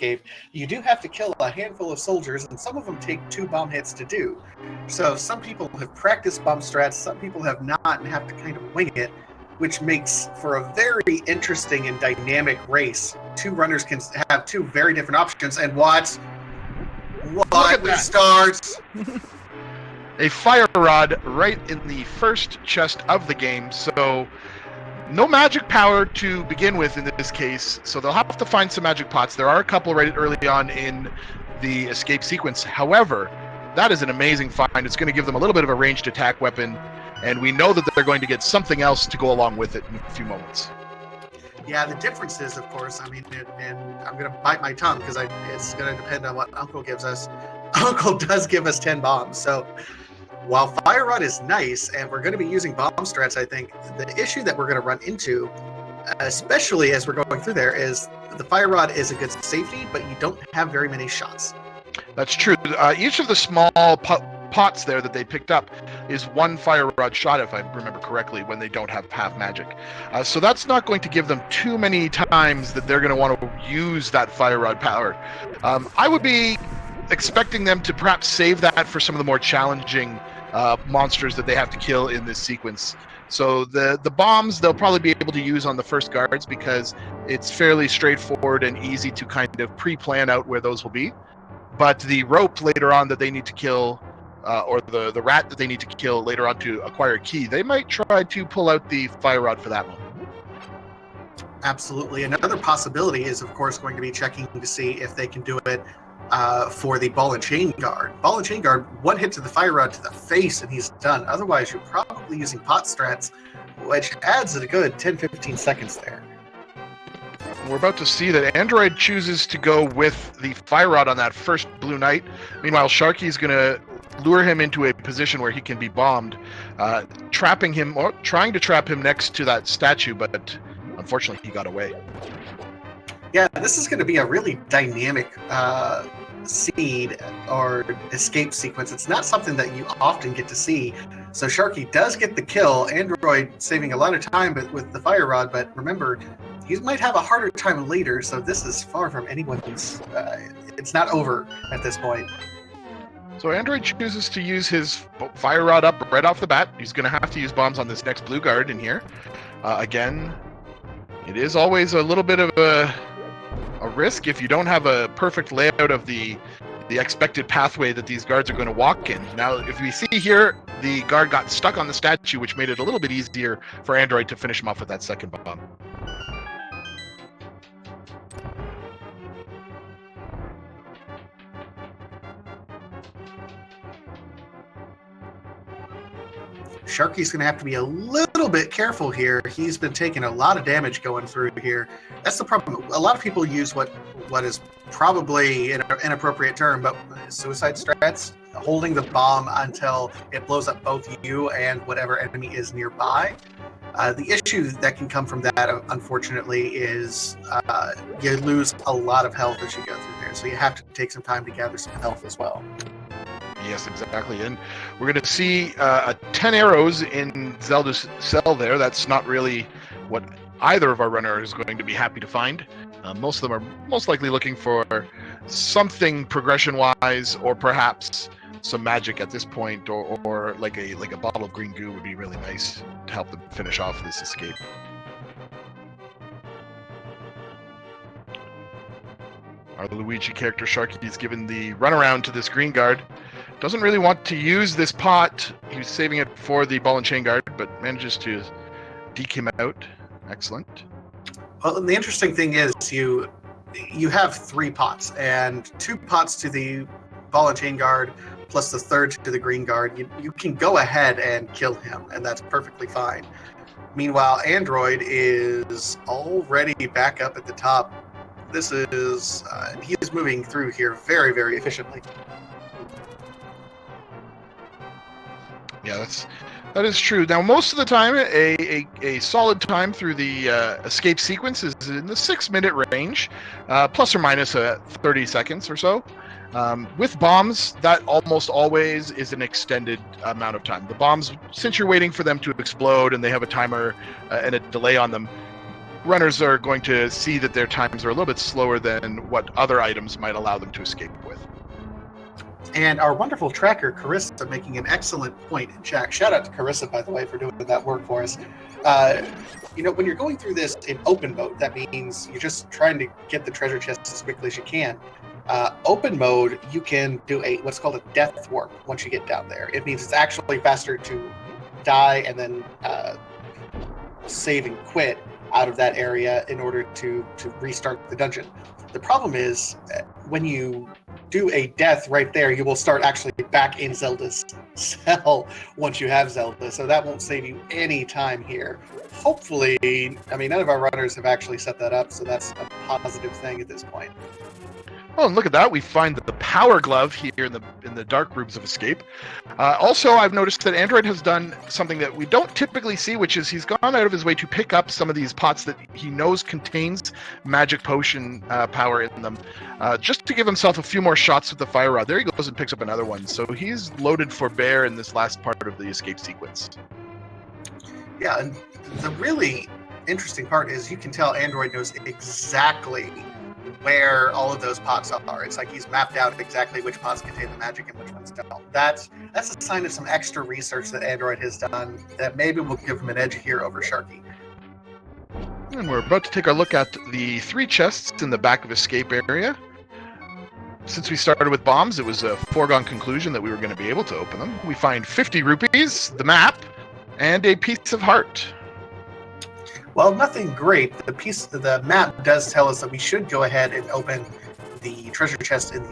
escape, you do have to kill a handful of soldiers, and some of them take 2 bomb hits to do. So some people have practiced bomb strats, some people have not, and have to kind of wing it, which makes for a very interesting and dynamic race. 2 runners can have 2 very different options, and what we start. A fire rod right in the first chest of the game, so no magic power to begin with in this case, so they'll have to find some magic pots. There are a couple right early on in the escape sequence. However, that is an amazing find. It's going to give them a little bit of a ranged attack weapon, and we know that they're going to get something else to go along with it in a few moments. Yeah, the difference is, of course, I mean, and I'm going to bite my tongue because it's going to depend on what Uncle gives us. Uncle does give us 10 bombs, so while Fire Rod is nice, and we're going to be using bomb strats, I think, the issue that we're going to run into, especially as we're going through there, is the Fire Rod is a good safety, but you don't have very many shots. That's true. Each of the small pots there that they picked up is 1 Fire Rod shot, if I remember correctly, when they don't have half magic. So that's not going to give them too many times that they're going to want to use that Fire Rod power. I would be expecting them to perhaps save that for some of the more challenging monsters that they have to kill in this sequence. So the bombs they'll probably be able to use on the first guards because it's fairly straightforward and easy to kind of pre-plan out where those will be. But the rope later on that they need to kill, or the rat that they need to kill later on to acquire a key, they might try to pull out the fire rod for that one. Absolutely. Another possibility is, of course, going to be checking to see if they can do it for the ball and chain guard. Ball and chain guard, 1 hit to the fire rod to the face and he's done. Otherwise, you're probably using pot strats, which adds a good 10-15 seconds there. We're about to see that Android chooses to go with the fire rod on that first Blue Knight. Meanwhile, Sharky's going to lure him into a position where he can be bombed, trapping him, or trying to trap him next to that statue, but unfortunately he got away. Yeah, this is going to be a really dynamic seed or escape sequence. It's not something that you often get to see. So Sharky does get the kill. Android saving a lot of time with the fire rod, but remember, he might have a harder time later, so this is far from anyone's... it's not over at this point. So Android chooses to use his fire rod up right off the bat. He's going to have to use bombs on this next blue guard in here. Again, it is always a little bit of a risk if you don't have a perfect layout of the expected pathway that these guards are going to walk in. Now, if we see here, the guard got stuck on the statue, which made it a little bit easier for Android to finish him off with that second bomb. Sharky's going to have to be a little bit careful here. He's been taking a lot of damage going through here. That's the problem. A lot of people use what is probably an inappropriate term, but suicide strats, holding the bomb until it blows up both you and whatever enemy is nearby. The issue that can come from that, unfortunately, is you lose a lot of health as you go through there. So you have to take some time to gather some health as well. Yes, exactly. And we're going to see 10 arrows in Zelda's cell there. That's not really what either of our runners is going to be happy to find. Most of them are most likely looking for something progression-wise, or perhaps some magic at this point, or like a bottle of green goo would be really nice to help them finish off this escape. Our Luigi character Sharky is given the runaround to this green guard. Doesn't really want to use this pot. He was saving it for the ball and chain guard, but manages to deke him out. Excellent. Well, and the interesting thing is you have 3 pots, and 2 pots to the ball and chain guard, plus the third to the green guard. You can go ahead and kill him, and that's perfectly fine. Meanwhile, Android is already back up at the top. This is he is moving through here very, very efficiently. Yeah, that is true. Now, most of the time, a solid time through the escape sequence is in the 6-minute range, plus or minus 30 seconds or so. With bombs, that almost always is an extended amount of time. The bombs, since you're waiting for them to explode and they have a timer and a delay on them, runners are going to see that their times are a little bit slower than what other items might allow them to escape with. And our wonderful tracker, Carissa, making an excellent point in chat. Shout out to Carissa, by the way, for doing that work for us. You know, when you're going through this in open mode, that means you're just trying to get the treasure chest as quickly as you can. Open mode, you can do what's called a death warp once you get down there. It means it's actually faster to die and then save and quit out of that area in order to restart the dungeon. The problem is when you do a death right there, you will start actually back in Zelda's cell once you have Zelda, so that won't save you any time here. Hopefully, I mean, none of our runners have actually set that up, so that's a positive thing at this point. Oh, and look at that. We find the power glove here in the dark rooms of escape. Also, I've noticed that Android has done something that we don't typically see, which is he's gone out of his way to pick up some of these pots that he knows contains magic potion power in them, just to give himself a few more shots with the fire rod. There he goes and picks up another one. So he's loaded for bear in this last part of the escape sequence. Yeah, and the really interesting part is you can tell Android knows exactly where all of those pots are. It's like he's mapped out exactly which pots contain the magic and which ones don't. That's a sign of some extra research that Android has done that maybe will give him an edge here over Sharky. And we're about to take a look at the 3 chests in the back of escape area. Since we started with bombs, it was a foregone conclusion that we were going to be able to open them. We find 50 rupees, the map, and a piece of heart. Well, nothing great. The map does tell us that we should go ahead and open the treasure chest in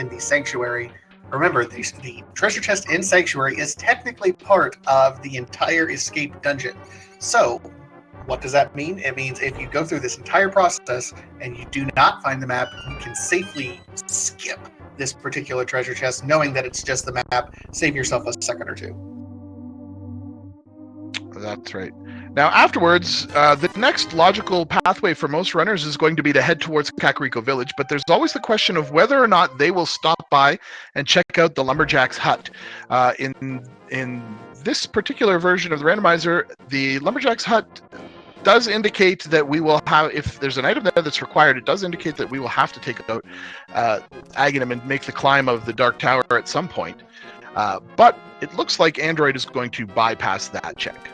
the sanctuary. Remember, the treasure chest in sanctuary is technically part of the entire escape dungeon. So, what does that mean? It means if you go through this entire process and you do not find the map, you can safely skip this particular treasure chest, knowing that it's just the map. Save yourself a second or two. That's right. Now, afterwards, the next logical pathway for most runners is going to be to head towards Kakariko Village, but there's always the question of whether or not they will stop by and check out the Lumberjack's hut. In this particular version of the randomizer, the Lumberjack's hut does indicate that we will have, if there's an item there that's required, it does indicate that we will have to take out Aghanim and make the climb of the Dark Tower at some point. But it looks like Android is going to bypass that check.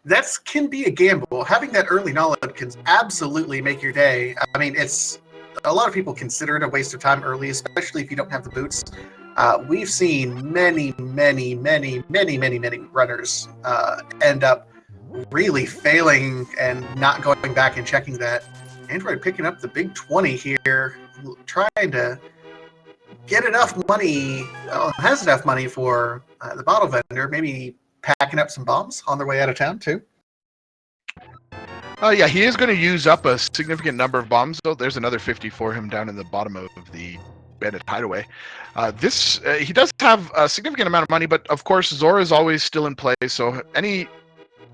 That can be a gamble. Having that early knowledge can absolutely make your day. I mean, it's a lot of people consider it a waste of time early, especially if you don't have the boots. We've seen many runners end up really failing and not going back and checking that. Android picking up the big 20 here, trying to get enough money, has enough money for the bottle vendor, maybe packing up some bombs on their way out of town, too. Yeah, he is going to use up a significant number of bombs. So there's another 50 for him down in the bottom of the bandit hideaway. He does have a significant amount of money, but of course Zora is always still in play. So any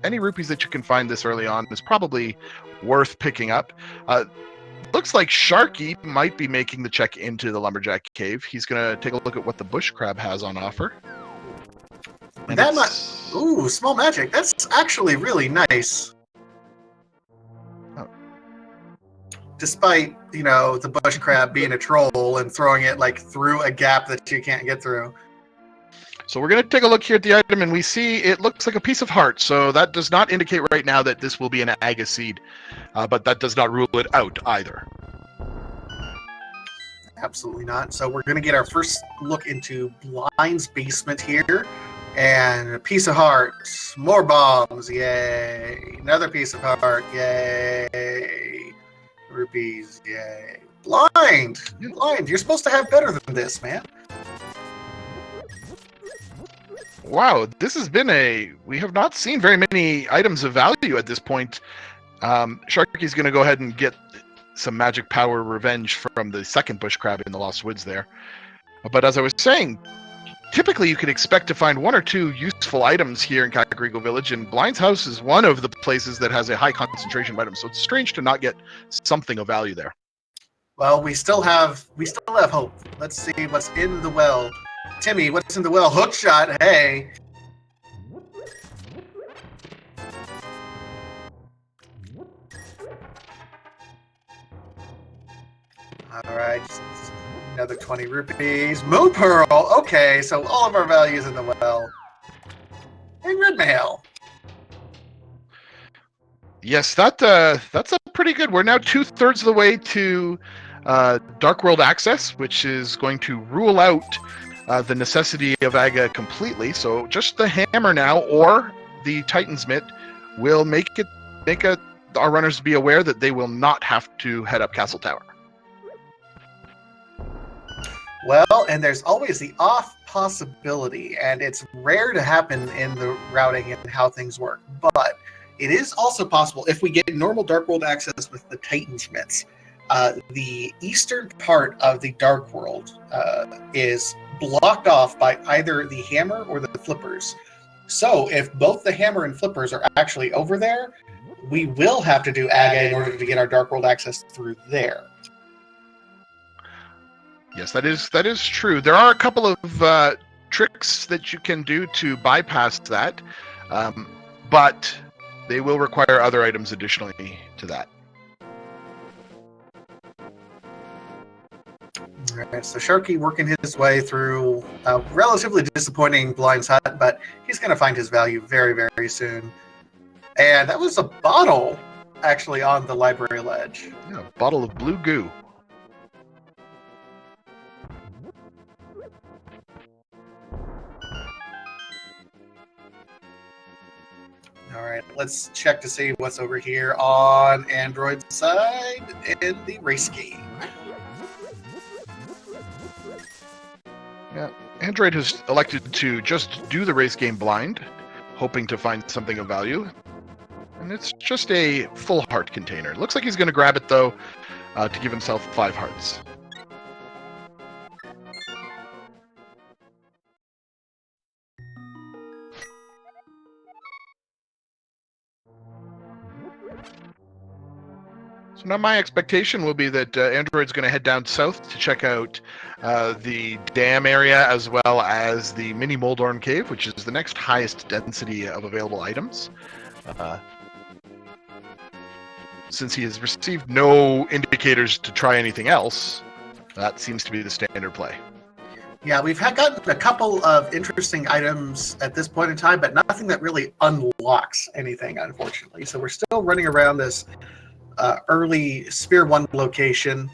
rupees that you can find this early on is probably worth picking up. Looks like Sharky might be making the check into the Lumberjack Cave. He's going to take a look at what the bush crab has on offer. And ooh, small magic. That's actually really nice. Oh. Despite, the bush crab being a troll and throwing it like through a gap that you can't get through. So we're going to take a look here at the item, and we see it looks like a piece of heart. So that does not indicate right now that this will be an Aga seed, but that does not rule it out either. Absolutely not. So we're going to get our first look into Blind's basement here. And a piece of heart. More bombs. Yay. Another piece of heart. Yay. Rupees. Yay. Blind. Blind. You're supposed to have better than this, man. Wow. This has been we have not seen very many items of value at this point. Sharky's going to go ahead and get some magic power revenge from the second bush crab in the Lost Woods there. But as I was saying, typically, you could expect to find 1 or 2 useful items here in Kakariko Village, and Blind's house is one of the places that has a high concentration of items, so it's strange to not get something of value there. Well, we still have hope. Let's see what's in the well. Timmy, what's in the well? Hook shot, hey. All right, just another 20 rupees. Moon Pearl. Okay, so all of our values in the well. And red mail. Yes, that's a pretty good. We're now 2/3 of the way to Dark World access, which is going to rule out the necessity of Aga completely. So just the hammer now, or the Titan's Mitt, will make our runners be aware that they will not have to head up Castle Tower. Well, and there's always the off possibility, and it's rare to happen in the routing and how things work, but it is also possible if we get normal Dark World access with the Titan's Mitts. The eastern part of the Dark World is blocked off by either the hammer or the flippers. So if both the hammer and flippers are actually over there, we will have to do Aga in order to get our Dark World access through there. Yes, that is true. There are a couple of tricks that you can do to bypass that, but they will require other items additionally to that. All right, so Sharky working his way through a relatively disappointing Blind's Hut, but he's going to find his value very, very soon. And that was a bottle, actually, on the library ledge. Yeah, a bottle of blue goo. All right, let's check to see what's over here on Android's side in the race game. Yeah, Android has elected to just do the race game blind, hoping to find something of value. And it's just a full heart container. Looks like he's going to grab it, though, to give himself 5 hearts. So now my expectation will be that Android's going to head down south to check out the dam area as well as the mini Moldorm cave, which is the next highest density of available items. Since he has received no indicators to try anything else, that seems to be the standard play. Yeah, we've gotten a couple of interesting items at this point in time, but nothing that really unlocks anything, unfortunately. So we're still running around this early Sphere 1 location,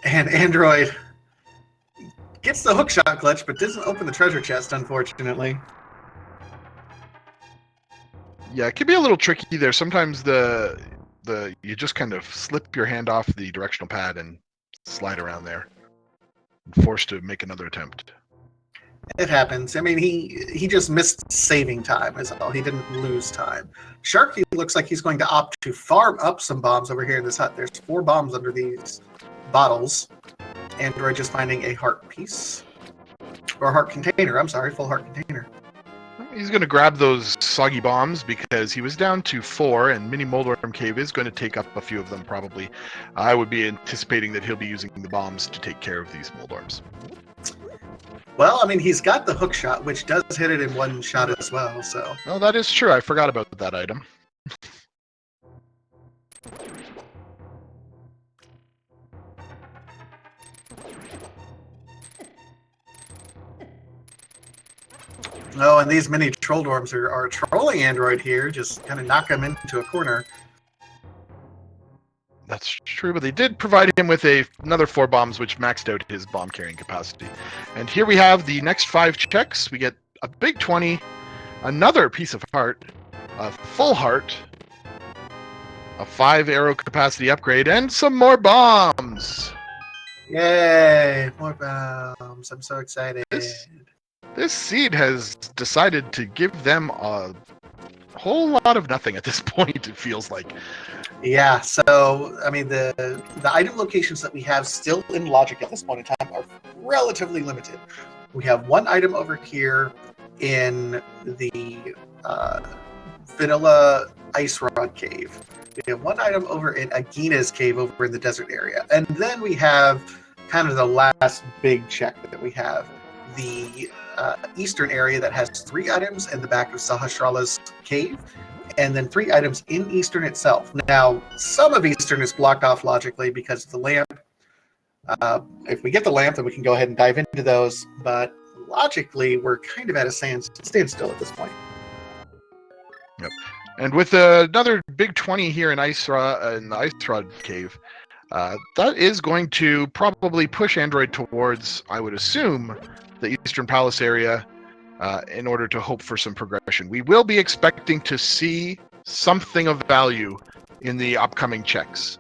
and Android gets the hookshot glitch, but doesn't open the treasure chest, unfortunately. Yeah, it can be a little tricky there. Sometimes you just kind of slip your hand off the directional pad and slide around there, forced to make another attempt. It happens. I mean, he just missed saving time is all. He didn't lose time. Sharky looks like he's going to opt to farm up some bombs over here in this hut. There's 4 bombs under these bottles. Android just finding a heart piece. Or heart container. I'm sorry, full heart container. He's going to grab those soggy bombs because he was down to 4, and Mini Moldorm Cave is going to take up a few of them probably. I would be anticipating that he'll be using the bombs to take care of these Moldorms. Well, I mean, he's got the hook shot, which does hit it in one shot as well, so... Oh, that is true. I forgot about that item. Oh, and these mini Trolldorms are trolling Android here, just kind of knock him into a corner. That's true, but they did provide him with another 4 bombs, which maxed out his bomb carrying capacity. And here we have the next 5 checks. We get a big 20, another piece of heart, a full heart, a 5 arrow capacity upgrade, and some more bombs. Yay! More bombs. I'm so excited. This seed has decided to give them a whole lot of nothing at this point, it feels like. Yeah, so, I mean, the item locations that we have still in Logic at this point in time are relatively limited. We have 1 item over here in the Vanilla Ice Rod Cave. We have 1 item over in Agina's Cave over in the desert area. And then we have kind of the last big check that we have. The eastern area that has 3 items in the back of Sahasrara's Cave. And then 3 items in Eastern itself. Now, some of Eastern is blocked off logically because of the lamp. If we get the lamp, then we can go ahead and dive into those. But logically, we're kind of at a standstill at this point. Yep. And with another big 20 here in the Ice Rod Cave, that is going to probably push Android towards, I would assume, the Eastern Palace area in order to hope for some progression. We will be expecting to see something of value in the upcoming checks.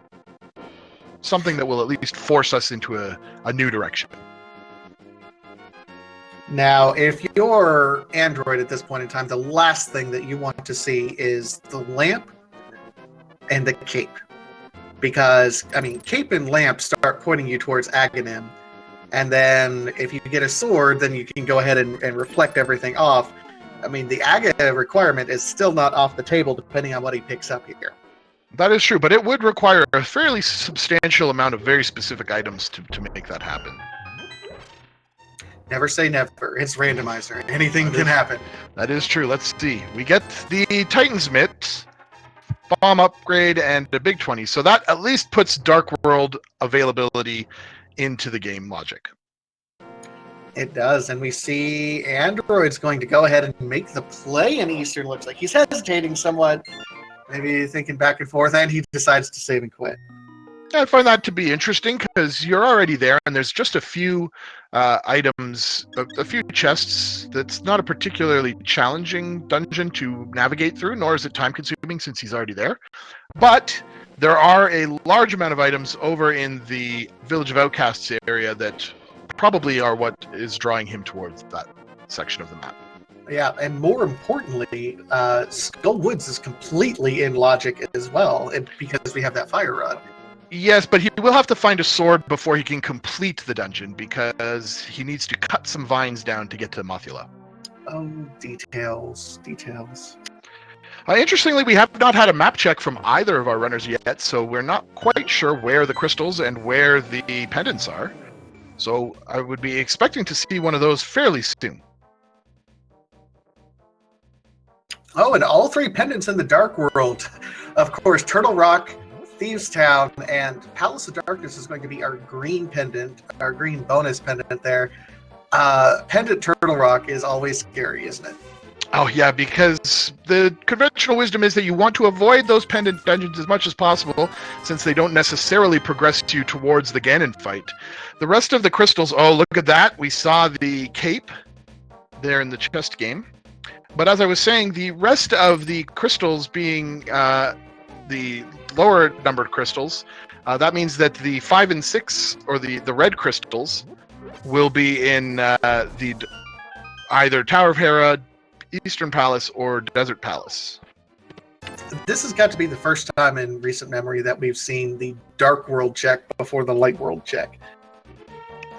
Something that will at least force us into a new direction. Now, if you're Android at this point in time, the last thing that you want to see is the lamp and the cape. Because, I mean, cape and lamp start pointing you towards Aghanim. And then if you get a sword, then you can go ahead and reflect everything off. I mean, the Aga requirement is still not off the table, depending on what he picks up here. That is true, but it would require a fairly substantial amount of very specific items to make that happen. Never say never. It's randomizer. Anything can happen. That is true. Let's see. We get the Titan's Mitt, bomb upgrade, and a big 20. So that at least puts Dark World availability into the game logic. It does, and we see Android's going to go ahead and make the play in Eastern. Looks like he's hesitating somewhat, maybe thinking back and forth, and he decides to save and quit. I find that to be interesting because you're already there, and there's just a few items, a few chests. That's not a particularly challenging dungeon to navigate through, nor is it time-consuming since he's already there. But there are a large amount of items over in the Village of Outcasts area that probably are what is drawing him towards that section of the map. Yeah, and more importantly, Skull Woods is completely in logic as well, and because we have that fire rod. Yes, but he will have to find a sword before he can complete the dungeon because he needs to cut some vines down to get to Mothula. Oh, details. Interestingly, we have not had a map check from either of our runners yet, so we're not quite sure where the crystals and where the pendants are. So I would be expecting to see one of those fairly soon. Oh, and all three pendants in the Dark World. Of course, Turtle Rock, Thieves Town, and Palace of Darkness is going to be our green pendant, our green bonus pendant there. Pendant Turtle Rock is always scary, isn't it? Oh, yeah, because the conventional wisdom is that you want to avoid those pendant dungeons as much as possible, since they don't necessarily progress you towards the Ganon fight. The rest of the crystals, oh, look at that. We saw the cape there in the chest game. But as I was saying, the rest of the crystals being the lower numbered crystals, that means that the 5 and 6, or the red crystals, will be in the either Tower of Hera, Eastern Palace, or Desert Palace. This has got to be the first time in recent memory that we've seen the Dark World check before the Light World check.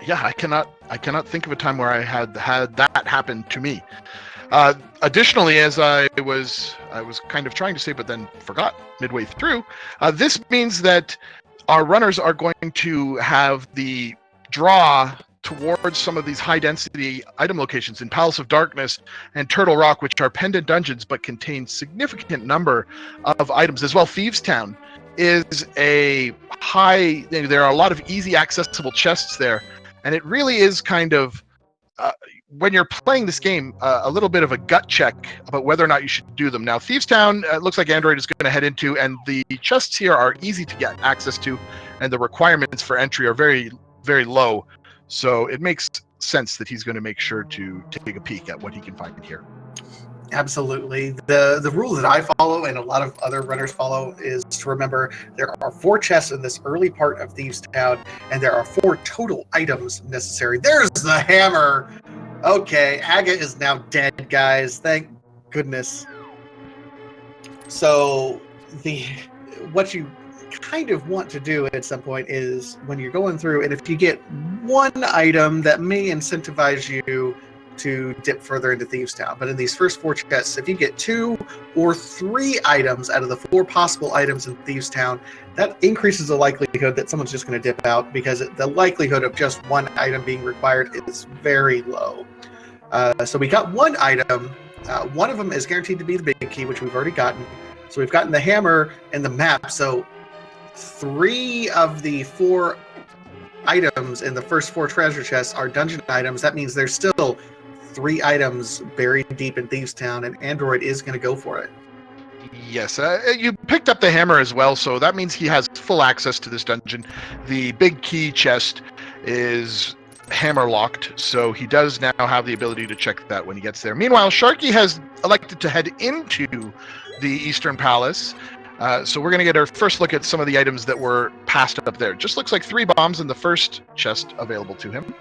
Yeah, I cannot think of a time where I had that happen to me. Additionally, as I was kind of trying to say, but then forgot midway through, this means that our runners are going to have the draw towards some of these high-density item locations in Palace of Darkness and Turtle Rock, which are pendant dungeons but contain significant number of items as well. Thieves Town is a high. There are a lot of easy accessible chests there, and it really is kind of when you're playing this game, a little bit of a gut check about whether or not you should do them. Now, Thieves Town looks like Android is going to head into, and the chests here are easy to get access to, and the requirements for entry are very, very low. So it makes sense that he's going to make sure to take a peek at what he can find here. Absolutely. The rule that I follow and a lot of other runners follow is to remember there are 4 chests in this early part of Thieves Town, and there are 4 total items necessary. There's the hammer. Okay, Aga is now dead, guys. Thank goodness. So what you kind of want to do at some point is when you're going through, and if you get one item that may incentivize you to dip further into Thieves Town, but in these first 4 chests, if you get 2 or 3 items out of the 4 possible items in Thieves Town, that increases the likelihood that someone's just going to dip out, because the likelihood of just one item being required is very low. So we got 1 item. One of them is guaranteed to be the big key, which we've already gotten. So we've gotten the hammer and the map. So 3 of the 4 items in the first 4 treasure chests are dungeon items, that means there's still 3 items buried deep in Thieves Town, and Android is going to go for it. Yes, you picked up the hammer as well, so that means he has full access to this dungeon. The big key chest is hammer locked, so he does now have the ability to check that when he gets there. Meanwhile, Sharky has elected to head into the Eastern Palace. So we're going to get our first look at some of the items that were passed up there. Just looks like 3 bombs in the first chest available to him.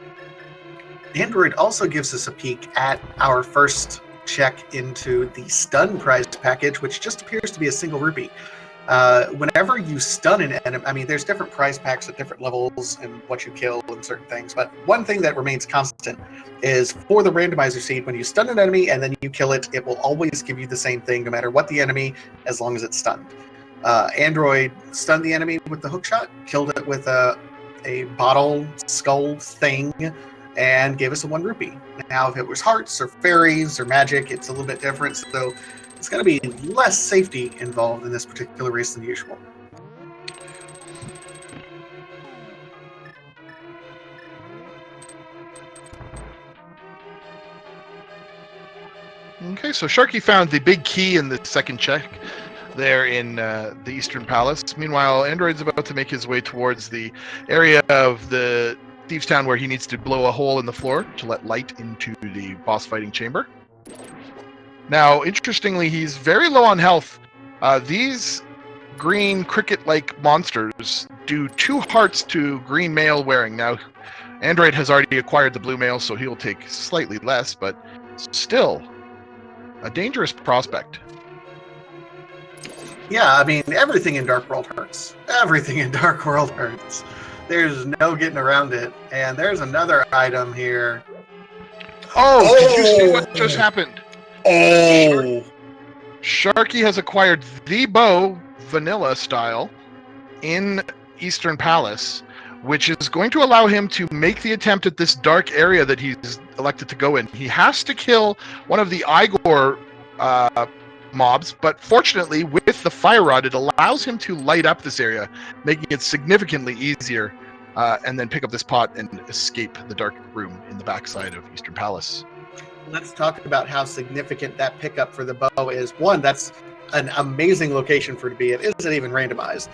Android also gives us a peek at our first check into the stun prize package, which just appears to be a single rupee. Whenever you stun an enemy, I mean, there's different prize packs at different levels and what you kill and certain things, but one thing that remains constant is for the randomizer seed, when you stun an enemy and then you kill it, it will always give you the same thing no matter what the enemy, as long as it's stunned. Android stunned the enemy with the hook shot, killed it with a bottle skull thing, and gave us a 1 rupee. Now, if it was hearts or fairies or magic, it's a little bit different, so it's going to be less safety involved in this particular race than usual. Okay, so Sharky found the big key in the second check there in the Eastern Palace. Meanwhile, Android's about to make his way towards the area of the Thieves Town where he needs to blow a hole in the floor to let light into the boss fighting chamber. Now, interestingly, he's very low on health. These green cricket-like monsters do 2 hearts to green mail wearing. Now, Android has already acquired the blue mail, so he'll take slightly less, but still a dangerous prospect. Yeah, I mean, everything in Dark World hurts. Everything in Dark World hurts. There's no getting around it. And there's another item here. Oh, did you see what just happened? Oh! Sharky has acquired the bow, vanilla style, in Eastern Palace, which is going to allow him to make the attempt at this dark area that he's elected to go in. He has to kill one of the Igor mobs, but fortunately, with the fire rod, it allows him to light up this area, making it significantly easier, and then pick up this pot and escape the dark room in the backside of Eastern Palace. Let's talk about how significant that pickup for the bow is. One, that's an amazing location for it to be. It isn't even randomized.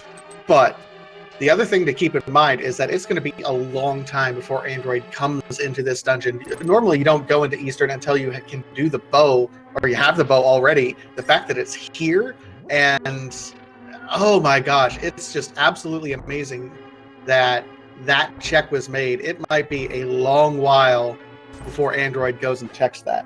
But the other thing to keep in mind is that it's going to be a long time before Android comes into this dungeon. Normally, you don't go into Eastern until you can do the bow, or you have the bow already. The fact that it's here, and oh my gosh, it's just absolutely amazing that that check was made. It might be a long while before Android goes and checks that.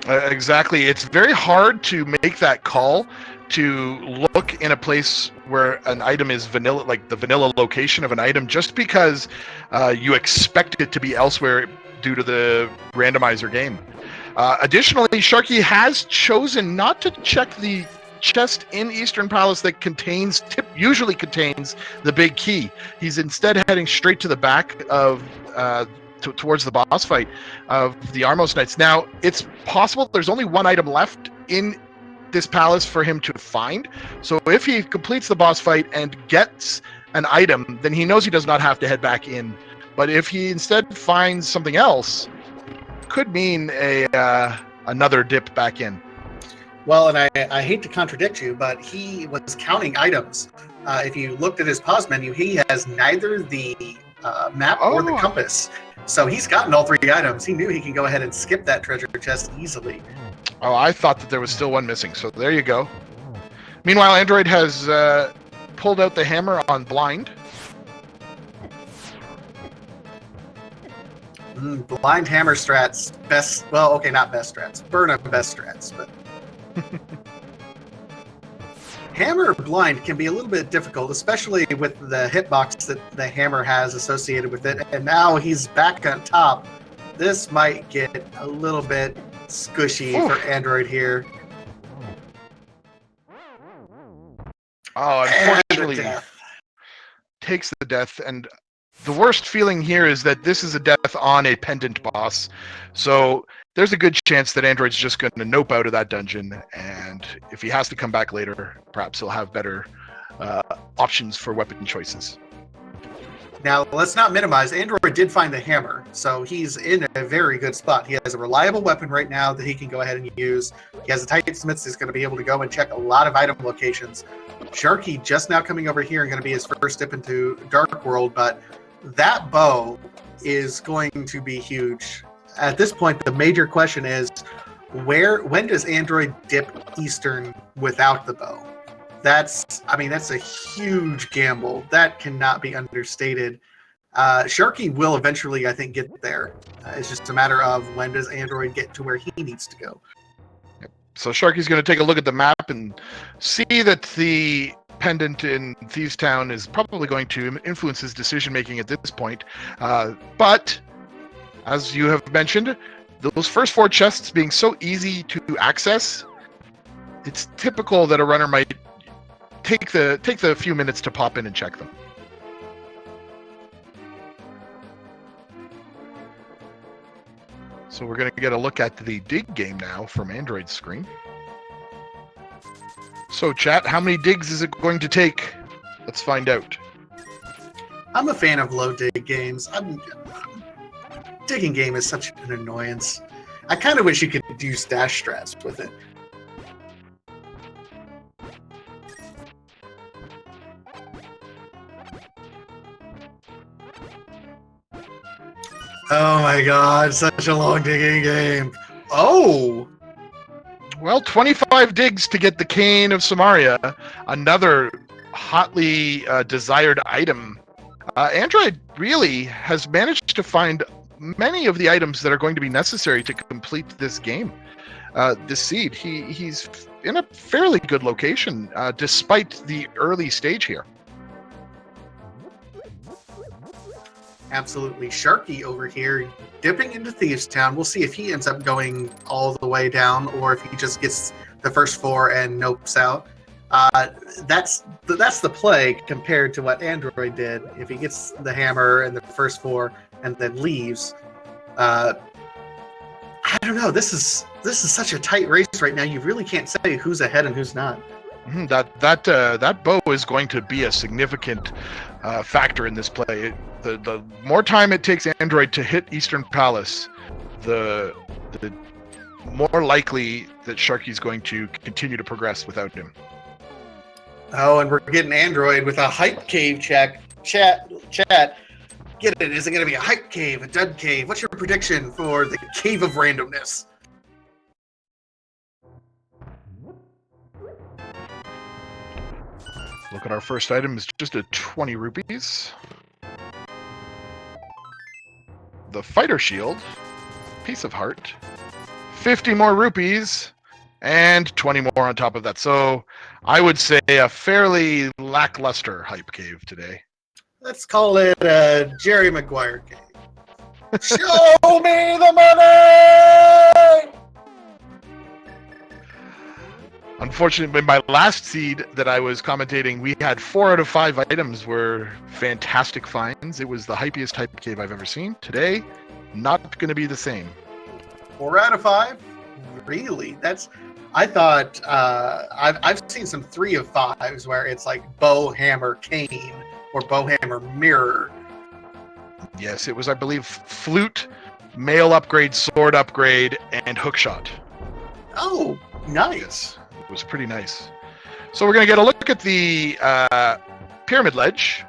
Exactly. It's very hard to make that call, to look in a place where an item is vanilla, like the vanilla location of an item, just because you expect it to be elsewhere due to the randomizer game. Additionally, Sharky has chosen not to check the chest in Eastern Palace that usually contains the big key. He's instead heading straight to the back of towards the boss fight of the Armos Knights. Now, it's possible there's only 1 item left in this palace for him to find. So if he completes the boss fight and gets an item, then he knows he does not have to head back in. But if he instead finds something else, could mean another dip back in. Well, and I hate to contradict you, but he was counting items. If you looked at his pause menu, he has neither the map or the compass. So he's gotten all 3 items. He knew he can go ahead and skip that treasure chest easily. Oh, I thought that there was still 1 missing, so there you go. Meanwhile, Android has pulled out the hammer on blind. Blind hammer strats, best, well, okay, not best strats. Burnham best strats, but hammer blind can be a little bit difficult, especially with the hitbox that the hammer has associated with it. And now he's back on top. This might get a little bit squishy for Android here. Oh, unfortunately, takes the death. And the worst feeling here is that this is a death on a pendant boss. So there's a good chance that Android's just going to nope out of that dungeon. And if he has to come back later, perhaps he'll have better options for weapon choices. Now, let's not minimize. Android did find the hammer, so he's in a very good spot. He has a reliable weapon right now that he can go ahead and use. He has the Titans. He's going to be able to go and check a lot of item locations. Sharky just now coming over here and going to be his first dip into Dark World, but that bow is going to be huge. At this point, the major question is, when does Android dip Eastern without the bow? That's a huge gamble. That cannot be understated. Sharky will eventually, I think, get there. It's just a matter of when does Android get to where he needs to go. So Sharky's going to take a look at the map and see that the pendant in Thieves Town is probably going to influence his decision-making at this point. But, as you have mentioned, those first 4 chests being so easy to access, it's typical that a runner might take the few minutes to pop in and check them. So we're going to get a look at the dig game now from Android's screen. So chat, how many digs is it going to take? Let's find out. I'm a fan of low dig games. Digging game is such an annoyance. I kind of wish you could use dash strats with it. Oh my god, such a long digging game. Oh! Well, 25 digs to get the Cane of Samaria, another hotly desired item. Android really has managed to find many of the items that are going to be necessary to complete this game. This seed, he's in a fairly good location, despite the early stage here. Absolutely. Sharky over here dipping into Thieves Town. We'll see if he ends up going all the way down or if he just gets the first 4 and nopes out. That's the play compared to what Android did. If he gets the hammer and the first 4 and then leaves, I don't know. This is such a tight race right now. You really can't say who's ahead and who's not. That bow is going to be a significant factor in this play. The more time it takes Android to hit Eastern Palace, the more likely that Sharky's going to continue to progress without him. Oh, and we're getting Android with a hype cave check. Chat. Get it? Is it going to be a hype cave, a dud cave? What's your prediction for the Cave of Randomness? Look at our first item is just a 20 rupees. The fighter shield, piece of heart, 50 more rupees, and 20 more on top of that. So I would say a fairly lackluster hype cave today. Let's call it a Jerry Maguire cave. Show me the money! Unfortunately, in my last seed that I was commentating, we had 4 out of 5 items were fantastic finds. It was the hypiest hype cave I've ever seen. Today, not going to be the same. 4 out of 5? Really? I thought I've seen some 3 of 5s where it's like bow, hammer, cane, or bow, hammer, mirror. Yes, it was, I believe, flute, mail upgrade, sword upgrade, and hookshot. Oh, nice. Yes. It was pretty nice. So we're going to get a look at the pyramid ledge.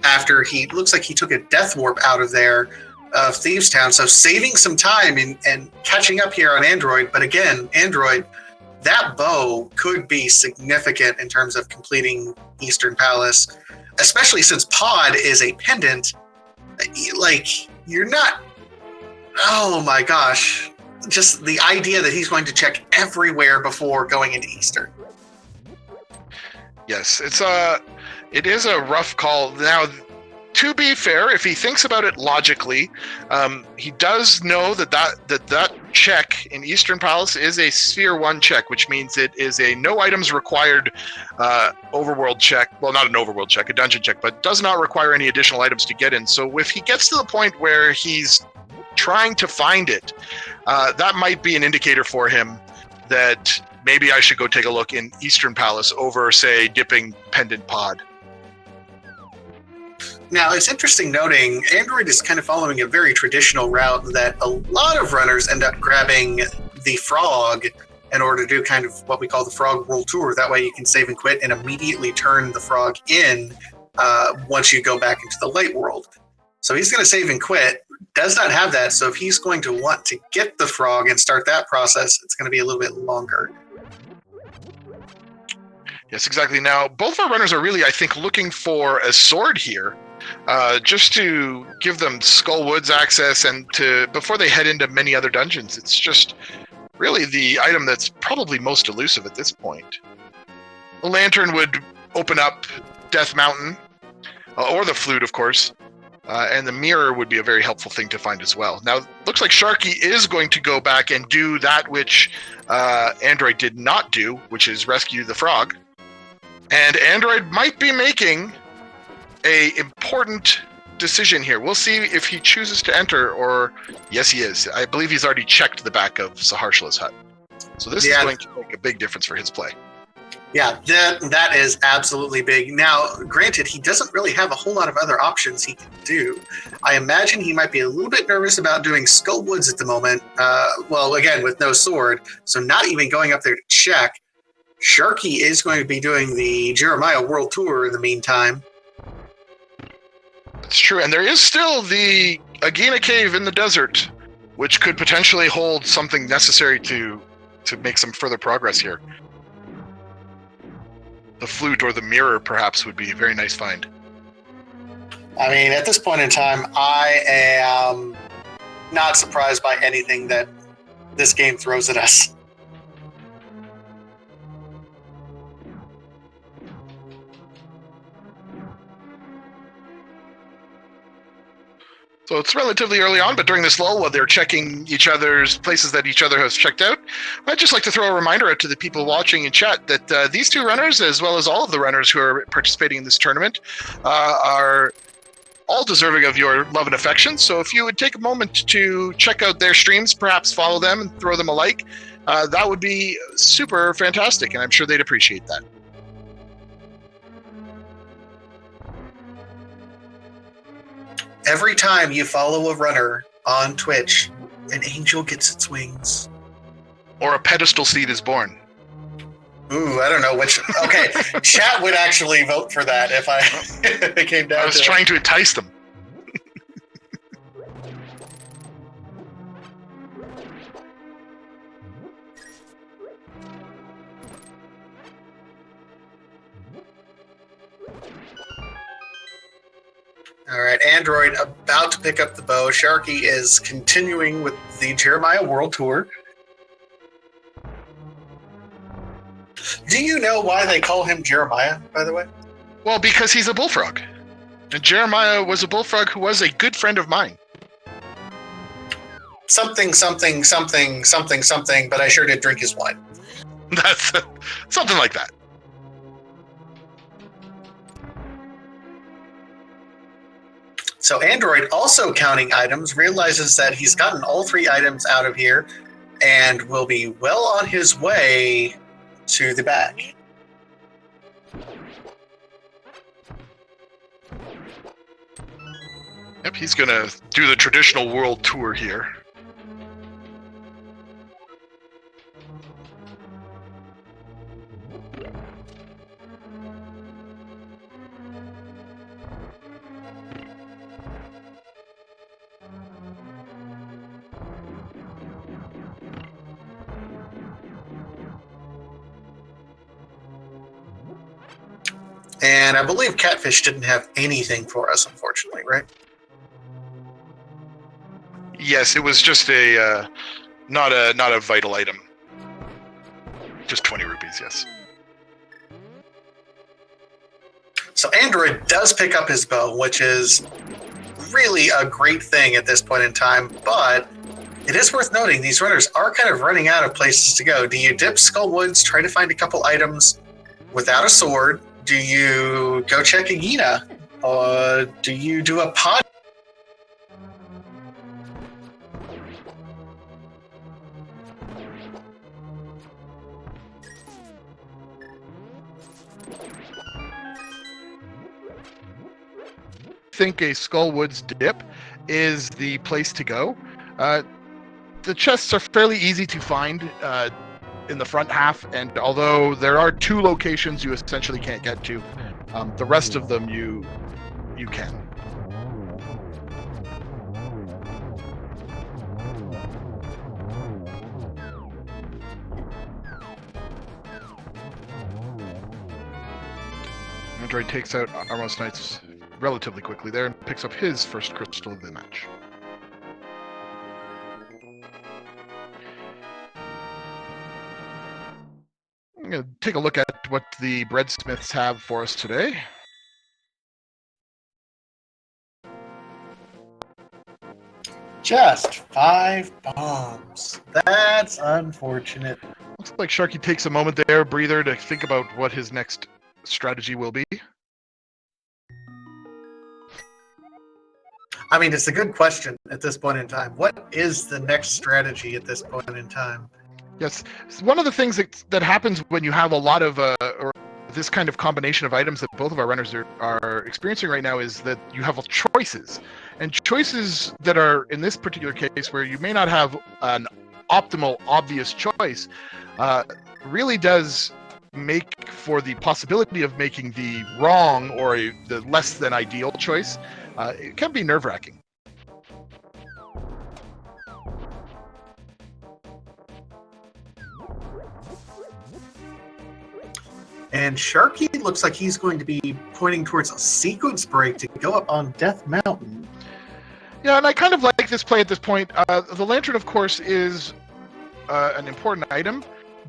After he looks like he took a death warp out of there, of Thieves Town, so saving some time and catching up here on Android. But again, Android, that bow could be significant in terms of completing Eastern Palace, especially since Pod is a pendant. Like, you're not... Oh my gosh. Just the idea that he's going to check everywhere before going into Eastern. Yes, it is a rough call. Now, to be fair, if he thinks about it logically, he does know that check in Eastern Palace is a Sphere 1 check, which means it is a no items required overworld check. Well, not an overworld check, a dungeon check, but does not require any additional items to get in. So if he gets to the point where he's trying to find it, that might be an indicator for him that maybe I should go take a look in Eastern Palace over, say, Dipping Pendant Pod. Now, it's interesting noting Android is kind of following a very traditional route that a lot of runners end up grabbing the frog in order to do kind of what we call the frog world tour. That way you can save and quit and immediately turn the frog in once you go back into the light world. So he's going to save and quit, does not have that. So if he's going to want to get the frog and start that process, it's going to be a little bit longer. Yes, exactly. Now, both our runners are really, I think, looking for a sword here, just to give them Skull Woods access and to before they head into many other dungeons. It's just really the item that's probably most elusive at this point. The lantern would open up Death Mountain, or the flute, of course, and the mirror would be a very helpful thing to find as well. Now, looks like Sharky is going to go back and do that which Android did not do, which is rescue the frog. And Android might be making a important decision here. We'll see if he chooses to enter, or yes, he is. I believe he's already checked the back of Saharshla's hut. So this is going to make a big difference for his play. Yeah, that is absolutely big. Now, granted, he doesn't really have a whole lot of other options he can do. I imagine he might be a little bit nervous about doing Skull Woods at the moment. Well, again, with no sword, so not even going up there to check. Sharky is going to be doing the Jeremiah World Tour in the meantime. That's true, and there is still the Agena Cave in the desert, which could potentially hold something necessary to make some further progress here. The flute or the mirror, perhaps, would be a very nice find. I mean, at this point in time, I am not surprised by anything that this game throws at us. So it's relatively early on, but during this lull, while they're checking each other's places that each other has checked out, I'd just like to throw a reminder out to the people watching in chat that these two runners, as well as all of the runners who are participating in this tournament, are all deserving of your love and affection. So if you would take a moment to check out their streams, perhaps follow them and throw them a like, that would be super fantastic, and I'm sure they'd appreciate that. Every time you follow a runner on Twitch, an angel gets its wings. Or a pedestal seed is born. Ooh, I don't know which. Okay, chat would actually vote for that if it came down to it. I was trying to entice them. All right, Android about to pick up the bow. Sharky is continuing with the Jeremiah World Tour. Do you know why they call him Jeremiah, by the way? Well, because he's a bullfrog. And Jeremiah was a bullfrog who was a good friend of mine. Something, but I sure did drink his wine. That's something like that. So Android, also counting items, realizes that he's gotten all 3 items out of here and will be well on his way to the back. Yep, he's going to do the traditional world tour here. And I believe Catfish didn't have anything for us, unfortunately, right? Yes, it was just a not a vital item. Just 20 rupees, yes. So Android does pick up his bow, which is really a great thing at this point in time, but it is worth noting these runners are kind of running out of places to go. Do you dip Skull Woods, try to find a couple items without a sword? Do you go check Agena? Do you do a pod? think a Skull Woods dip is the place to go. The chests are fairly easy to find in the front half, and although there are 2 locations you essentially can't get to, the rest of them you can. Android takes out Armos Knights relatively quickly there and picks up his first crystal of the match. I'm going to take a look at what the breadsmiths have for us today. Just 5 bombs. That's unfortunate. Looks like Sharky takes a moment there, breather, to think about what his next strategy will be. I mean, it's a good question at this point in time. What is the next strategy at this point in time? Yes, one of the things that happens when you have a lot of or this kind of combination of items that both of our runners are experiencing right now is that you have choices, and choices that are in this particular case where you may not have an optimal, obvious choice, really does make for the possibility of making the wrong or the less than ideal choice. It can be nerve-wracking. And Sharky looks like he's going to be pointing towards a sequence break to go up on Death Mountain. Yeah, and I kind of like this play at this point. The lantern, of course, is an important item,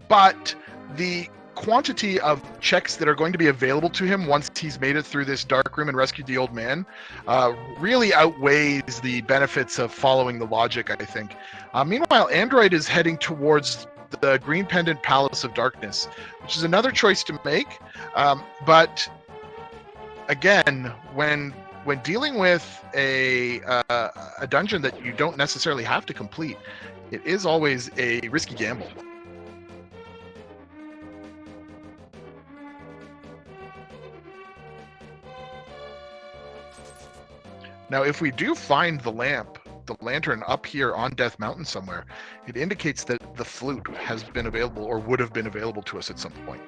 but the quantity of checks that are going to be available to him once he's made it through this dark room and rescued the old man really outweighs the benefits of following the logic, I think. Meanwhile, Android is heading towards the Green Pendant Palace of Darkness, which is another choice to make. But again, when dealing with a dungeon that you don't necessarily have to complete, it is always a risky gamble. Now, if we do find the lantern up here on Death Mountain somewhere, it indicates that the flute has been available or would have been available to us at some point.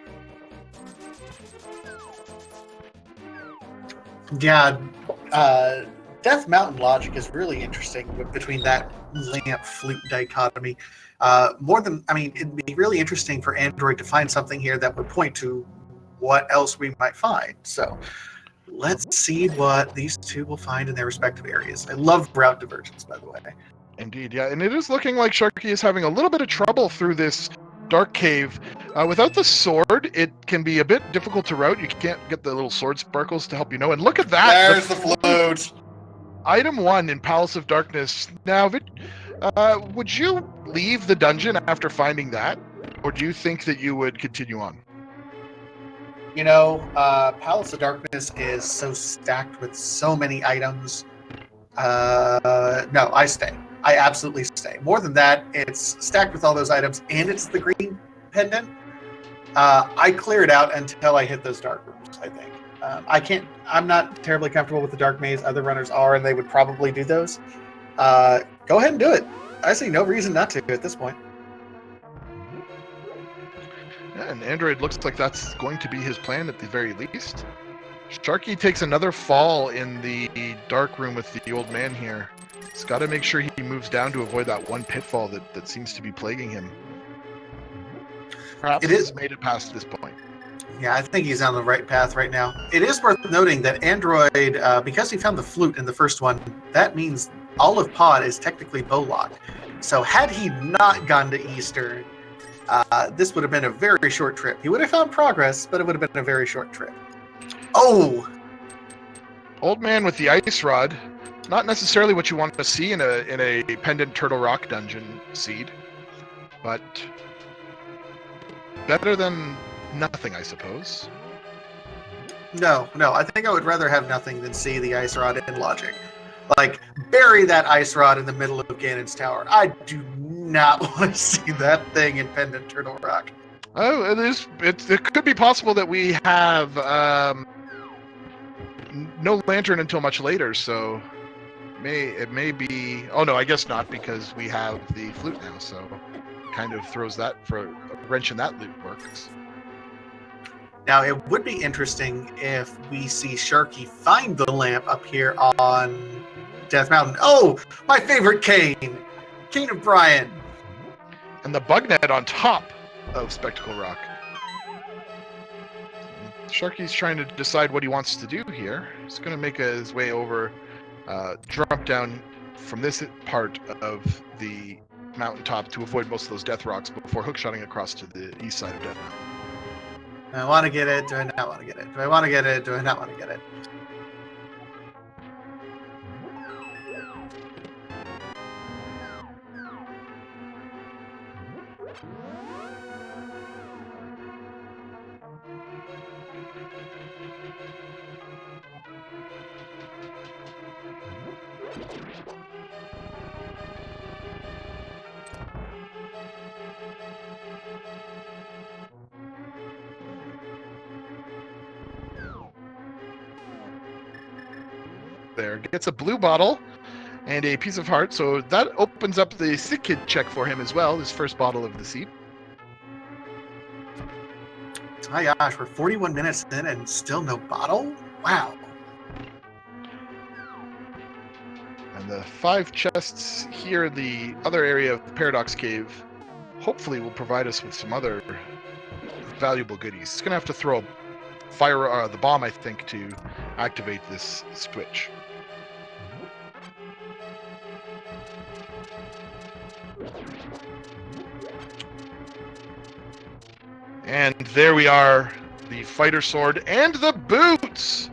Yeah, Death Mountain logic is really interesting between that lamp flute dichotomy. It'd be really interesting for Android to find something here that would point to what else we might find. So let's see what these two will find in their respective areas. I love route divergence, by the way. Indeed, yeah, and it is looking like Sharky is having a little bit of trouble through this dark cave. Without the sword, it can be a bit difficult to route. You can't get the little sword sparkles to help you know. And look at that! There's the flute! Item 1 in Palace of Darkness. Now, would you leave the dungeon after finding that? Or do you think that you would continue on? You know, Palace of Darkness is so stacked with so many items. No, I stay. I absolutely stay. More than that, it's stacked with all those items, and it's the green pendant. I clear it out until I hit those dark rooms, I think. I'm not terribly comfortable with the dark maze. Other runners are, and they would probably do those. Go ahead and do it. I see no reason not to at this point. Yeah, and Android looks like that's going to be his plan at the very least. Sharky takes another fall in the dark room with the old man here. He's got to make sure he moves down to avoid that one pitfall that seems to be plaguing him. Perhaps he's made it past this point. Yeah, I think he's on the right path right now. It is worth noting that Android, because he found the flute in the first one, that means Olive Pod is technically bow locked. So had he not gone to Eastern, this would have been a very short trip. He would have found progress, but it would have been a very short trip. Oh! Old man with the ice rod. Not necessarily what you want to see in a pendant Turtle Rock dungeon seed, but better than nothing, I suppose. No, I think I would rather have nothing than see the ice rod in logic. Like, bury that ice rod in the middle of Ganon's tower. I do not want to see that thing in pendant Turtle Rock. Oh, it could be possible that we have no lantern until much later, so it may be. Oh no, I guess not, because we have the flute now, so kind of throws that for a wrench in that loop works. Now, it would be interesting if we see Sharky find the lamp up here on Death Mountain. Oh, my favorite cane! Cane of Brian! And the bug net on top of Spectacle Rock. Sharky's trying to decide what he wants to do here. He's going to make his way over, jump down from this part of the mountaintop to avoid most of those death rocks before hookshotting across to the east side of Death Mountain. Do I want to get it? Do I not want to get it? Do I want to get it? Do I not want to get it? There, gets a blue bottle and a piece of heart, so that opens up the sick kid check for him as well, his first bottle of the seed. Oh my gosh, we're 41 minutes in and still no bottle? Wow. And the 5 chests here in the other area of the Paradox Cave hopefully will provide us with some other valuable goodies. It's going to have to throw the bomb, I think, to activate this switch. And there we are, the fighter sword and the boots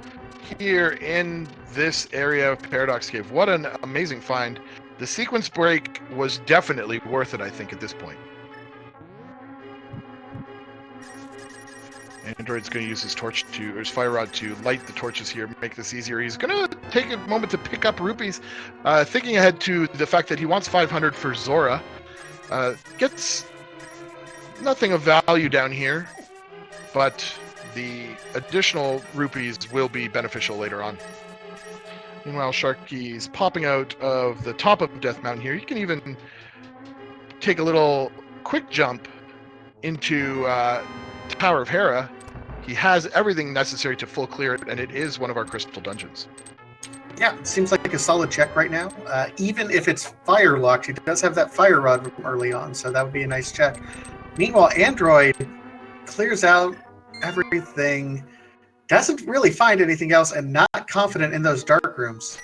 here in this area of Paradox Cave. What an amazing find. The sequence break was definitely worth it, I think, at this point. Android's going to use his his fire rod to light the torches here, make this easier. He's going to take a moment to pick up rupees, thinking ahead to the fact that he wants 500 for Zora. Gets nothing of value down here, but the additional rupees will be beneficial later on. Meanwhile, Sharky's popping out of the top of Death Mountain here. You can even take a little quick jump into Tower of Hera. He has everything necessary to full clear it, and it is one of our crystal dungeons. Yeah, it seems like a solid check right now. Even if it's fire locked, he does have that fire rod from early on, so that would be a nice check. Meanwhile, Android clears out everything, doesn't really find anything else, and not confident in those dark rooms.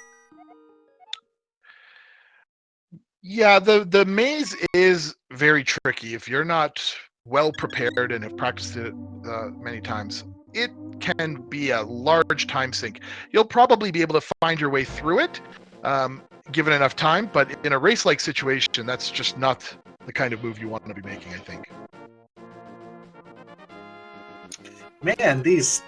Yeah, the maze is very tricky. If you're not well prepared and have practiced it many times, it can be a large time sink. You'll probably be able to find your way through it, given enough time, but in a race-like situation, that's just not the kind of move you want to be making, I think. Man, these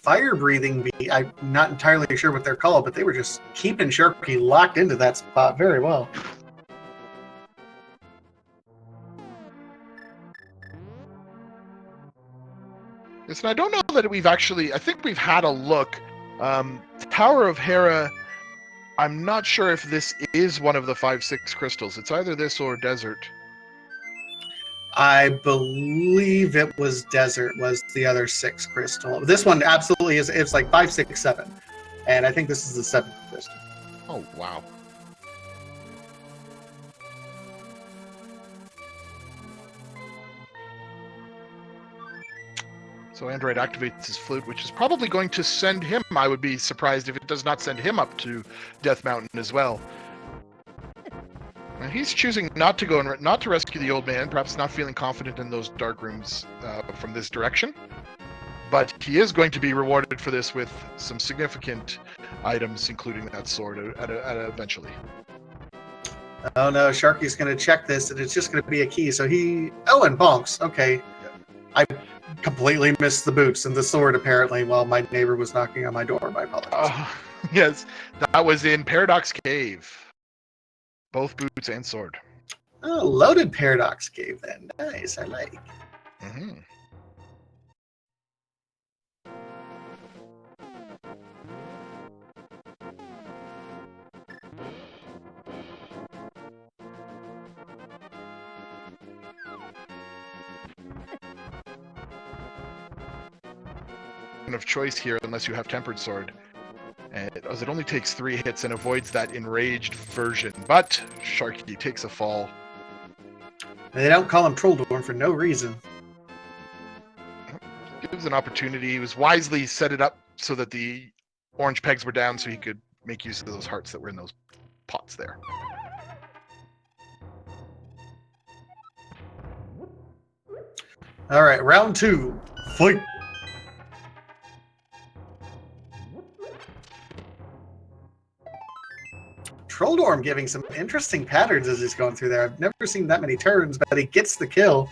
fire-breathing I'm not entirely sure what they're called, but they were just keeping Sharky locked into that spot very well. Yes, and I don't know that we've actually... I think we've had a look. Tower of Hera, I'm not sure if this is one of the 5-6 crystals. It's either this or Desert. I believe it was Desert was the other 6 crystal. This one absolutely is. It's like 5, 6, 7. And I think this is the 7th crystal. Oh, wow. So Android activates his flute, which is probably going to send him. I would be surprised if it does not send him up to Death Mountain as well. And he's choosing not to go and not to rescue the old man, perhaps not feeling confident in those dark rooms from this direction. But he is going to be rewarded for this with some significant items, including that sword, eventually. Oh no, Sharky's going to check this, and it's just going to be a key. So oh, and bonks. Okay. I completely missed the boots and the sword, apparently, while my neighbor was knocking on my door. My apologies. Yes, that was in Paradox Cave. Both boots and sword. Oh, loaded Paradox Cave, then. Nice, I like. Mm-hmm. of choice here unless you have Tempered Sword. And it only takes 3 hits and avoids that enraged version. But Sharky takes a fall. They don't call him Trolldorm for no reason. Gives an opportunity. He was wisely set it up so that the orange pegs were down so he could make use of those hearts that were in those pots there. All right, round 2. Fight! Trolldorm giving some interesting patterns as he's going through there. I've never seen that many turns, but he gets the kill.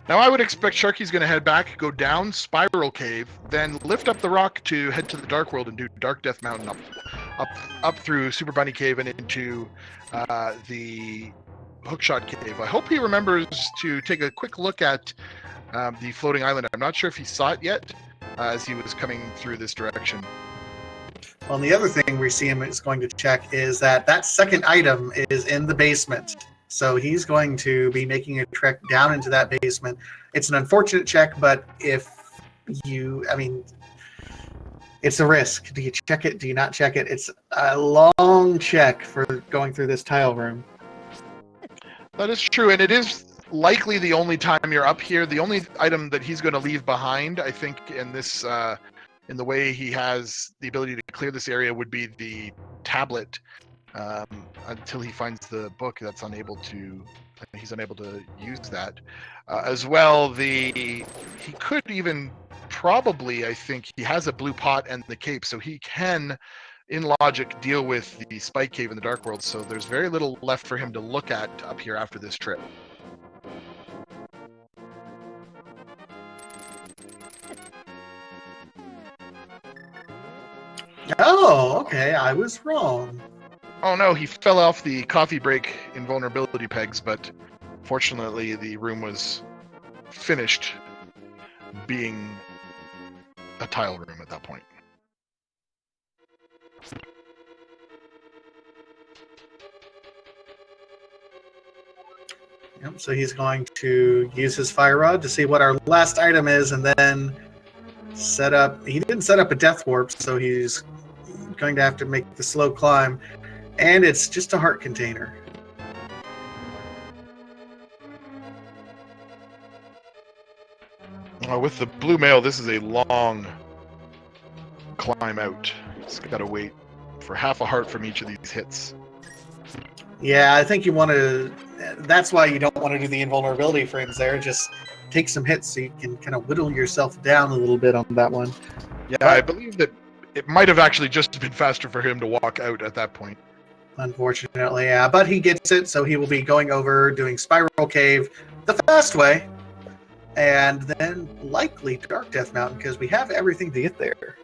Now I would expect Sharky's going to head back, go down Spiral Cave, then lift up the rock to head to the Dark World and do Dark Death Mountain up through Super Bunny Cave and into the Hookshot Cave. I hope he remembers to take a quick look at the floating island. I'm not sure if he saw it yet as he was coming through this direction. Well, and the other thing we see him is going to check is that second item is in the basement. So he's going to be making a trek down into that basement. It's an unfortunate check, but it's a risk. Do you check it? Do you not check it? It's a long check for going through this tile room. That is true, and it is likely the only time you're up here. The only item that he's going to leave behind, I think, in this, in the way he has the ability to clear this area, would be the tablet. Until he finds the book, he's unable to use that. As well, he could even probably, I think, he has a blue pot and the cape, so he can, in logic, deal with the Spike Cave in the Dark World. So there's very little left for him to look at up here after this trip. Oh, okay. I was wrong. Oh no, he fell off the coffee break invulnerability pegs, but fortunately the room was finished being a tile room at that point. Yep, so he's going to use his fire rod to see what our last item is and then set up. He didn't set up a death warp, so he's going to have to make the slow climb. And it's just a heart container. With the blue mail, this is a long climb out. He's got to wait for half a heart from each of these hits. Yeah, I think you want to... That's why you don't want to do the invulnerability frames there. Just take some hits so you can kind of whittle yourself down a little bit on that one. Yeah, I believe that it might have actually just been faster for him to walk out at that point. Unfortunately, yeah. But he gets it, so he will be going over, doing Spiral Cave the fast way, and then likely Dark Death Mountain, because we have everything to get there.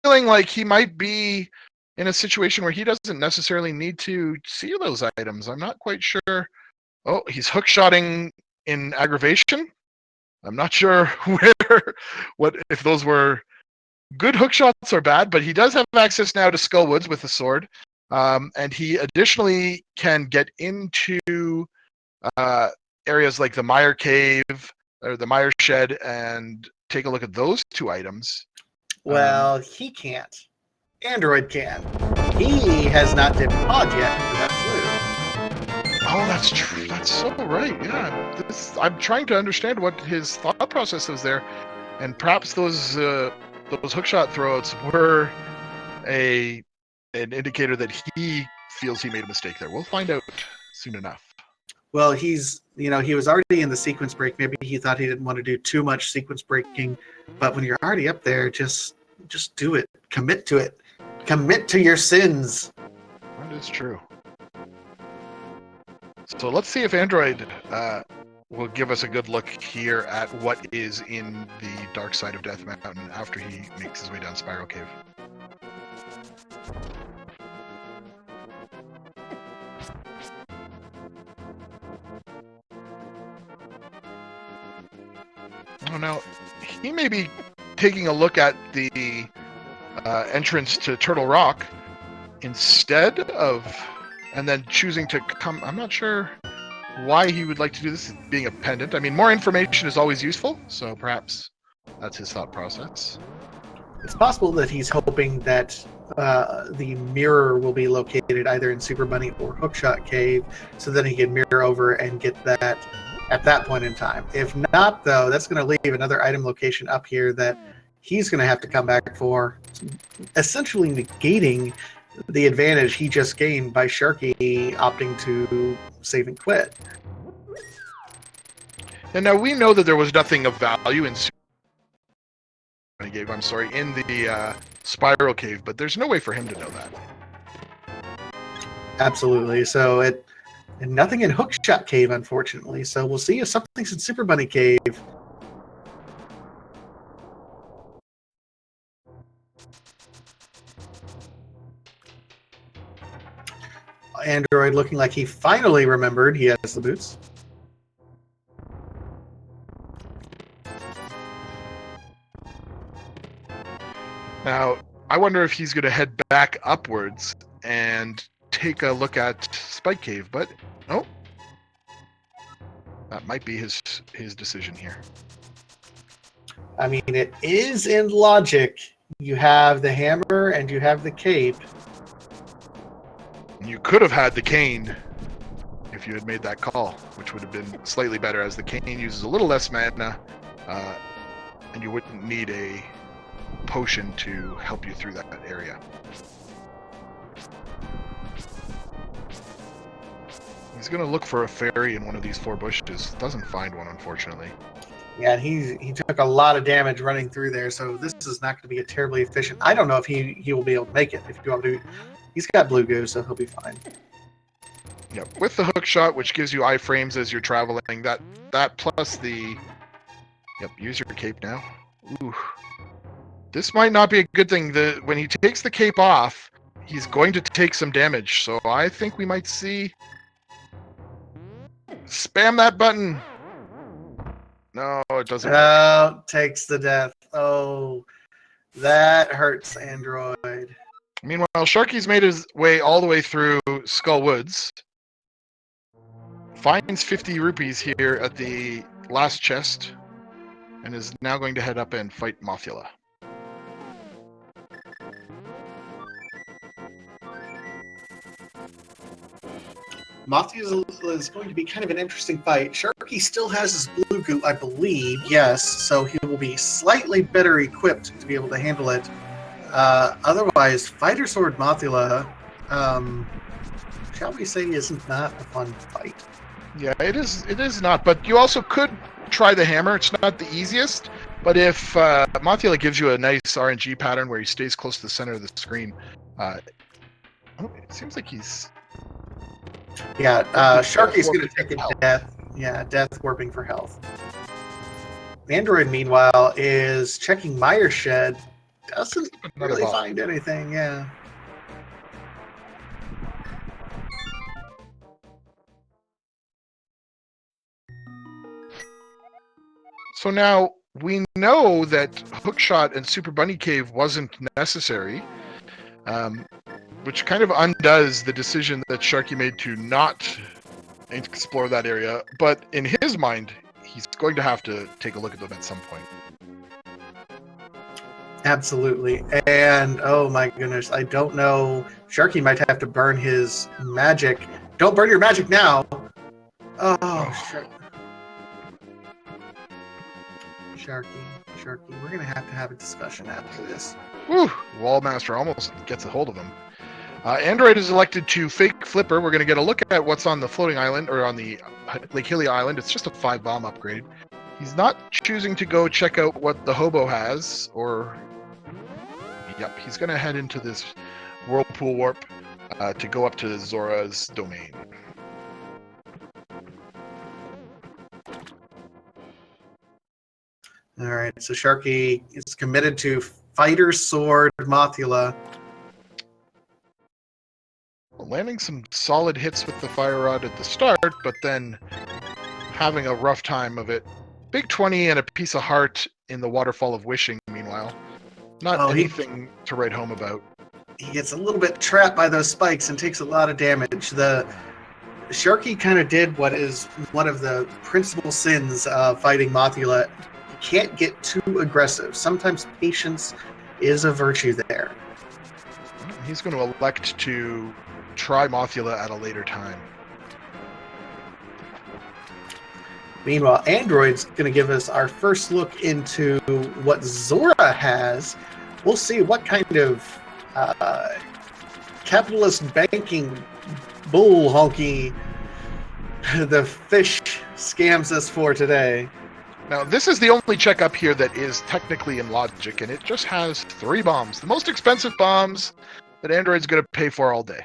Feeling like he might be in a situation where he doesn't necessarily need to see those items. I'm not quite sure. Oh, he's hookshotting in aggravation. I'm not sure what if those were good hookshots or bad, but he does have access now to Skullwoods with the sword, and he additionally can get into areas like the Mire Cave or the Meyer shed and take a look at those two items. Well, he can't. Android can. He has not dipped pod yet for that flu. Oh, that's true. That's so right. Yeah, I'm trying to understand what his thought process is there, and perhaps those hookshot throwouts were an indicator that he feels he made a mistake there. We'll find out soon enough. Well, he was already in the sequence break. Maybe he thought he didn't want to do too much sequence breaking, but when you're already up there, just do it. Commit to it. Commit to your sins. That is true. So let's see if Android will give us a good look here at what is in the dark side of Death Mountain after he makes his way down Spiral Cave. Oh, now, he may be taking a look at the entrance to Turtle Rock instead of, and then choosing to come. I'm not sure why he would like to do this, being a pendant. I mean, more information is always useful, so perhaps that's his thought process. It's possible that he's hoping that the mirror will be located either in Super Bunny or Hookshot Cave, so that he can mirror over and get that at that point in time. If not, though, that's going to leave another item location up here that he's going to have to come back for, essentially negating the advantage he just gained by Sharky opting to save and quit. And now we know that there was nothing of value in in the Spiral Cave, but there's no way for him to know that. Absolutely. So and nothing in Hookshot Cave, unfortunately. So we'll see if something's in Super Bunny Cave. Android looking like he finally remembered he has the boots. Now, I wonder if he's going to head back upwards and take a look at Spike Cave, but no. That might be his decision here. I mean, it is in logic. You have the hammer and you have the cape. You could have had the cane if you had made that call, which would have been slightly better, as the cane uses a little less mana, and you wouldn't need a potion to help you through that area. He's going to look for a fairy in one of these 4 bushes. Doesn't find one, unfortunately. Yeah, he took a lot of damage running through there, so this is not going to be a terribly efficient. I don't know if he will be able to make it. If you want to, he's got blue goo, so he'll be fine. Yep, with the hook shot, which gives you iframes as you're traveling. That plus the use your cape now. Ooh, this might not be a good thing. When he takes the cape off, he's going to take some damage. So I think we might see. Spam that button. No, it doesn't. Oh, takes the death. Oh, that hurts Android. Meanwhile, Sharky's made his way all the way through Skull Woods. Finds 50 rupees here at the last chest, and is now going to head up and fight Mothula. Mothula is going to be kind of an interesting fight. Sharky still has his blue goo, I believe, yes, so he will be slightly better equipped to be able to handle it. Otherwise, Fighter Sword Mothula, shall we say, isn't not a fun fight. Yeah, it is not, but you also could try the hammer. It's not the easiest, but if Mothula gives you a nice RNG pattern where he stays close to the center of the screen, it seems like he's... Yeah, Sharky's going to take a death. Yeah, death warping for health. Android, meanwhile, is checking Meyer's shed. Doesn't really find anything, yeah. So now we know that Hookshot and Super Bunny Cave wasn't necessary, which kind of undoes the decision that Sharky made to not explore that area. But in his mind, he's going to have to take a look at them at some point. Absolutely. And oh my goodness, I don't know. Sharky might have to burn his magic. Don't burn your magic now. Oh. Sharky, we're gonna have a discussion after this. Whew, Wallmaster almost gets a hold of him. Android is elected to fake Flipper. We're going to get a look at what's on the floating island, or on the Lake Hylia island. It's just a 5-bomb upgrade. He's not choosing to go check out what the hobo has, or... Yep, he's going to head into this whirlpool warp to go up to Zora's domain. Alright, so Sharky is committed to Fighter Sword Mothula. Landing some solid hits with the fire rod at the start, but then having a rough time of it. Big 20 and a piece of heart in the Waterfall of Wishing, meanwhile. Not anything to write home about. He gets a little bit trapped by those spikes and takes a lot of damage. The Sharky kind of did what is one of the principal sins of fighting Mothula. You can't get too aggressive. Sometimes patience is a virtue there. He's going to elect to try Mothula at a later time. Meanwhile, Android's going to give us our first look into what Zora has. We'll see what kind of capitalist banking bull honky the fish scams us for today. Now, this is the only check up here that is technically in logic, and it just has 3 bombs. The most expensive bombs that Android's going to pay for all day.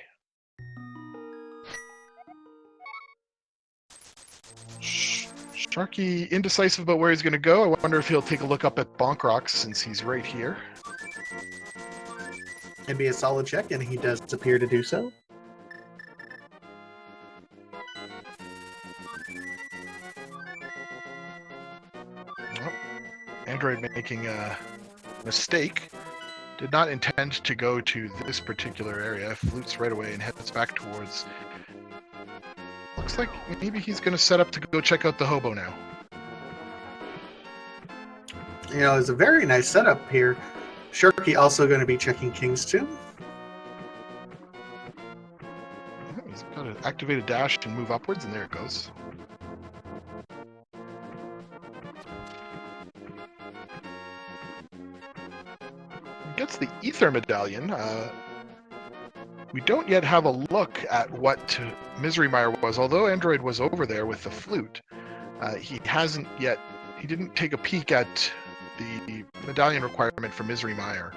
Sharky indecisive about where he's going to go. I wonder if he'll take a look up at Bonk Rocks since he's right here. It'd be a solid check, and he does appear to do so. Well, Android making a mistake. Did not intend to go to this particular area. Flutes right away and heads back towards... Looks like maybe he's going to set up to go check out the hobo now. You know, it's a very nice setup here. Sharky also going to be checking King's Tomb. He's got to activate a dash and move upwards, and there it goes. He gets the Ether Medallion. We don't yet have a look at what Misery Mire was, although Android was over there with the flute. He hasn't yet... He didn't take a peek at the medallion requirement for Misery Mire.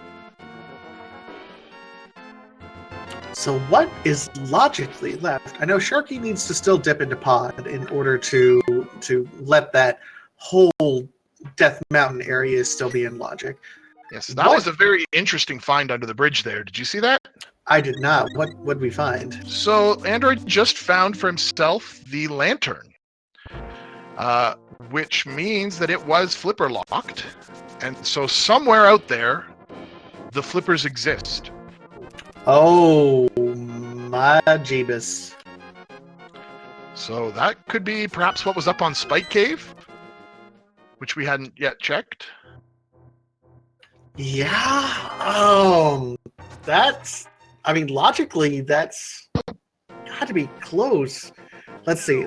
So what is logically left? I know Sharky needs to still dip into pod in order to let that whole Death Mountain area still be in logic. Yes, that was a very interesting find under the bridge there. Did you see that? I did not. What would we find? So Android just found for himself the lantern, which means that it was flipper locked, and so somewhere out there, the flippers exist. Oh, my Jeebus. So that could be perhaps what was up on Spike Cave, which we hadn't yet checked. Yeah. That's... I mean, logically, that's got to be close. Let's see.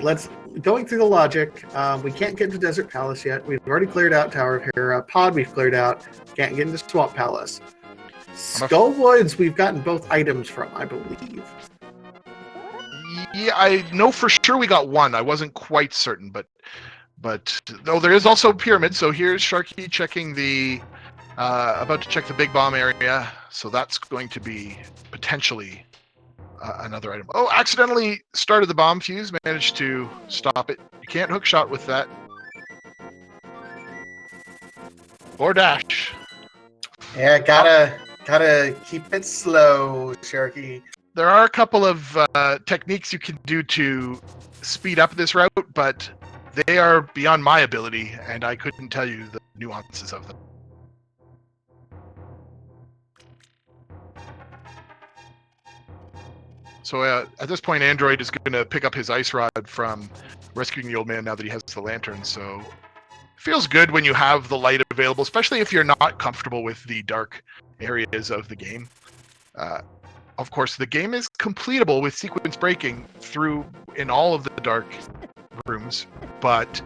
Going through the logic, we can't get into Desert Palace yet. We've already cleared out Tower of Hera. Pod we've cleared out. Can't get into Swamp Palace. Skull Woods we've gotten both items from, I believe. Yeah, I know for sure we got one. I wasn't quite certain, but though there is also Pyramid. So here's Sharky checking the about to check the big bomb area. So that's going to be potentially another item. Oh, accidentally started the bomb fuse. Managed to stop it. You can't hook shot with that. Or dash. Yeah, gotta keep it slow, Sharky. There are a couple of techniques you can do to speed up this route, but they are beyond my ability, and I couldn't tell you the nuances of them. So at this point, Android is going to pick up his ice rod from rescuing the old man now that he has the lantern. So it feels good when you have the light available, especially if you're not comfortable with the dark areas of the game. Of course, the game is completable with sequence breaking through in all of the dark rooms, but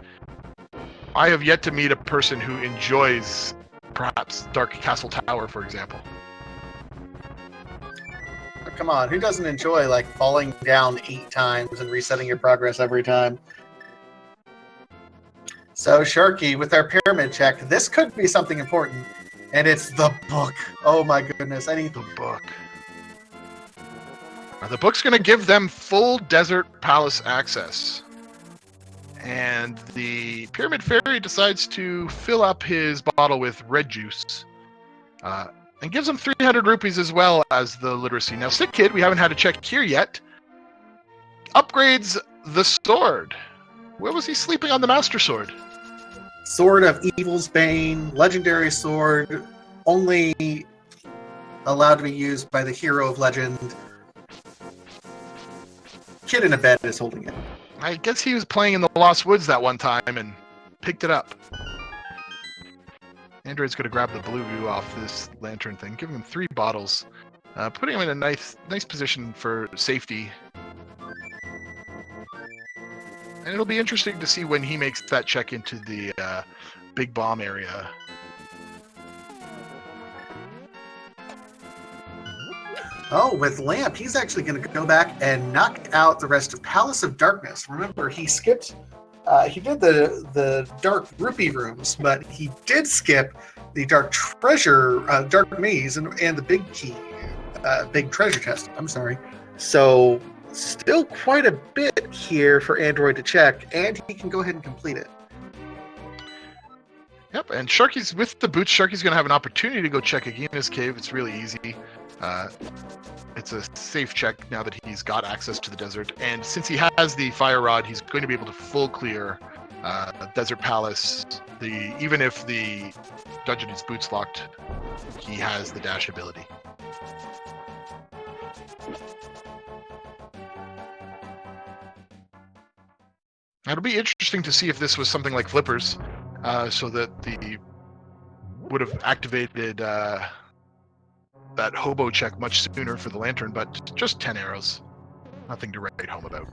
I have yet to meet a person who enjoys perhaps Dark Castle Tower, for example. Come on, who doesn't enjoy like falling down 8 times and resetting your progress every time? So Sharky, with our pyramid check, this could be something important, and it's the book. Oh my goodness! The book. The book's going to give them full Desert Palace access, and the Pyramid Fairy decides to fill up his bottle with red juice. And gives him 300 rupees as well as the literacy. Now, Sick Kid, we haven't had a check here yet, upgrades the sword. Where was he sleeping on the Master Sword? Sword of Evil's Bane, legendary sword, only allowed to be used by the hero of legend. Kid in a bed is holding it. I guess he was playing in the Lost Woods that one time and picked it up. Android's going to grab the blue goo off this lantern thing, giving him 3 bottles, putting him in a nice position for safety. And it'll be interesting to see when he makes that check into the big bomb area. Oh, with Lamp, he's actually going to go back and knock out the rest of Palace of Darkness. Remember, he skipped... he did the dark rupee rooms, but he did skip the dark treasure, dark maze, and the big key, big treasure chest. I'm sorry. So still quite a bit here for Android to check, and he can go ahead and complete it. Yep, and Sharky's with the boots. Sharky's going to have an opportunity to go check Agina's cave. It's really easy. It's a safe check now that he's got access to the desert, and since he has the fire rod, he's going to be able to full clear Desert Palace. Even if the dungeon is boots locked, he has the dash ability. It'll be interesting to see if this was something like Flippers, so that the would have activated that hobo check much sooner for the lantern, but just 10 arrows. Nothing to write home about.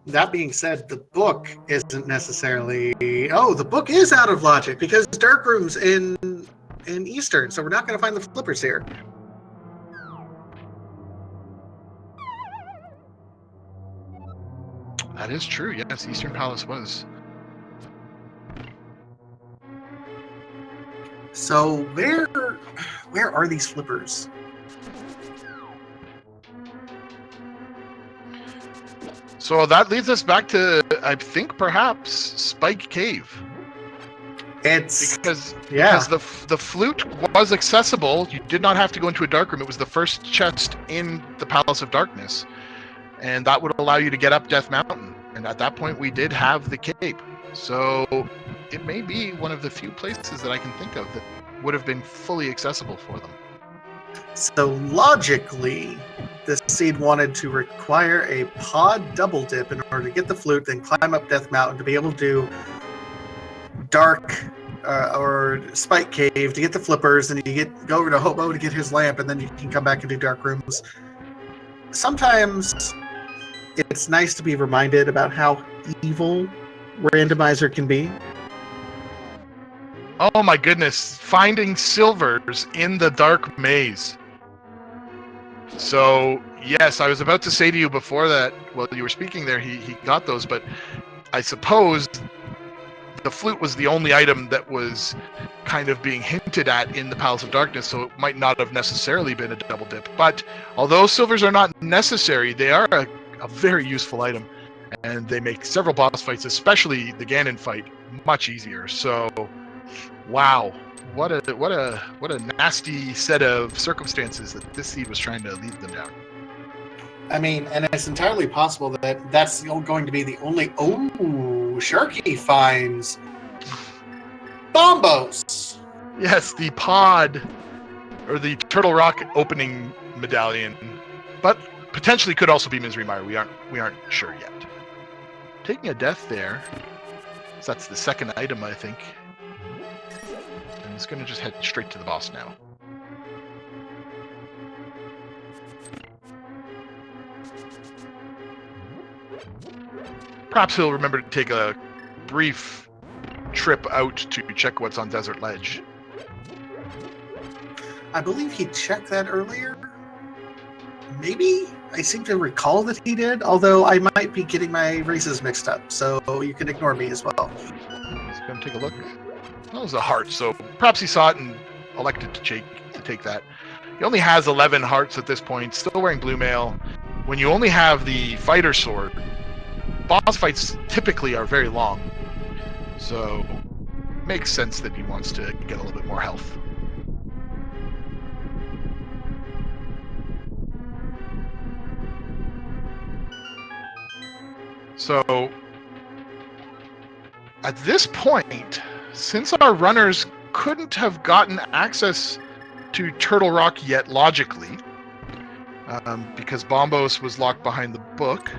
That being said, the book isn't necessarily... Oh, the book is out of logic, because dark rooms in Eastern, so we're not going to find the Flippers here. That is true, yes, Eastern Palace was. So where are these Flippers? So that leads us back to, I think, perhaps Spike Cave. It's because the flute was accessible. You did not have to go into a dark room. It was the first chest in the Palace of Darkness, and that would allow you to get up Death Mountain. And at that point, we did have the cape. So it may be one of the few places that I can think of that would have been fully accessible for them. So logically, the seed wanted to require a pod double dip in order to get the flute, then climb up Death Mountain to be able to do Dark or Spike Cave to get the Flippers, and you go over to Hobo to get his lamp, and then you can come back and do Dark Rooms. Sometimes it's nice to be reminded about how evil Randomizer can be. Oh my goodness, finding silvers in the dark maze. So, yes, I was about to say to you before that, while you were speaking there, he got those, but I suppose the flute was the only item that was kind of being hinted at in the Palace of Darkness, so it might not have necessarily been a double dip. But although silvers are not necessary, they are a very useful item, and they make several boss fights, especially the Ganon fight, much easier. So, wow, what a nasty set of circumstances that this seed was trying to lead them down. I mean, and it's entirely possible that that's going to be the only... Oh, Sharky finds Bombos! Yes, the pod, or the Turtle Rock opening medallion. But potentially could also be Misery Mire. We aren't sure yet. Taking a death there. So that's the second item, I think. And he's going to just head straight to the boss now. Perhaps he'll remember to take a brief trip out to check what's on Desert Ledge. I believe he checked that earlier. Maybe? I seem to recall that he did, although I might be getting my races mixed up, so you can ignore me as well. Let's go and take a look. That was a heart, so perhaps he saw it and elected to take that. He only has 11 hearts at this point, still wearing blue mail. When you only have the fighter sword, boss fights typically are very long, so makes sense that he wants to get a little bit more health. So at this point, since our runners couldn't have gotten access to Turtle Rock yet logically, because Bombos was locked behind the book,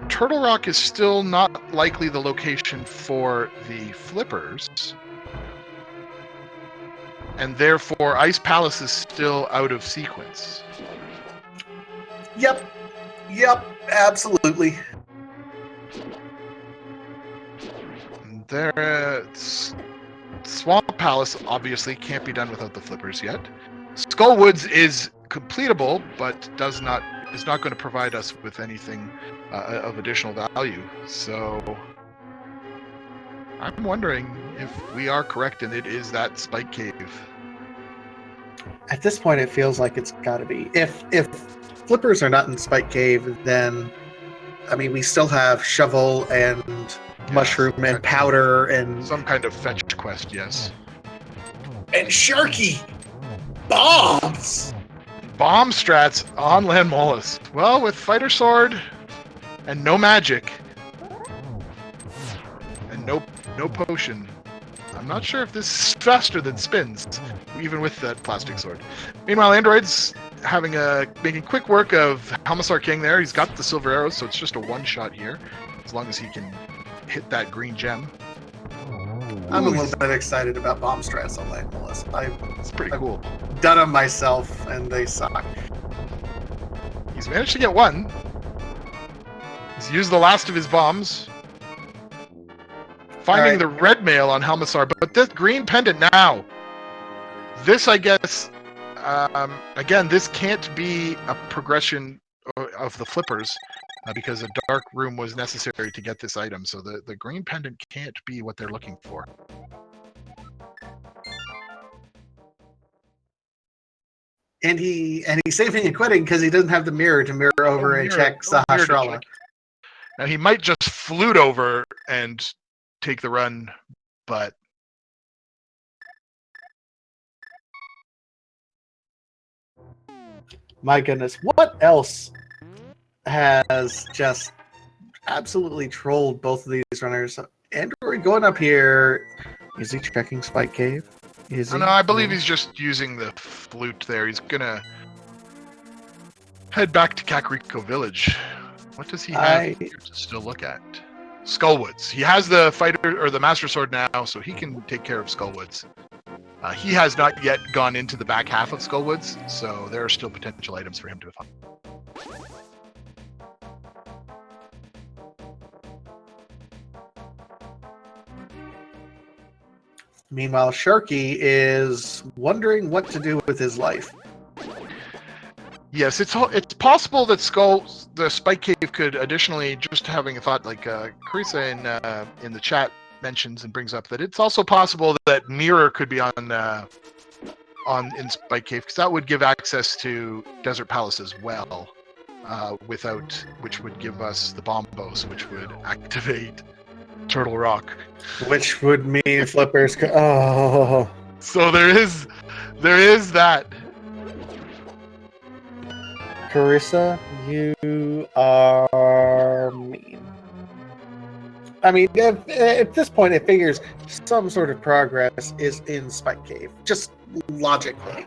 Turtle Rock is still not likely the location for the flippers, and therefore Ice Palace is still out of sequence. Yep, absolutely. Swamp Palace obviously can't be done without the flippers yet. Skullwoods is completable, but is not going to provide us with anything of additional value. So I'm wondering if we are correct and it is that Spike Cave. At this point, it feels like it's got to be. If flippers are not in Spike Cave, then I mean we still have shovel and mushroom and powder and some kind of fetch quest, yes. And Sharky bombs. Bomb strats on Land Molus. Well, with fighter sword and no magic and no potion, I'm not sure if this is faster than spins, even with that plastic sword. Meanwhile, Android's making quick work of Halmasar King there. He's got the silver arrows, so it's just a one-shot here, as long as he can hit that green gem. I'm a little bit excited about bomb strats on Land Molus. It's pretty cool. Done them myself, and they suck. He's managed to get one. He's used the last of his bombs. Finding the red mail on Halmasar, but this green pendant now. This, I guess, again, this can't be a progression of the flippers because a dark room was necessary to get this item. So the green pendant can't be what they're looking for. And he's saving and quitting because he doesn't have the mirror to mirror over and check Sahasrara. Now he might just flute over and take the run, but my goodness, what else has just absolutely trolled both of these runners? Android going up here. Is he checking Spike Cave? No, I believe he's just using the flute there. He's gonna head back to Kakariko Village. What does he have here to still look at? Skullwoods. He has the fighter or the master sword now, so he can take care of Skullwoods. He has not yet gone into the back half of Skullwoods, so there are still potential items for him to find. Meanwhile, Sharky is wondering what to do with his life. Yes, it's possible that the Spike Cave could additionally, just having a thought, like Carissa in the chat mentions and brings up, that it's also possible that Mirror could be in Spike Cave, because that would give access to Desert Palace as well, which would give us the Bombos, which would activate Turtle Rock, which would mean flippers. Oh, so there is that. Carissa, you are mean. I mean, at this point, it figures some sort of progress is in Spike Cave, just logically.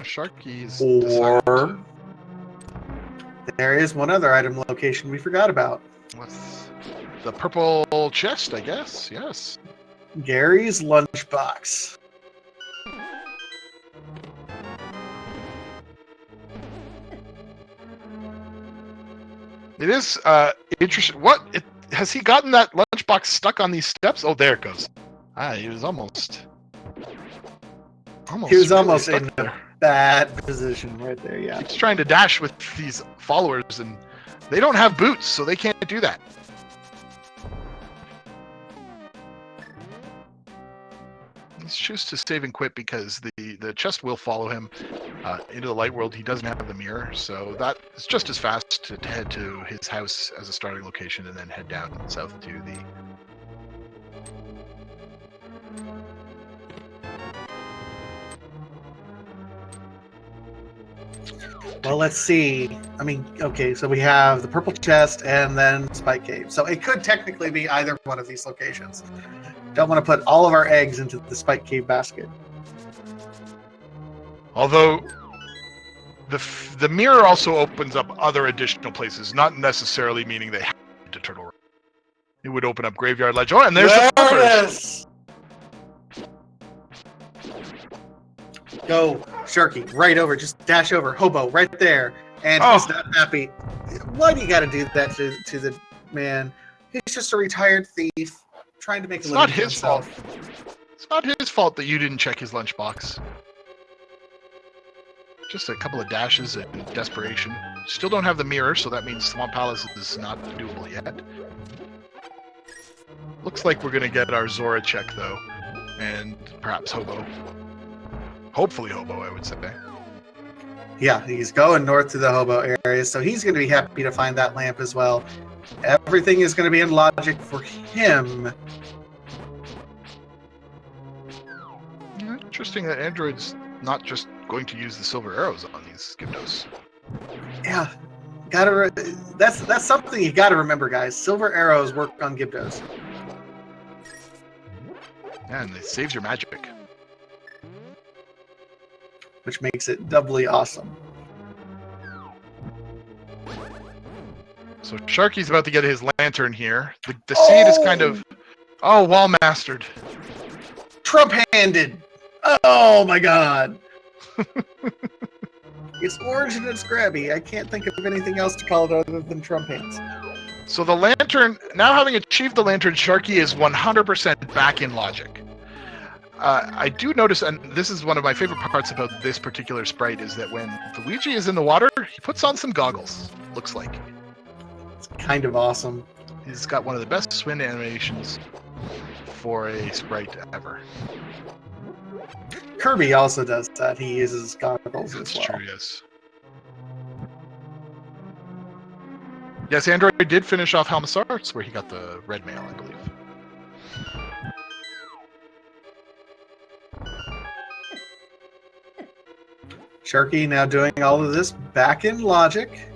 Sharky's Or decided. there is one other item location we forgot about. What's the purple chest? I guess. Yes. Gary's lunchbox. It is interesting. Has he gotten that lunchbox stuck on these steps? Oh, there it goes. He was almost. He was really almost stuck in there. a bad position right there. Yeah. He's trying to dash with these followers, and they don't have boots, so they can't do that. Let's choose to save and quit because the chest will follow him into the light world. He doesn't have the mirror, so that is just as fast to head to his house as a starting location and then head down south to the. Well, let's see. I mean, okay, so we have the purple chest and then Spike Cave. So it could technically be either one of these locations. Don't want to put all of our eggs into the Spike Cave basket. Although the mirror also opens up other additional places, not necessarily meaning they have to Turtle Rock. It would open up Graveyard Ledge. Oh, and there's the buffers. Go, Sharky, right over. Just dash over. Hobo, right there. And he's not happy. Why do you got to do that to the man? He's just a retired thief trying to make a living for himself. It's not his fault that you didn't check his lunchbox. Just a couple of dashes and desperation. Still don't have the mirror, so that means Swamp Palace is not doable yet. Looks like we're going to get our Zora check, though. And perhaps Hobo. Hopefully Hobo, I would say. Yeah, he's going north to the Hobo area, so he's going to be happy to find that lamp as well. Everything is going to be in logic for him. Interesting that Android's not just going to use the silver arrows on these Gyptos. Yeah, that's something you got to remember, guys. Silver arrows work on Gyptos. Yeah, and it saves your magic. Which makes it doubly awesome. So Sharky's about to get his lantern here. The seed is kind of... Oh, wall mastered. Trump-handed. Oh my god. It's orange and it's grabby. I can't think of anything else to call it other than Trump hands. So the lantern, now having achieved the lantern, Sharky is 100% back in logic. I do notice, and this is one of my favorite parts about this particular sprite, is that when Luigi is in the water, he puts on some goggles, looks like. It's kind of awesome. He's got one of the best swim animations for a sprite ever. Kirby also does that. He uses goggles That's as well. true, yes. Yes, Android did finish off Helm's Arts, where he got the red mail, I believe. Sharky now doing all of this back in logic.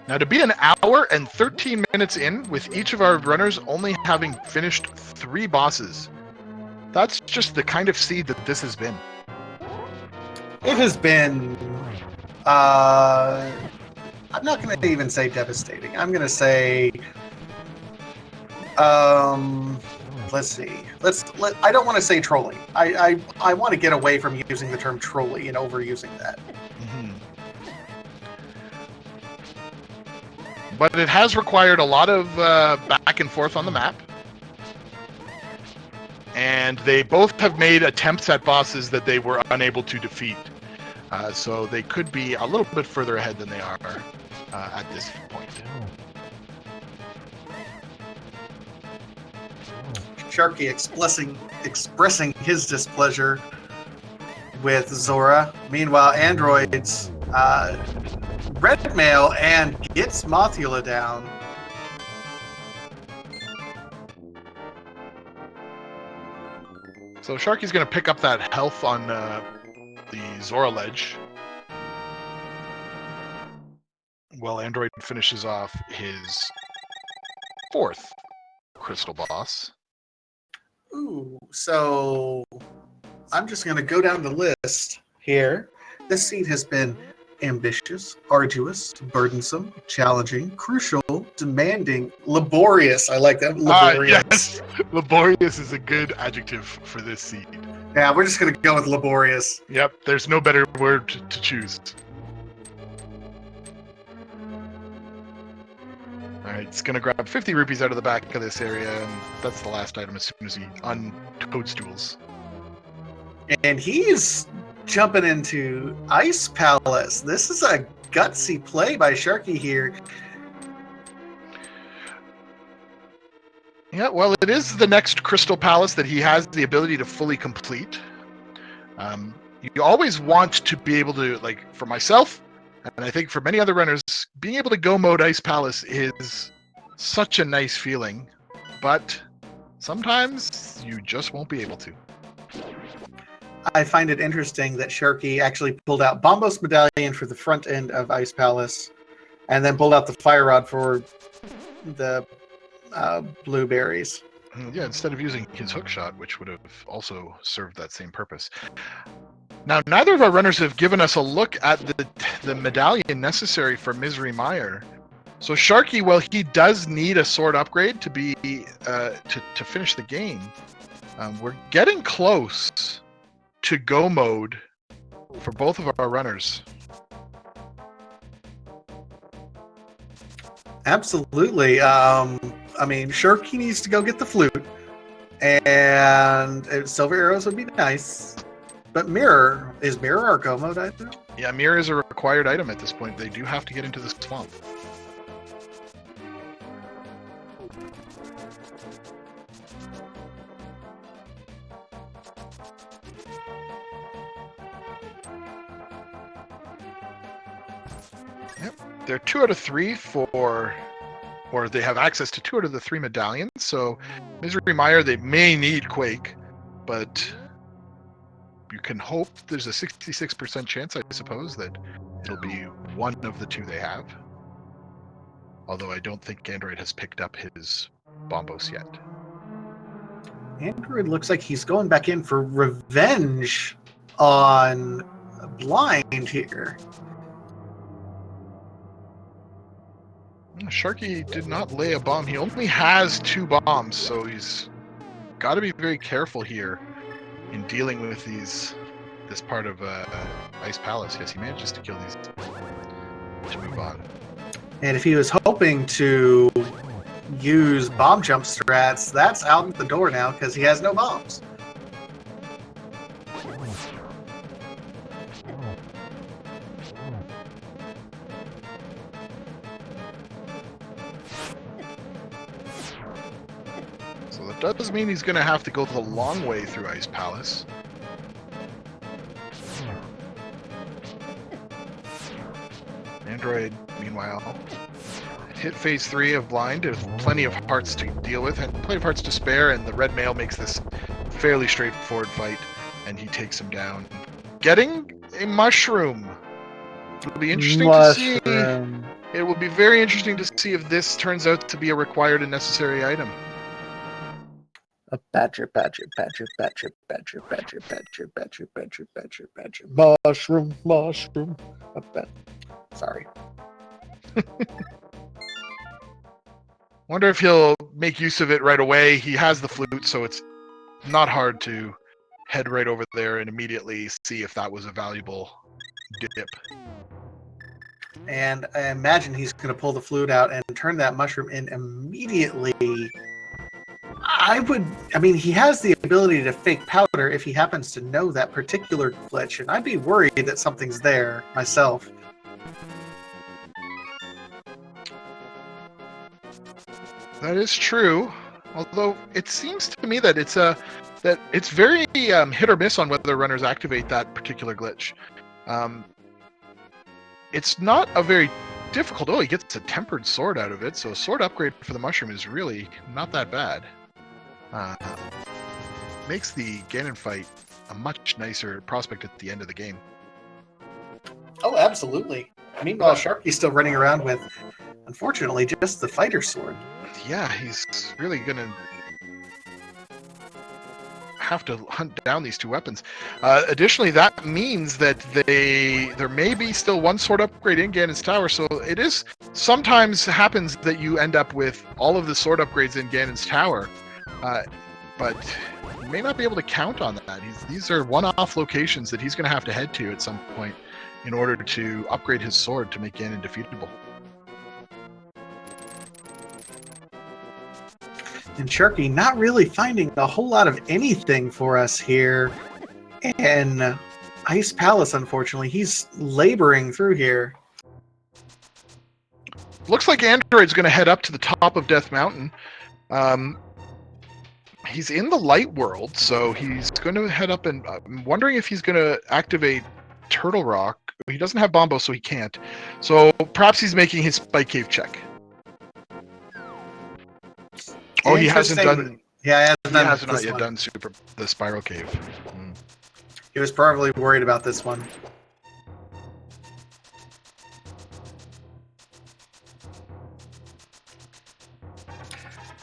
Now, to be an hour and 13 minutes in, with each of our runners only having finished 3 bosses, that's just the kind of seed that this has been. It has been... I'm not going to even say devastating. I'm going to say... let's see. I don't want to say trolling. I want to get away from using the term trolling and overusing that. Mm-hmm. But it has required a lot of back and forth on the map. And they both have made attempts at bosses that they were unable to defeat. So they could be a little bit further ahead than they are at this point. Sharky expressing his displeasure with Zora. Meanwhile, Android's red mail and gets Mothula down. So Sharky's going to pick up that health on the Zora ledge. Well, Android finishes off his 4th crystal boss. Ooh, so I'm just going to go down the list here. This seed has been ambitious, arduous, burdensome, challenging, crucial, demanding, laborious. I like that. Laborious. Yes, laborious is a good adjective for this seed. Yeah, we're just going to go with laborious. Yep, there's no better word to choose. Alright, it's gonna grab 50 rupees out of the back of this area, and that's the last item as soon as he toadstools. And he's jumping into Ice Palace. This is a gutsy play by Sharky here. Yeah, well, it is the next Crystal Palace that he has the ability to fully complete. You always want to be able to, like, for myself, and I think for many other runners, being able to go mode Ice Palace is such a nice feeling, but sometimes you just won't be able to. I find it interesting that Sharky actually pulled out Bombos Medallion for the front end of Ice Palace, and then pulled out the Fire Rod for the blueberries. Yeah, instead of using his hook shot, which would have also served that same purpose. Now, neither of our runners have given us a look at the medallion necessary for Misery Mire. So Sharky, well, he does need a sword upgrade to be to finish the game. We're getting close to go mode for both of our runners. Absolutely. I mean, Sharky needs to go get the flute, and silver arrows would be nice. But Mirror, is Mirror our go mode item? Yeah, Mirror is a required item at this point. They do have to get into the swamp. Yep, they're 2 out of 3 or they have access to 2 out of the 3 medallions. So Misery Mire, they may need Quake, but you can hope there's a 66% chance, I suppose, that it'll be one of the 2 they have. Although I don't think Android has picked up his Bombos yet. Android looks like he's going back in for revenge on Blind here. Sharky did not lay a bomb. He only has 2 bombs, so he's got to be very careful here in dealing with this part of Ice Palace. Yes, he manages to kill these to move on. And if he was hoping to use bomb jump strats, that's out the door now because he has no bombs. So that does mean he's going to have to go the long way through Ice Palace. Android, meanwhile, hit phase 3 of Blind with plenty of hearts to deal with and plenty of hearts to spare, and the red male makes this fairly straightforward fight, and he takes him down. Getting a mushroom. It'll be interesting to see. It will be very interesting to see if this turns out to be a required and necessary item. A badger. Mushroom. Sorry. Wonder if he'll make use of it right away. He has the flute, so it's not hard to head right over there and immediately see if that was a valuable dip. And I imagine he's going to pull the flute out and turn that mushroom in immediately. I mean, he has the ability to fake powder if he happens to know that particular glitch, and I'd be worried that something's there myself. That is true. Although it seems to me that it's very hit or miss on whether runners activate that particular glitch. It's not a very difficult. Oh, he gets a tempered sword out of it, so a sword upgrade for the mushroom is really not that bad. Makes the Ganon fight a much nicer prospect at the end of the game. Oh, absolutely. Meanwhile, Sharky's still running around with, unfortunately, just the fighter sword. Yeah, he's really gonna have to hunt down these two weapons. Additionally, that means that there may be still one sword upgrade in Ganon's tower, so it is sometimes happens that you end up with all of the sword upgrades in Ganon's tower, but you may not be able to count on that. These are one-off locations that he's going to have to head to at some point in order to upgrade his sword to make Ganon defeatable. And Sharky not really finding a whole lot of anything for us here. And Ice Palace, unfortunately, he's laboring through here. Looks like Android's going to head up to the top of Death Mountain. He's in the light world, so he's going to head up, and I'm wondering if he's going to activate Turtle Rock. He doesn't have Bombo, so he can't. So perhaps he's making his Spike Cave check. Oh, he hasn't done. Yeah, he hasn't not yet done the Spiral Cave. He was probably worried about this one.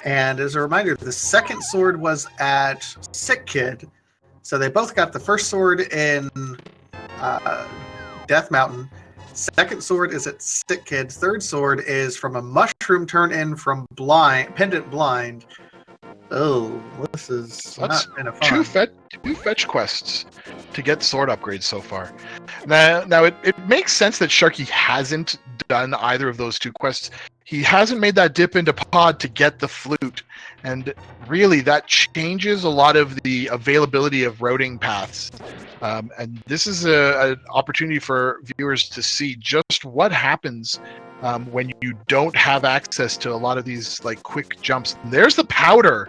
And as a reminder, the second sword was at Sick Kid. So they both got the first sword in Death Mountain. Second sword is at Sick Kid. Third sword is from a mushroom turn-in from Pendant Blind. Oh, this is not been a fun. Two fetch quests to get sword upgrades so far. Now it makes sense that Sharky hasn't done either of those two quests. He hasn't made that dip into Pod to get the flute, and really that changes a lot of the availability of routing paths. And this is an opportunity for viewers to see just what happens when you don't have access to a lot of these like quick jumps. There's the powder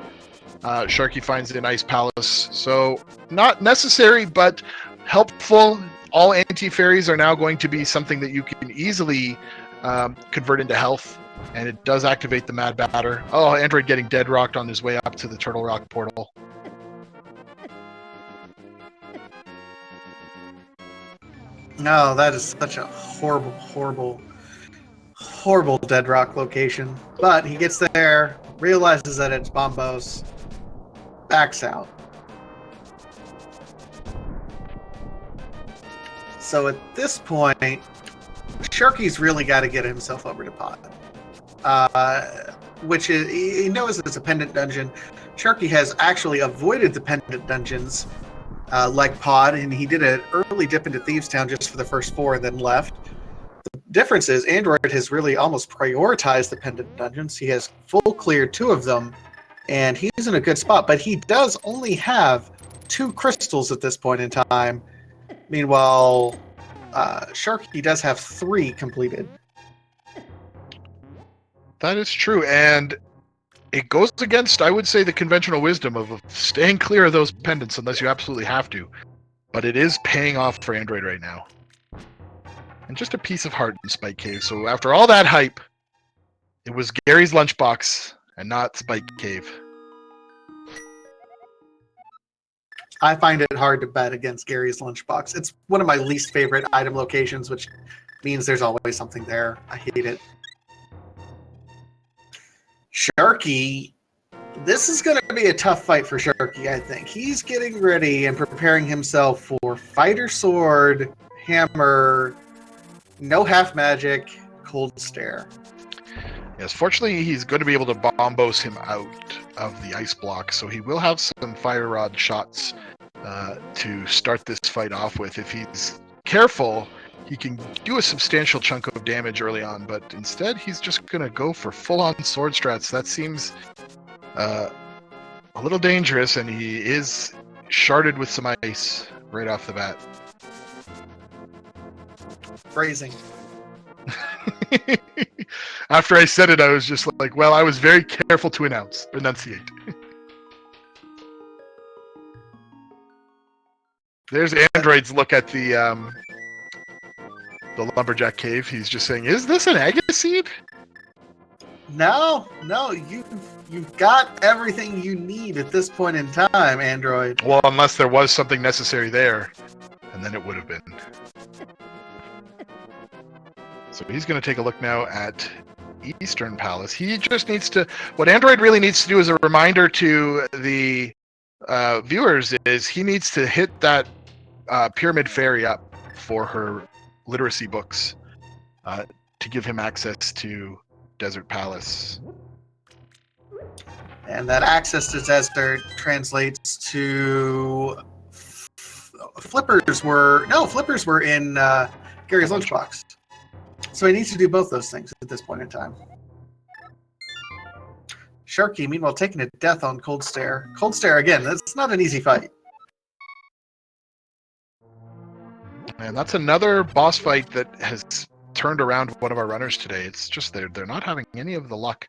Sharky finds in Ice Palace. So not necessary, but helpful. All anti-fairies are now going to be something that you can easily convert into health. And it does activate the Mad Batter. Oh, Android getting dead rocked on his way up to the Turtle Rock portal. No, that is such a horrible, horrible, horrible dead rock location. But he gets there, realizes that it's Bombos, backs out. So at this point, Sharky's really got to get himself over to Pod. Which is, he knows it's a pendant dungeon. Sharky has actually avoided the pendant dungeons like Pod, and he did an early dip into Thieves Town just for the first 4 and then left. The difference is Android has really almost prioritized the pendant dungeons. He has full cleared 2 of them, and he's in a good spot, but he does only have 2 crystals at this point in time. Meanwhile, Sharky does have 3 completed. That is true, and it goes against, I would say, the conventional wisdom of staying clear of those pendants unless you absolutely have to. But it is paying off for Android right now. And just a piece of heart in Spike Cave. So after all that hype, it was Gary's lunchbox and not Spike Cave. I find it hard to bet against Gary's lunchbox. It's one of my least favorite item locations, which means there's always something there. I hate it. Sharky, this is going to be a tough fight for Sharky, I think. He's getting ready and preparing himself for Fighter Sword, Hammer, no half magic, Cold Stare. Yes, fortunately, he's going to be able to bombos him out of the ice block, so he will have some fire rod shots to start this fight off with. If he's careful, he can do a substantial chunk of damage early on, but instead he's just going to go for full-on sword strats. That seems a little dangerous, and he is sharded with some ice right off the bat. Phrasing. After I said it, I was just like, well, I was very careful to enunciate. There's Android's look at the lumberjack cave. He's just saying, is this an agassiz? No, you've got everything you need at this point in time, Android. Well, unless there was something necessary there, and then it would have been. So he's going to take a look now at Eastern Palace. He just needs to... What Android really needs to do as a reminder to the viewers is he needs to hit that Pyramid Fairy up for her literacy books to give him access to Desert Palace. And that access to desert translates to flippers were in Gary's lunchbox. So he needs to do both those things at this point in time. Sharky, meanwhile, taking a death on Cold Stare. Cold Stare, again, that's not an easy fight. And that's another boss fight that has turned around one of our runners today. It's just they're not having any of the luck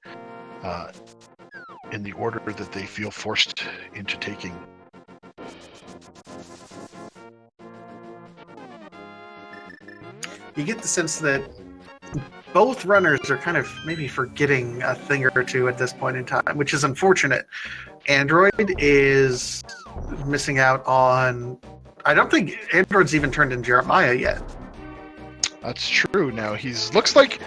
in the order that they feel forced into taking. You get the sense that both runners are kind of maybe forgetting a thing or two at this point in time, which is unfortunate. Android is missing out on... I don't think Android's even turned in Jeremiah yet. That's true. Now, looks like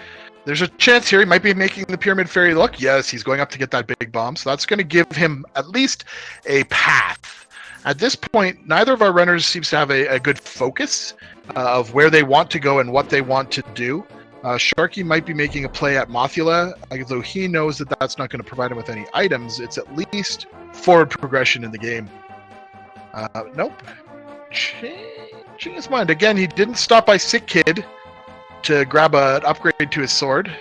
there's a chance here he might be making the Pyramid Fairy look. Yes, he's going up to get that big bomb, so that's going to give him at least a path. At this point, neither of our runners seems to have a good focus of where they want to go and what they want to do. Sharky might be making a play at Mothula, although he knows that that's not going to provide him with any items. It's at least forward progression in the game. Nope. Changing his mind. Again, he didn't stop by Sick Kid to grab an upgrade to his sword.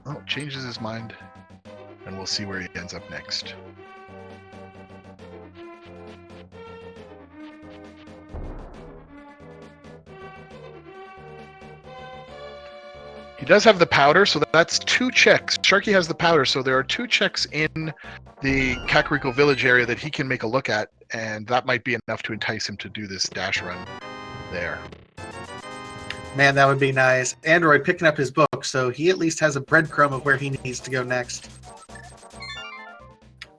Oh, changes his mind. And we'll see where he ends up next. He does have the powder, so that's 2 checks. Sharky has the powder, so there are 2 checks in the Kakariko village area that he can make a look at, and that might be enough to entice him to do this dash run there. Man, that would be nice. Android picking up his book, so he at least has a breadcrumb of where he needs to go next.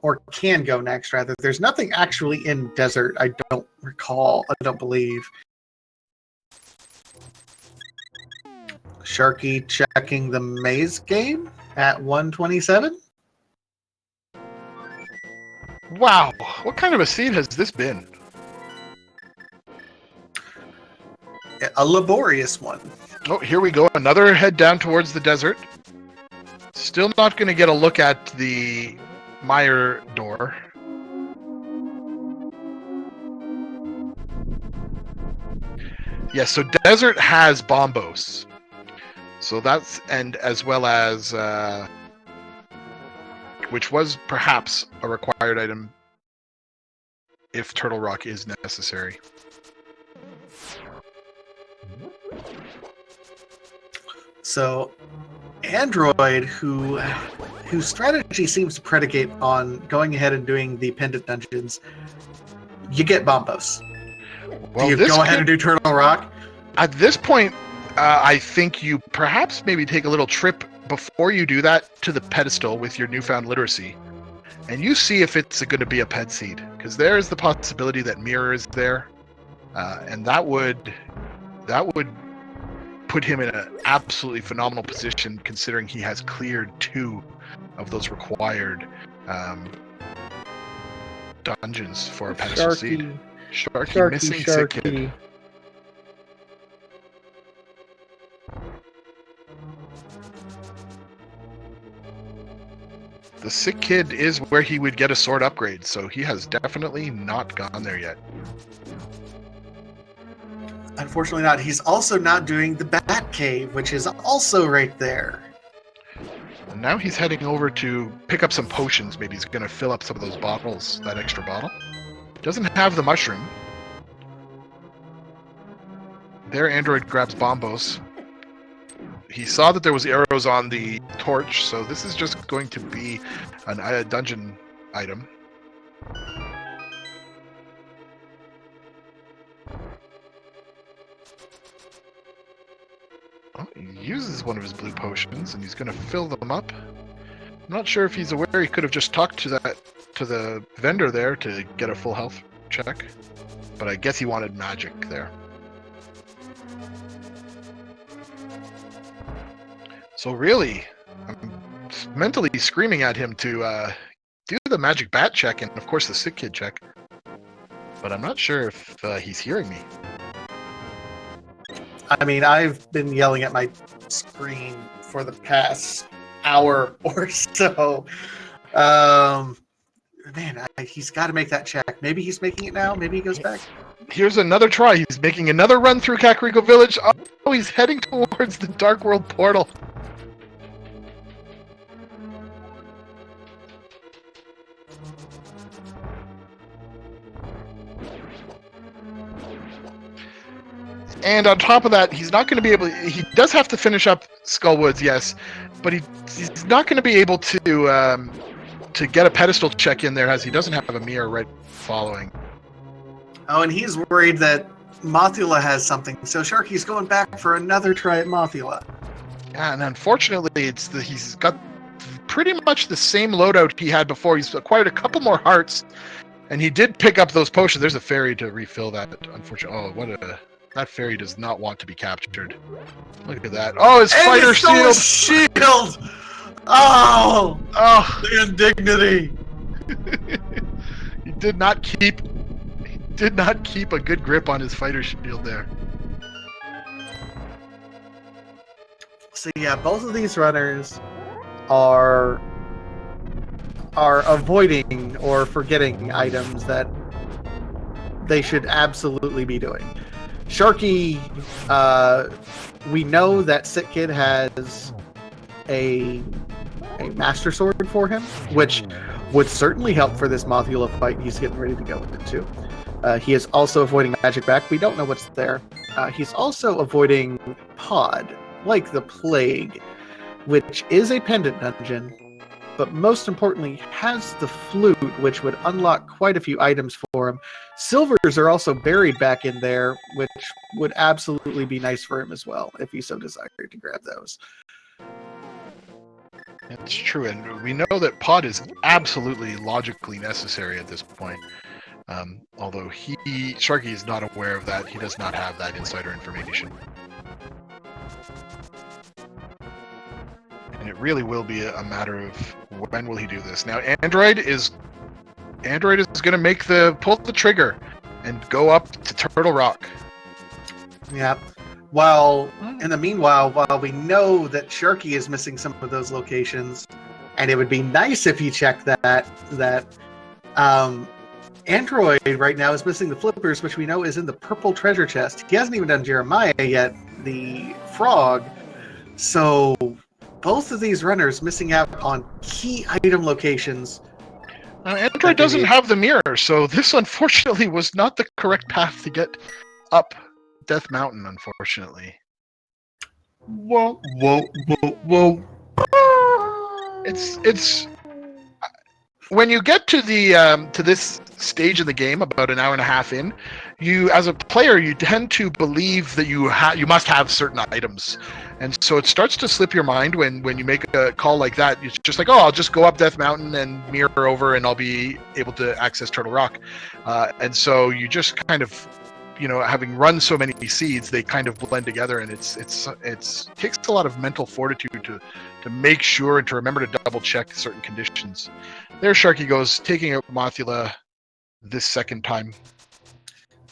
Or can go next, rather. There's nothing actually in Desert, I don't recall. I don't believe. Sharky checking the maze game at 127. Wow, what kind of a scene has this been? A laborious one. Oh, here we go. Another head down towards the desert. Still not going to get a look at the mire door. Yes, so desert has bombos. So that's, and as well as, which was perhaps a required item if Turtle Rock is necessary. So, Android, whose strategy seems to predicate on going ahead and doing the pendant dungeons, you get bombos. Well, do you go ahead and do Turtle Rock? At this point, I think you perhaps maybe take a little trip before you do that to the pedestal with your newfound literacy, and you see if it's going to be a ped seed, because there is the possibility that Mirror is there, and that would put him in an absolutely phenomenal position, considering he has cleared 2 of those required dungeons for a pedestal seed. Sharky missing Sick Kid. The Sick Kid is where he would get a sword upgrade, so he has definitely not gone there yet. Unfortunately not. He's also not doing the Bat Cave, which is also right there. And now he's heading over to pick up some potions. Maybe he's going to fill up some of those bottles, that extra bottle. Doesn't have the mushroom. There, Android grabs bombos. He saw that there was arrows on the torch, so this is just going to be a dungeon item. Oh, he uses one of his blue potions, and he's going to fill them up. I'm not sure if he's aware he could have just talked to the vendor there to get a full health check, but I guess he wanted magic there. So really, I'm mentally screaming at him to do the magic bat check and, of course, the sick kid check. But I'm not sure if he's hearing me. I mean, I've been yelling at my screen for the past hour or so. Man, he's got to make that check. Maybe he's making it now. Maybe he goes back. Here's another try. He's making another run through Kakariko Village. Oh, he's heading towards the Dark World portal. And on top of that, he's not going to be able. He does have to finish up Skullwoods, yes, but he's not going to be able to get a pedestal check in there, as he doesn't have a mirror right following. Oh, and he's worried that Mothula has something, so Sharky's going back for another try at Mothula. Yeah, and unfortunately, he's got pretty much the same loadout he had before. He's acquired a couple more hearts, and he did pick up those potions. There's a fairy to refill that. Unfortunately, that fairy does not want to be captured. Look at that. Oh, his fighter shield! Oh, the indignity! He did not keep a good grip on his fighter shield there. So yeah, both of these runners are avoiding or forgetting items that they should absolutely be doing. Sharky, we know that Sick Kid has a Master Sword for him, which would certainly help for this Mothula fight he's getting ready to go into. He is also avoiding Magic Back. We don't know what's there. He's also avoiding Pod, like the Plague, which is a pendant dungeon, but most importantly has the flute, which would unlock quite a few items for him. Silvers are also buried back in there, which would absolutely be nice for him as well, if he so desired to grab those. It's true, and we know that Pod is absolutely logically necessary at this point. Although Sharky is not aware of that. He does not have that insider information. And it really will be a matter of when will he do this. Now, Android is going to pull the trigger and go up to Turtle Rock. Yeah. While in the meanwhile, while we know that Sharky is missing some of those locations, and it would be nice if he checked that Android right now is missing the flippers, which we know is in the purple treasure chest. He hasn't even done Jeremiah yet, the frog. So both of these runners missing out on key item locations. Android doesn't have the mirror, so this unfortunately was not the correct path to get up Death Mountain, unfortunately. Whoa. It's when you get to the to this stage of the game, about an hour and a half in, you as a player you tend to believe that you must have certain items, and so it starts to slip your mind when you make a call like that. It's just like, oh, I'll just go up Death Mountain and mirror over, and I'll be able to access Turtle Rock, and so you just kind of, having run so many seeds, they kind of blend together, and it takes a lot of mental fortitude to make sure and to remember to double check certain conditions. There Sharky goes, taking out Mothula this second time.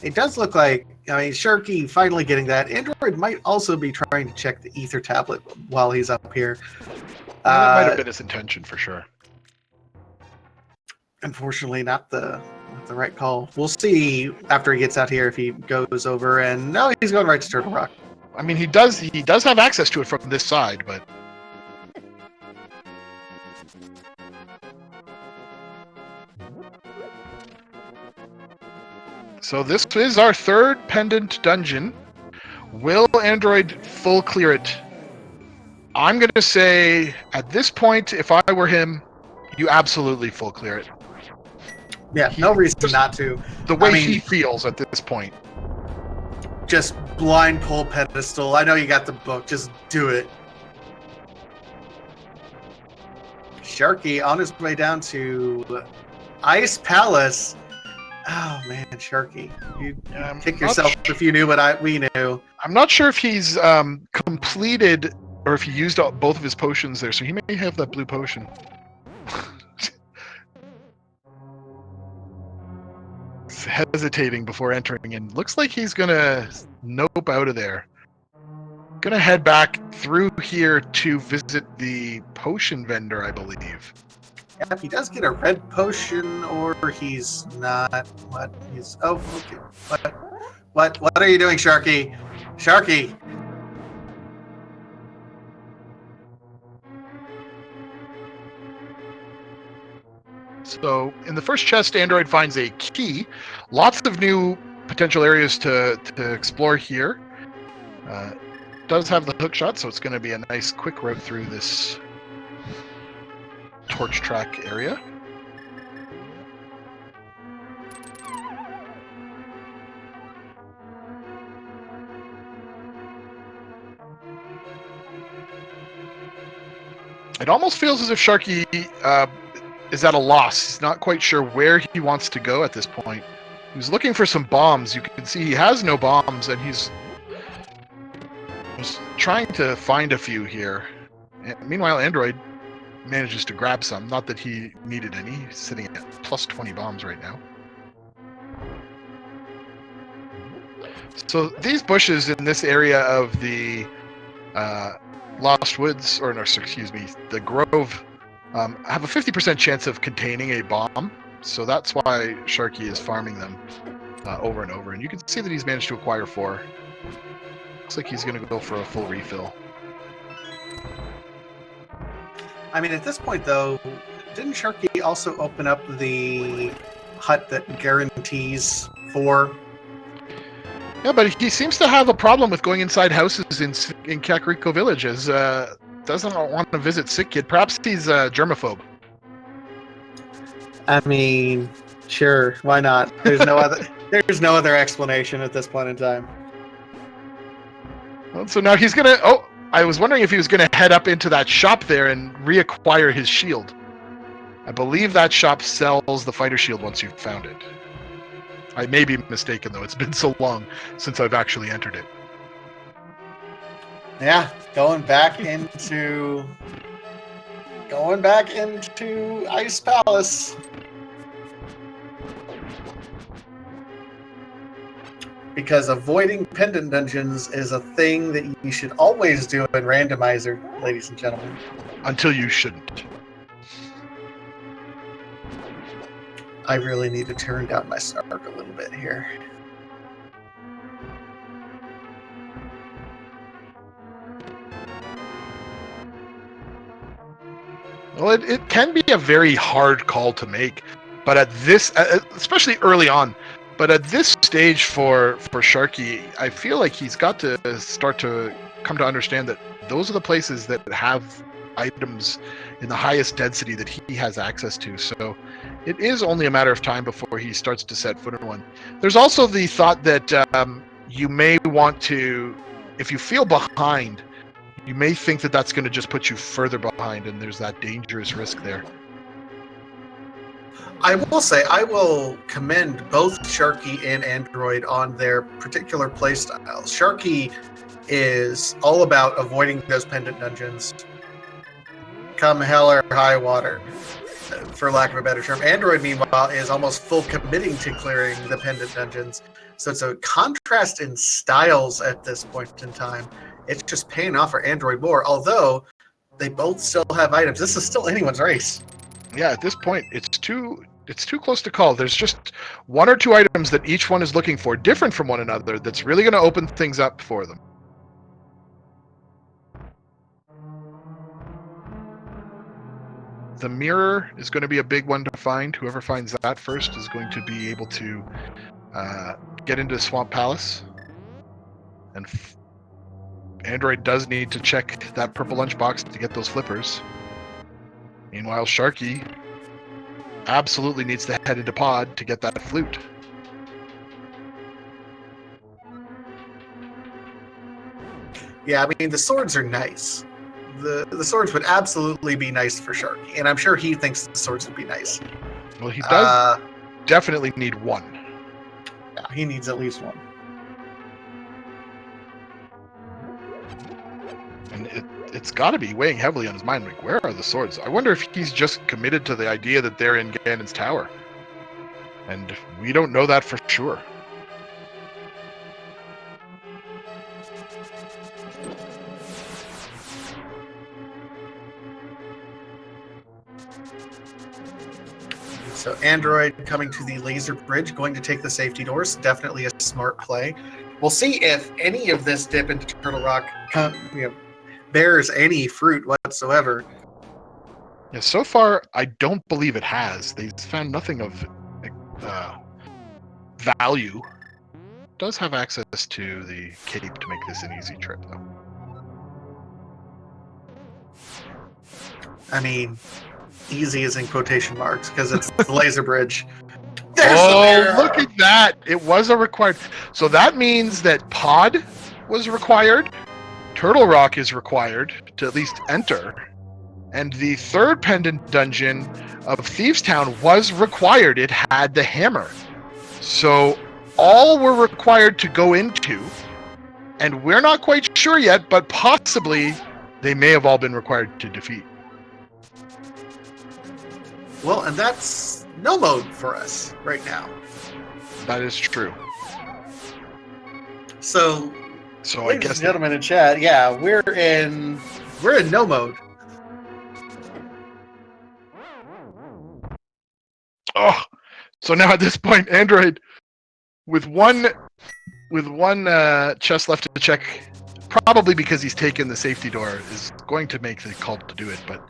It does look like, Sharky finally getting that. Android might also be trying to check the ether tablet while he's up here. That might have been his intention for sure. Unfortunately, not the right call. We'll see after he gets out here if he goes over, and no, he's going right to Turtle Rock. I mean, he does have access to it from this side, but so this is our third pendant dungeon. Will Android full clear it? I'm going to say at this point, if I were him, you absolutely full clear it. Yeah, no reason not to. The way he feels at this point. Just blind pull pedestal. I know you got the book. Just do it. Sharky on his way down to Ice Palace. Oh man, Sharky, you kick yourself if you knew what we knew. I'm not sure if he's completed Or if he used both of his potions there, so he may have that blue potion. He's hesitating before entering, and looks like he's gonna nope out of there. Gonna head back through here to visit the potion vendor, I believe. Yeah, he does get a red potion, or he's not. What? He's okay. What are you doing, Sharky? Sharky. So in the first chest, Android finds a key. Lots of new potential areas to explore here. Does have the hook shot, so it's going to be a nice quick route through this torch track area. It almost feels as if Sharky is at a loss. He's not quite sure where he wants to go at this point. He's looking for some bombs. You can see he has no bombs, and he's trying to find a few here. And meanwhile, Android manages to grab some. Not that he needed any. He's sitting at plus 20 bombs right now. So these bushes in this area of the Lost Woods, or no, excuse me, the Grove, have a 50% chance of containing a bomb. So that's why Sharky is farming them over and over. And you can see that he's managed to acquire 4. Looks like he's going to go for a full refill. I mean, at this point, though, didn't Sharky also open up the hut that guarantees 4? Yeah, but he seems to have a problem with going inside houses in Kakariko Village, as doesn't want to visit sick kid. Perhaps he's germaphobe. I mean, sure, why not? There's no other explanation at this point in time. Well, so now he's gonna. Oh, I was wondering if he was gonna head up into that shop there and reacquire his shield. I believe that shop sells the fighter shield once you've found it. I may be mistaken though. It's been so long since I've actually entered it. Yeah, going back into Ice Palace. Because avoiding pendant dungeons is a thing that you should always do in Randomizer, ladies and gentlemen. Until you shouldn't. I really need to turn down my snark a little bit here. Well, it can be a very hard call to make, but at this, especially early on, but at this stage for Sharky, I feel like he's got to start to come to understand that those are the places that have items in the highest density that he has access to. So it is only a matter of time before he starts to set foot in one. There's also the thought that you may want to, if you feel behind, you may think that that's going to just put you further behind, and there's that dangerous risk there. I will say, I will commend both Sharky and Android on their particular playstyles. Sharky is all about avoiding those pendant dungeons, come hell or high water, for lack of a better term. Android, meanwhile, is almost full committing to clearing the pendant dungeons. So it's a contrast in styles at this point in time. It's just paying off for Android more, although they both still have items. This is still anyone's race. Yeah, at this point, it's too close to call. There's just 1 or 2 items that each one is looking for, different from one another, that's really going to open things up for them. The mirror is going to be a big one to find. Whoever finds that first is going to be able to get into Swamp Palace. And Android does need to check that purple lunchbox to get those flippers. Meanwhile, Sharky absolutely needs to head into Pod to get that flute. Yeah, I mean, the swords are nice. The swords would absolutely be nice for Sharky, and I'm sure he thinks the swords would be nice. Well, he does definitely need 1. Yeah, he needs at least 1. And it's got to be weighing heavily on his mind. Like, where are the swords? I wonder if he's just committed to the idea that they're in Ganon's tower. And we don't know that for sure. So Android coming to the laser bridge, going to take the safety doors. Definitely a smart play. We'll see if any of this dip into Turtle Rock bears any fruit whatsoever. Yeah, so far, I don't believe it has. They've found nothing of value. It does have access to the cape to make this an easy trip, though. I mean, easy is in quotation marks because it's the laser bridge. There's look at that! It was a required. So that means that Pod was required, Turtle Rock is required to at least enter, and the third pendant dungeon of Thieves Town was required. It had the hammer. So all were required to go into, and we're not quite sure yet, but possibly they may have all been required to defeat. Well, and that's no mode for us right now. That is true. So I ladies guess and gentlemen in chat, yeah, we're in no mode. Oh, so now at this point, Android, with one chest left to check, probably because he's taken the safety door, is going to make the call to do it, but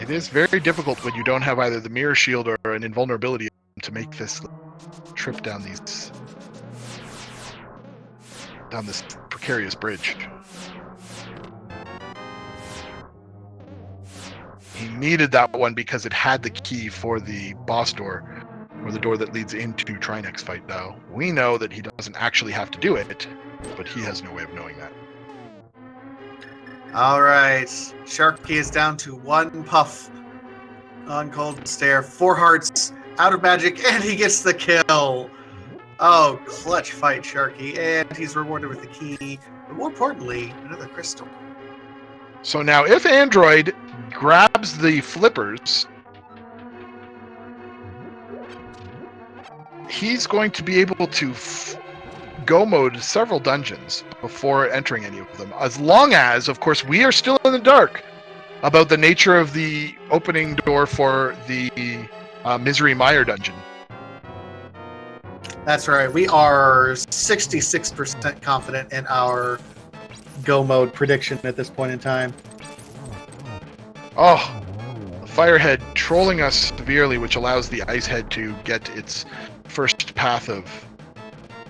it is very difficult when you don't have either the mirror shield or an invulnerability to make this trip down this precarious bridge. He needed that one because it had the key for the boss door, or the door that leads into Trinex's fight, though. We know that he doesn't actually have to do it, but he has no way of knowing that. All right, Sharky is down to one puff on Cold Stare, 4 hearts, out of magic, and he gets the kill. Oh, clutch fight, Sharky, and he's rewarded with the key, but more importantly, another crystal. So now, if Android grabs the flippers, he's going to be able to go mode several dungeons before entering any of them, as long as, of course, we are still in the dark about the nature of the opening door for the Misery Mire dungeon. That's right. We are 66% confident in our go mode prediction at this point in time. Oh, the Firehead trolling us severely, which allows the Ice Head to get its first path of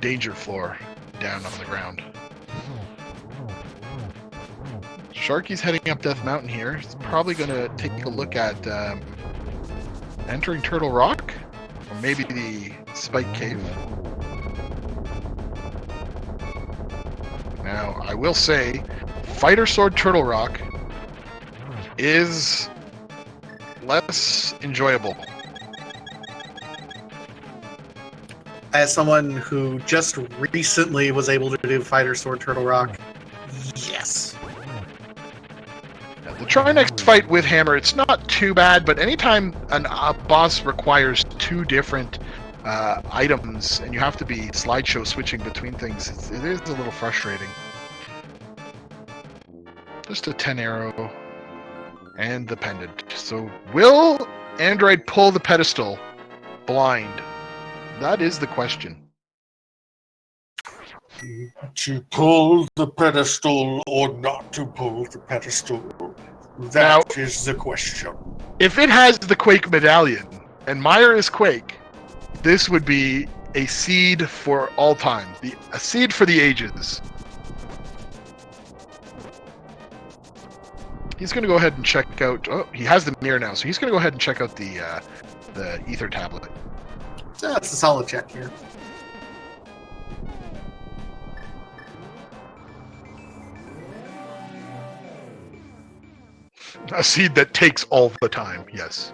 danger floor down on the ground. Sharky's heading up Death Mountain here. He's probably going to take a look at entering Turtle Rock, or maybe the Spike Cave. Now, I will say, Fighter Sword Turtle Rock is less enjoyable. As someone who just recently was able to do Fighter Sword Turtle Rock, yes. The Trinex fight with Hammer, it's not too bad, but anytime a boss requires 2 different items and you have to be slideshow switching between things, it is a little frustrating. Just a 10 arrow and the pendant. So will Android pull the pedestal blind? That is the question. To pull the pedestal or not to pull the pedestal? That is the question. If it has the Quake medallion, and Mire is Quake, this would be a seed for all time. A seed for the ages. He's going to go ahead and check out... Oh, he has the mirror now, so he's going to go ahead and check out the ether tablet. That's a solid check here. A seed that takes all the time, yes.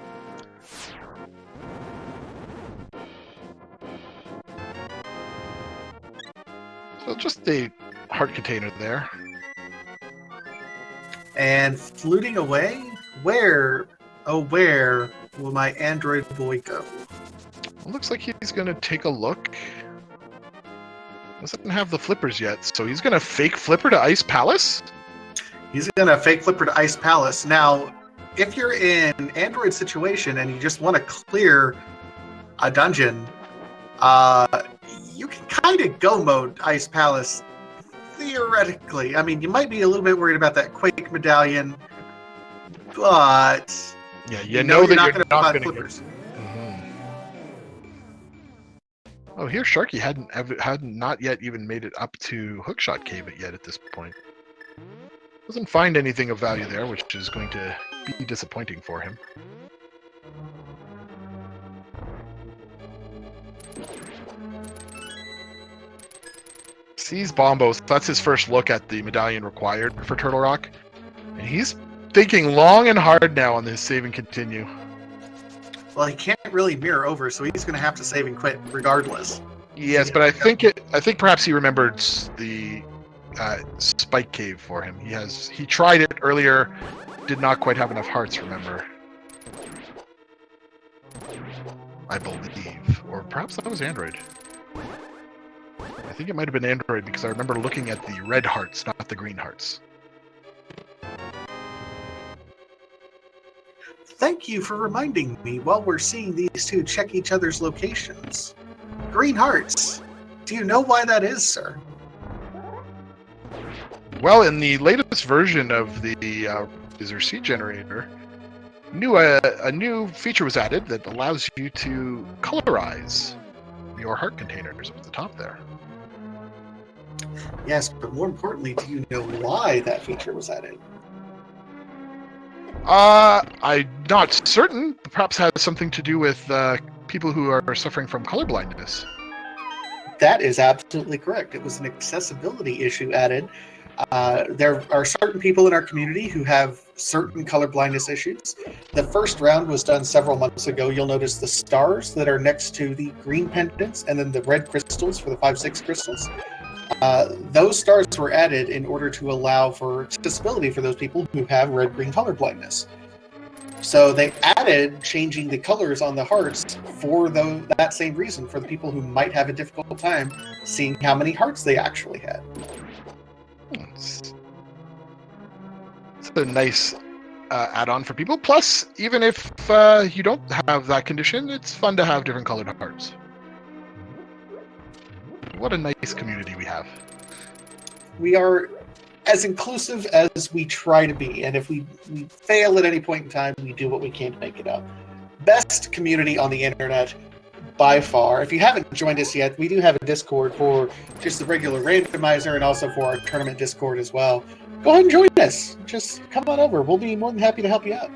So just a heart container there. And fluting away? Where, oh where will my android boy go? It looks like he's going to take a look. Doesn't have the flippers yet, so he's going to fake flipper to Ice Palace? He's going to fake flipper to Ice Palace. Now, if you're in Android situation and you just want to clear a dungeon, you can kind of go mode Ice Palace, theoretically. I mean, you might be a little bit worried about that Quake medallion, but yeah, you know that you're not you're going to not find going to flippers. Oh, here Sharky hadn't not yet even made it up to Hookshot Cave yet at this point. Doesn't find anything of value there, which is going to be disappointing for him. Sees Bombos. That's his first look at the medallion required for Turtle Rock. And he's thinking long and hard now on this save and continue. Well, he can't really mirror over, so he's going to have to save and quit regardless. Yes, but I think perhaps he remembered the Spike Cave for him. He tried it earlier, did not quite have enough hearts, remember. I believe. Or perhaps that was Android. I think it might have been Android because I remember looking at the red hearts, not the green hearts. Thank you for reminding me while we're seeing these two check each other's locations. Green hearts. Do you know why that is, sir? Well, in the latest version of the Bizarre Seed Generator, a new feature was added that allows you to colorize your heart containers at the top there. Yes, but more importantly, do you know why that feature was added? I'm not certain. Perhaps has something to do with people who are suffering from color blindness. That is absolutely correct. It was an accessibility issue added. There are certain people in our community who have certain color blindness issues. The first round was done several months ago. You'll notice the stars that are next to the green pendants and then the red crystals for the 5/6 crystals. Those stars were added in order to allow for accessibility for those people who have red-green color blindness. So they added changing the colors on the hearts for that same reason, for the people who might have a difficult time seeing how many hearts they actually had. It's a nice add-on for people. Plus, even if you don't have that condition, it's fun to have different colored hearts. What a nice community we have. We are as inclusive as we try to be, and if we fail at any point in time, we do what we can to make it up. Best community on the internet by far. If you haven't joined us yet, we do have a Discord for just the regular randomizer and also for our tournament Discord as well. Go ahead and join us. Just come on over. We'll be more than happy to help you out.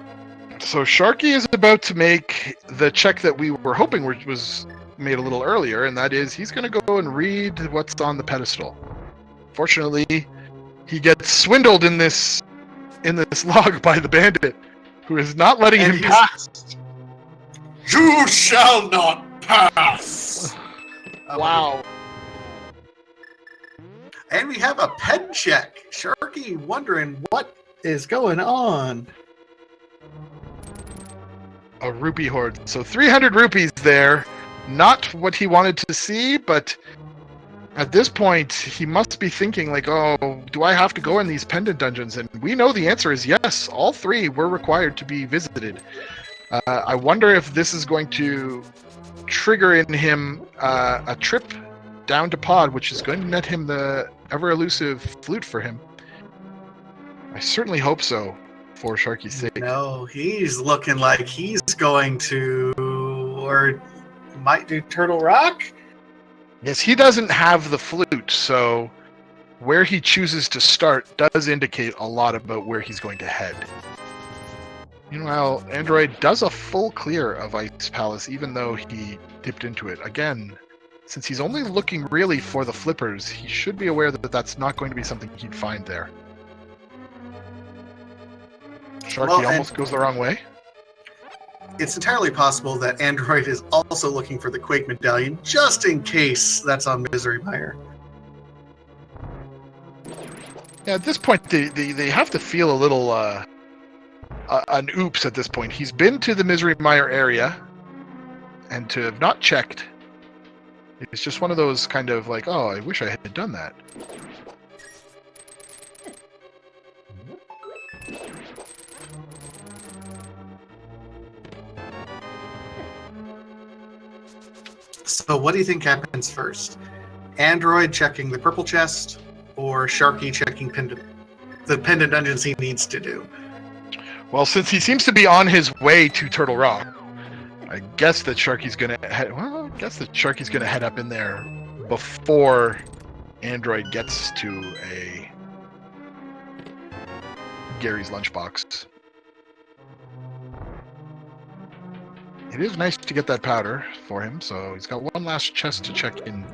So Sharky is about to make the check that we were hoping was made a little earlier, and that is he's going to go and read what's on the pedestal. Fortunately, he gets swindled in this log by the bandit, who is not letting him pass. You shall not pass! Wow. And we have a pen check. Sharky wondering what is going on. A rupee hoard. So 300 rupees there. Not what he wanted to see, but at this point, he must be thinking like, oh, do I have to go in these pendant dungeons? And we know the answer is yes. All three were required to be visited. I wonder if this is going to trigger in him a trip down to Pod, which is going to net him the ever-elusive flute for him. I certainly hope so, for Sharky's sake. No, he's looking like he's going to, or might do Turtle Rock? Yes, he doesn't have the flute, so where he chooses to start does indicate a lot about where he's going to head. Meanwhile, Android does a full clear of Ice Palace, even though he dipped into it. Again, since he's only looking really for the flippers, he should be aware that that's not going to be something he'd find there. Sharky almost goes the wrong way. It's entirely possible that Android is also looking for the Quake medallion, just in case that's on Misery Mire. Yeah, at this point, they have to feel a little an oops at this point. He's been to the Misery Mire area, and to have not checked, it's just one of those kind of like, oh, I wish I had done that. So what do you think happens first? Android checking the purple chest, or Sharky checking the pendant dungeons he needs to do? Well, since he seems to be on his way to Turtle Rock, I guess that Sharky's gonna head up in there before Android gets to a Gary's lunchbox. It is nice to get that powder for him, so he's got one last chest to check in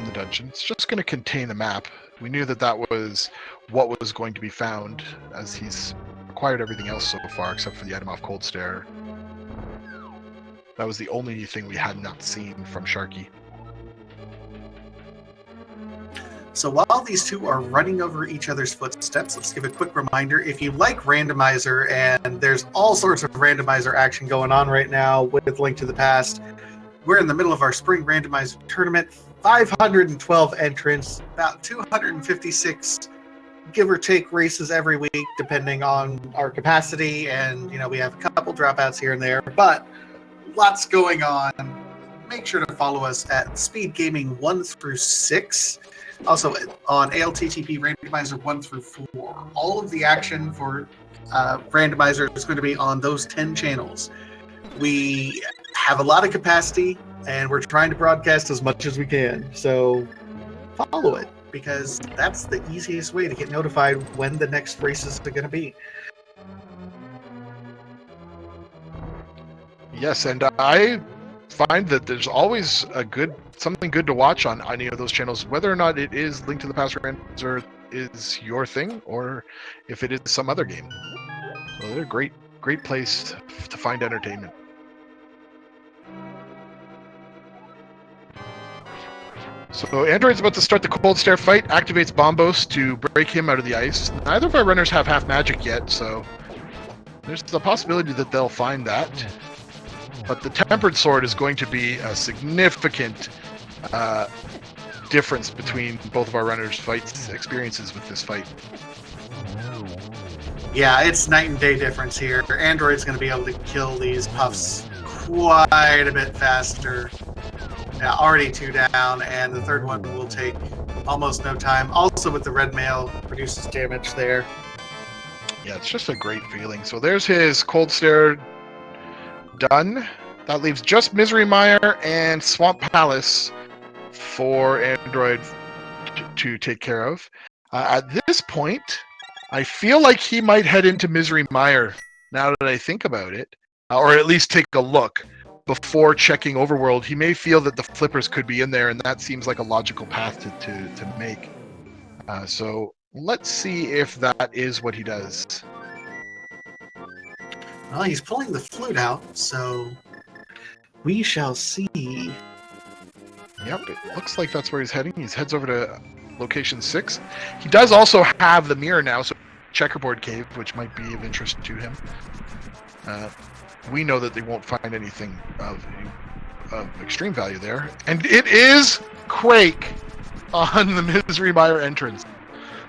the dungeon. It's just going to contain a map. We knew that was what was going to be found, as he's acquired everything else so far except for the item off Cold Stare. That was the only thing we had not seen from Sharky. So while these two are running over each other's footsteps, let's give a quick reminder. If you like Randomizer, and there's all sorts of Randomizer action going on right now with Link to the Past, we're in the middle of our spring Randomizer tournament. 512 entrants, about 256 give or take races every week, depending on our capacity. And, we have a couple dropouts here and there, but lots going on. Make sure to follow us at Speed Gaming 1 through 6. Also on ALTTP Randomizer 1 through 4. All of the action for Randomizer is going to be on those 10 channels. We have a lot of capacity, and we're trying to broadcast as much as we can. So follow it, because that's the easiest way to get notified when the next races are going to be. Yes, and I find that there's always something good to watch on any of those channels, whether or not it is Link to the Past Randomizer is your thing, or if it is some other game. Well, they're a great place to find entertainment. So Android's about to start the Cold Stare fight, activates Bombos to break him out of the ice. Neither of our runners have half magic yet, so there's the possibility that they'll find that. But the Tempered Sword is going to be a significant difference between both of our runners' experiences with this fight. Yeah, it's night and day difference here. Android's going to be able to kill these puffs quite a bit faster. Yeah, already 2 down, and the third one will take almost no time. Also with the red mail, produces damage there. Yeah, it's just a great feeling. So there's his Cold Stare done. That leaves just Misery Mire and Swamp Palace for Android to take care of. At this point, I feel like he might head into Misery Mire, now that I think about it, or at least take a look before checking Overworld. He may feel that the flippers could be in there, and that seems like a logical path to make. So let's see if that is what he does. Well, he's pulling the flute out, so we shall see. Yep, it looks like that's where he's heading. He heads over to location 6. He does also have the mirror now, so checkerboard cave, which might be of interest to him. We know that they won't find anything of extreme value there. And it is Quake on the Misery Mire entrance.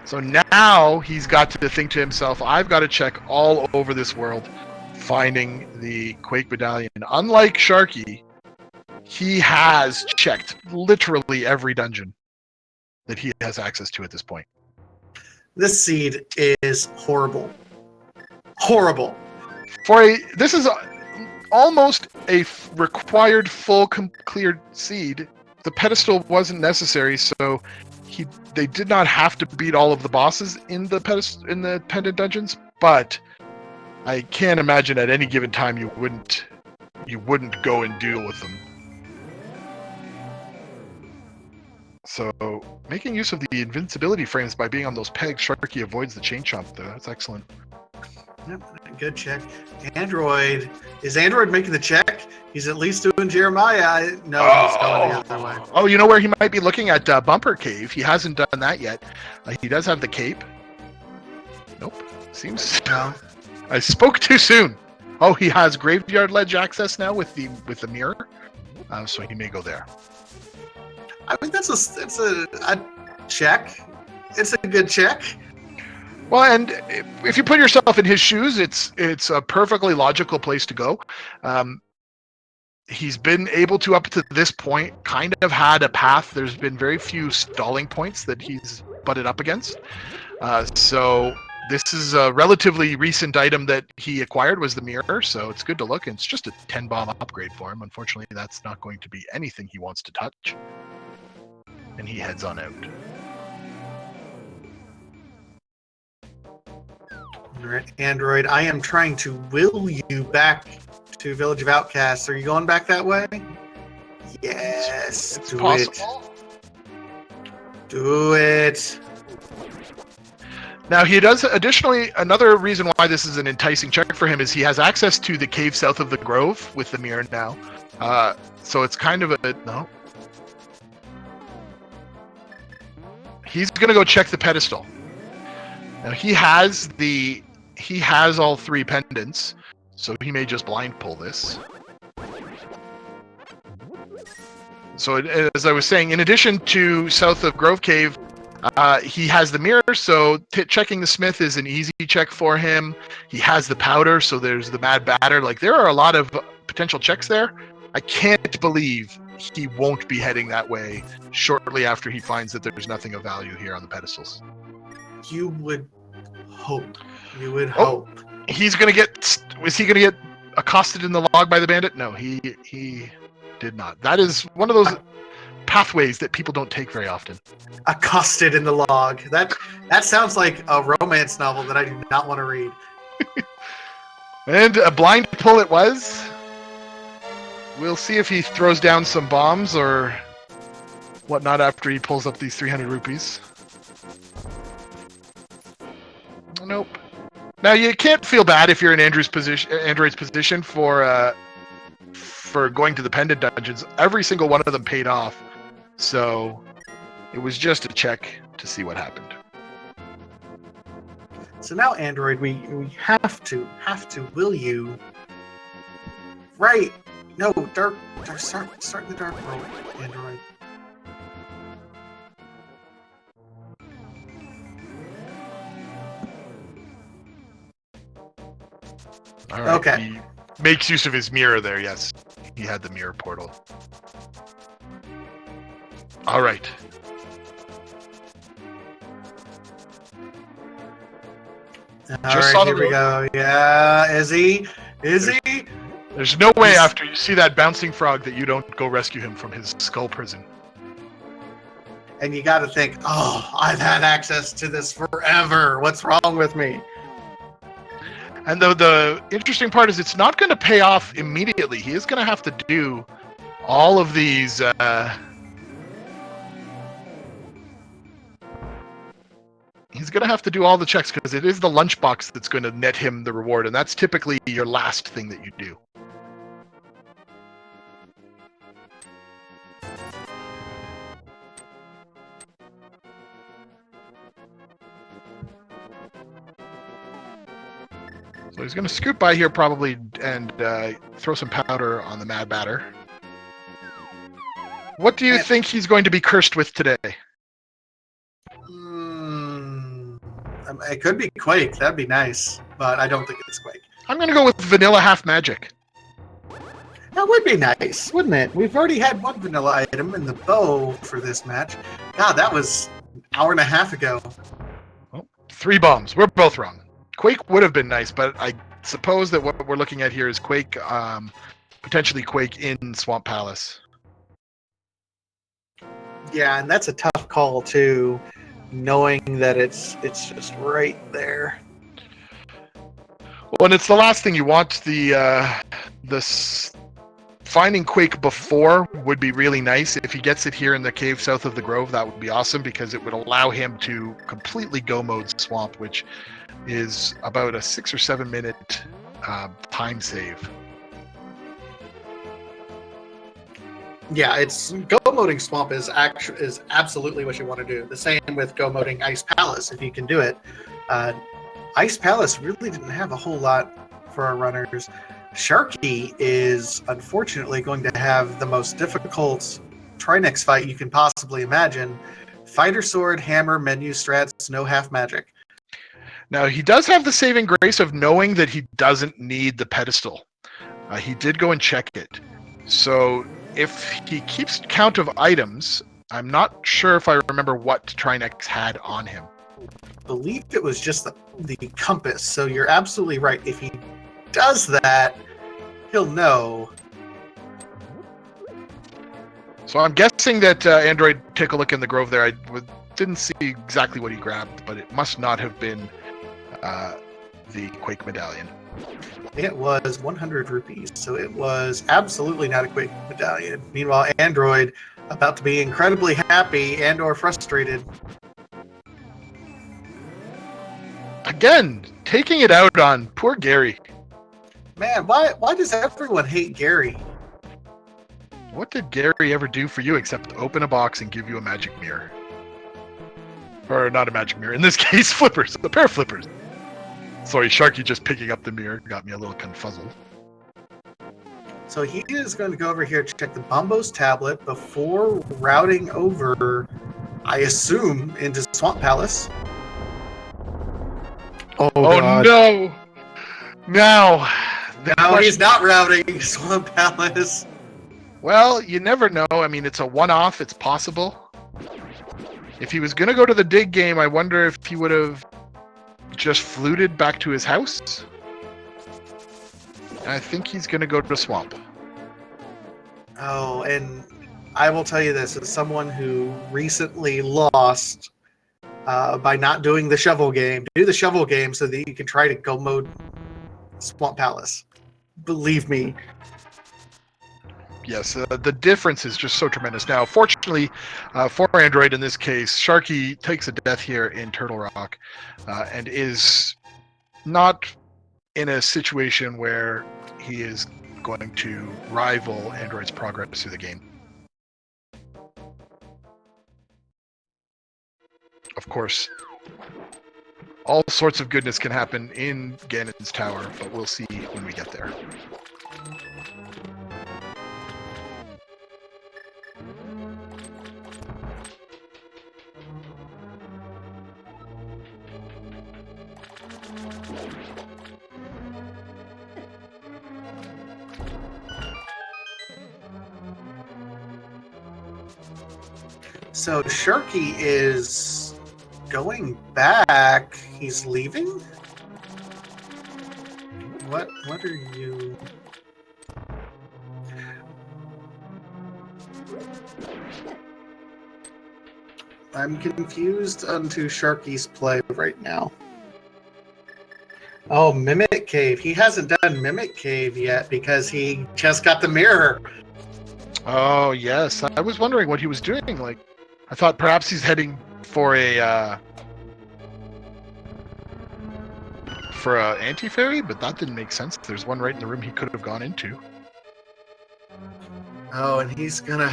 So now he's got to think to himself, I've got to check all over this world, finding the Quake medallion. Unlike Sharky, he has checked literally every dungeon that he has access to at this point. This seed is horrible. Horrible. This is almost a required full cleared seed. The pedestal wasn't necessary, so they did not have to beat all of the bosses in the pendant dungeons. But I can't imagine at any given time you wouldn't go and deal with them. So making use of the invincibility frames by being on those pegs, Sharky avoids the chain chomp though. That's excellent. Yep, good check. Is Android making the check? check. He's at least doing Jeremiah. No, he's going the other way. Oh, you know where he might be looking at Bumper Cave? He hasn't done that yet. He does have the cape. Nope. Seems. No. I spoke too soon. Oh, he has Graveyard Ledge access now with the mirror, so he may go there. I mean, it's a check. It's a good check. Well, and if you put yourself in his shoes, it's a perfectly logical place to go. He's been able to, up to this point, kind of had a path. There's been very few stalling points that he's butted up against. So this is a relatively recent item that he acquired, was the mirror, so it's good to look. And it's just a 10-bomb upgrade for him. Unfortunately, that's not going to be anything he wants to touch. And he heads on out. All right, Android, I am trying to will you back to Village of Outcasts. Are you going back that way? Yes. It's do possible. it. Do it. Now, he does, additionally, another reason why this is an enticing check for him is he has access to the cave south of the Grove with the mirror now. So it's kind of a, no. He's going to go check the pedestal. Now, he has all 3 pendants, so he may just blind pull this. So as I was saying, in addition to south of Grove Cave, he has the mirror, so checking the smith is an easy check for him. He has the powder, so there's the mad batter. Like, there are a lot of potential checks there. I can't believe he won't be heading that way shortly after he finds that there's nothing of value here on the pedestals. You would hope. You would hope. He's gonna get. Was he gonna get accosted in the log by the bandit? No, he did not. That is one of those pathways that people don't take very often. Accosted in the log. That sounds like a romance novel that I do not want to read. And a blind pull it was. We'll see if he throws down some bombs or whatnot after he pulls up these 300 rupees. Nope. Now, you can't feel bad if you're in Android's position for going to the pendant dungeons. Every single one of them paid off. So it was just a check to see what happened. So now, Android, we have to will you? Right. No, dark start the dark world, Android. All right. Okay. He makes use of his mirror there, yes. He had the mirror portal. All right. Here we go. Yeah, is he? There's no way after you see that bouncing frog that you don't go rescue him from his skull prison. And you got to think, oh, I've had access to this forever. What's wrong with me? And the interesting part is it's not going to pay off immediately. He is going to have to do all of these... He's going to have to do all the checks because it is the lunchbox that's going to net him the reward, and that's typically your last thing that you do. So he's going to scoot by here probably and throw some powder on the Mad Batter. What do you think he's going to be cursed with today? It could be Quake. That'd be nice, but I don't think it's Quake. I'm going to go with vanilla half magic. That would be nice, wouldn't it? We've already had one vanilla item in the bow for this match. God, that was an hour and a half ago. Well, 3 bombs. We're both wrong. Quake would have been nice, but I suppose that what we're looking at here is Quake, potentially Quake in Swamp Palace. Yeah, and that's a tough call too, knowing that it's just right there. Well, and it's the last thing you want. Finding Quake before would be really nice. If he gets it here in the cave south of the Grove, that would be awesome because it would allow him to completely go mode Swamp, which is about a 6 or 7 minute time save. Yeah, it's go-moding Swamp is absolutely what you want to do. The same with go-moding Ice Palace, if you can do it. Uh, Ice Palace really didn't have a whole lot for our runners. Sharky is unfortunately going to have the most difficult Trinex fight you can possibly imagine. Fighter Sword, Hammer, Menu Strats, no half magic. Now, he does have the saving grace of knowing that he doesn't need the pedestal. He did go and check it. So if he keeps count of items, I'm not sure if I remember what Trinex had on him. I believe it was just the compass, so you're absolutely right. If he does that, he'll know. So I'm guessing that Android took a look in the grove there. I didn't see exactly what he grabbed, but it must not have been the Quake medallion. It was 100 rupees, so it was absolutely not a Quake medallion. Meanwhile, Android about to be incredibly happy and or frustrated. Again, taking it out on poor Gary. Man, why does everyone hate Gary? What did Gary ever do for you except open a box and give you a magic mirror? Or not a magic mirror, in this case, flippers, a pair of flippers. Sorry, Sharky just picking up the mirror got me a little confuzzled. So he is going to go over here to check the Bombo's tablet before routing over, I assume, into Swamp Palace. Oh no! Now he's not routing Swamp Palace. Well, you never know. I mean, it's a one-off. It's possible. If he was going to go to the dig game, I wonder if he would have just fluted back to his house. I think he's going to go to Swamp. Oh, and I will tell you this, as someone who recently lost by not doing the shovel game, do the shovel game so that you can try to go mode Swamp Palace. Believe me. Yes, the difference is just so tremendous. Now, fortunately for Android in this case, Sharky takes a death here in Turtle Rock and is not in a situation where he is going to rival Android's progress through the game. Of course, all sorts of goodness can happen in Ganon's Tower, but we'll see when we get there. So Sharky is going back. He's leaving? What are you? I'm confused onto Sharky's play right now. Oh, Mimic Cave. He hasn't done Mimic Cave yet because he just got the mirror. Oh, yes. I was wondering what he was doing. Like, I thought perhaps he's heading for a anti-fairy, but that didn't make sense. There's one right in the room he could have gone into. Oh, and he's gonna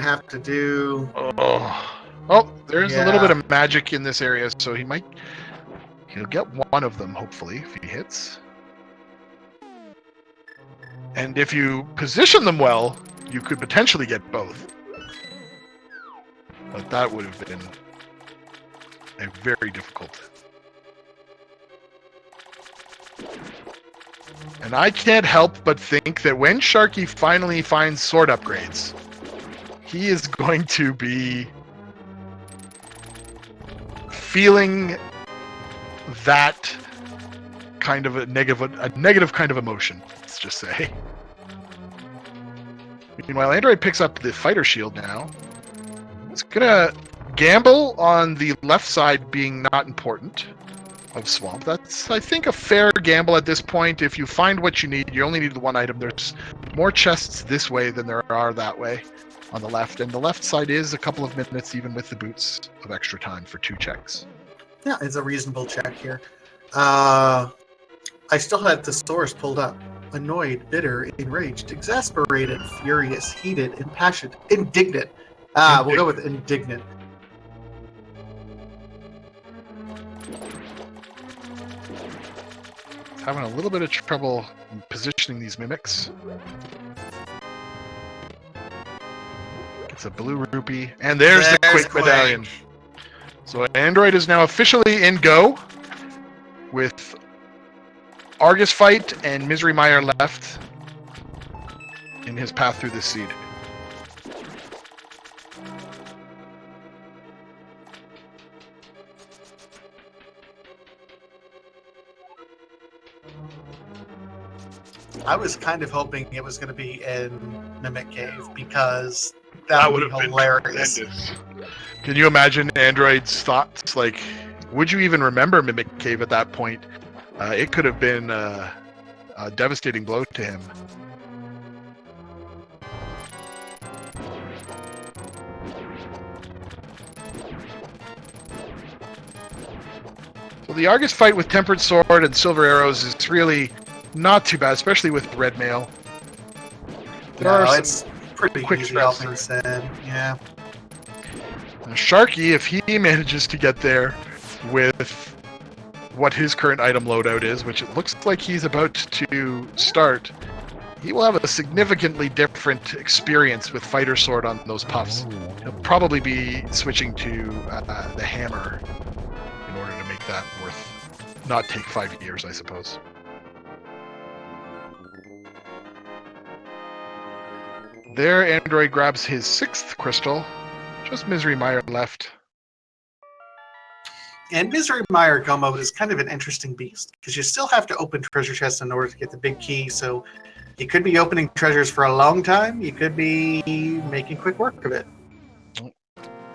have to do. Oh, there's a little bit of magic in this area, so he'll get one of them hopefully if he hits. And if you position them well, you could potentially get both. But that would have been a very difficult. And I can't help but think that when Sharky finally finds sword upgrades, he is going to be feeling that kind of a negative kind of emotion, let's just say. Meanwhile, Android picks up the fighter shield now. It's gonna gamble on the left side being not important of Swamp. That's, I think, a fair gamble at this point. If you find what you need, you only need the one item. There's more chests this way than there are that way on the left, and the left side is a couple of minutes, even with the boots, of extra time for 2 checks. Yeah, it's a reasonable check here. I still had the source pulled up. annoyed, bitter, enraged, exasperated, furious, heated, impassioned, indignant. We'll go with indignant. Having a little bit of trouble positioning these mimics. It's a blue rupee, and there's the quick medallion. So Android is now officially in Go, with Argus Fight and Misery Mire left in his path through this seed. I was kind of hoping it was going to be in Mimic Cave because that would be hilarious. Can you imagine Android's thoughts? Like, would you even remember Mimic Cave at that point? It could have been a devastating blow to him. So the Argus fight with Tempered Sword and Silver Arrows is really not too bad, especially with Red Mail. It's pretty quick easy, all things said. Yeah. Now, Sharky, if he manages to get there with what his current item loadout is, which it looks like he's about to start, he will have a significantly different experience with Fighter Sword on those puffs. He'll probably be switching to the hammer in order to make that not take 5 years, I suppose. There, Android grabs his 6th crystal. Just Misery Mire left. And Misery Mire Go mode is kind of an interesting beast because you still have to open treasure chests in order to get the big key. So you could be opening treasures for a long time. You could be making quick work of it.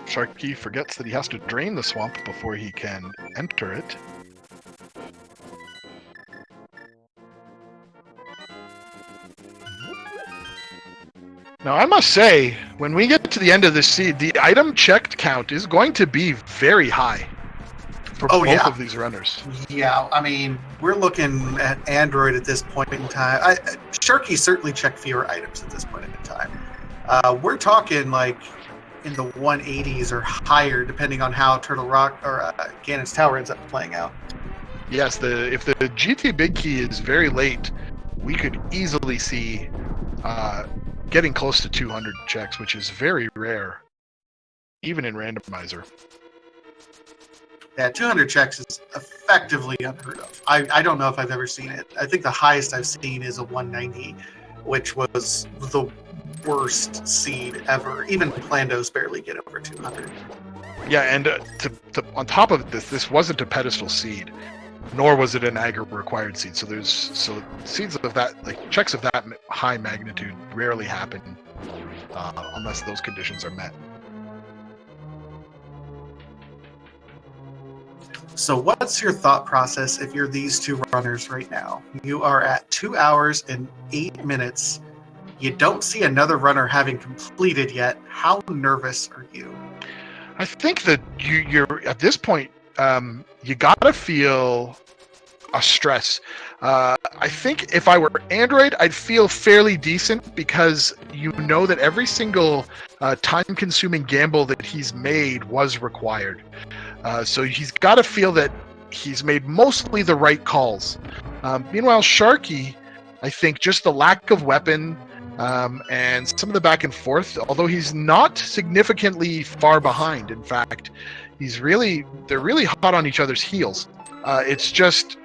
Sharky forgets that he has to drain the swamp before he can enter it. Now, I must say, when we get to the end of this seed, the item checked count is going to be very high for both of these runners. Yeah, I mean, we're looking at Android at this point in time. Sharky certainly checked fewer items at this point in time. We're talking like in the 180s or higher, depending on how Turtle Rock or Ganon's Tower ends up playing out. Yes, if the GT Big Key is very late, we could easily see getting close to 200 checks, which is very rare, even in Randomizer. Yeah, 200 checks is effectively unheard of. I don't know if I've ever seen it. I think the highest I've seen is a 190, which was the worst seed ever. Even Plandos barely get over 200. Yeah, and on top of this wasn't a pedestal seed, nor was it an aggro required seed. So seeds of that, like checks of that high magnitude, rarely happen unless those conditions are met. So what's your thought process if you're these two runners right now? You are at 2 hours and 8 minutes. You don't see another runner having completed yet. How nervous are you? I think that you're at this point, you gotta feel a stress. I think if I were Android, I'd feel fairly decent because you know that every single time-consuming gamble that he's made was required. So he's got to feel that he's made mostly the right calls. Meanwhile, Sharky, I think just the lack of weapon and some of the back and forth, although he's not significantly far behind. In fact, they're really hot on each other's heels. It's just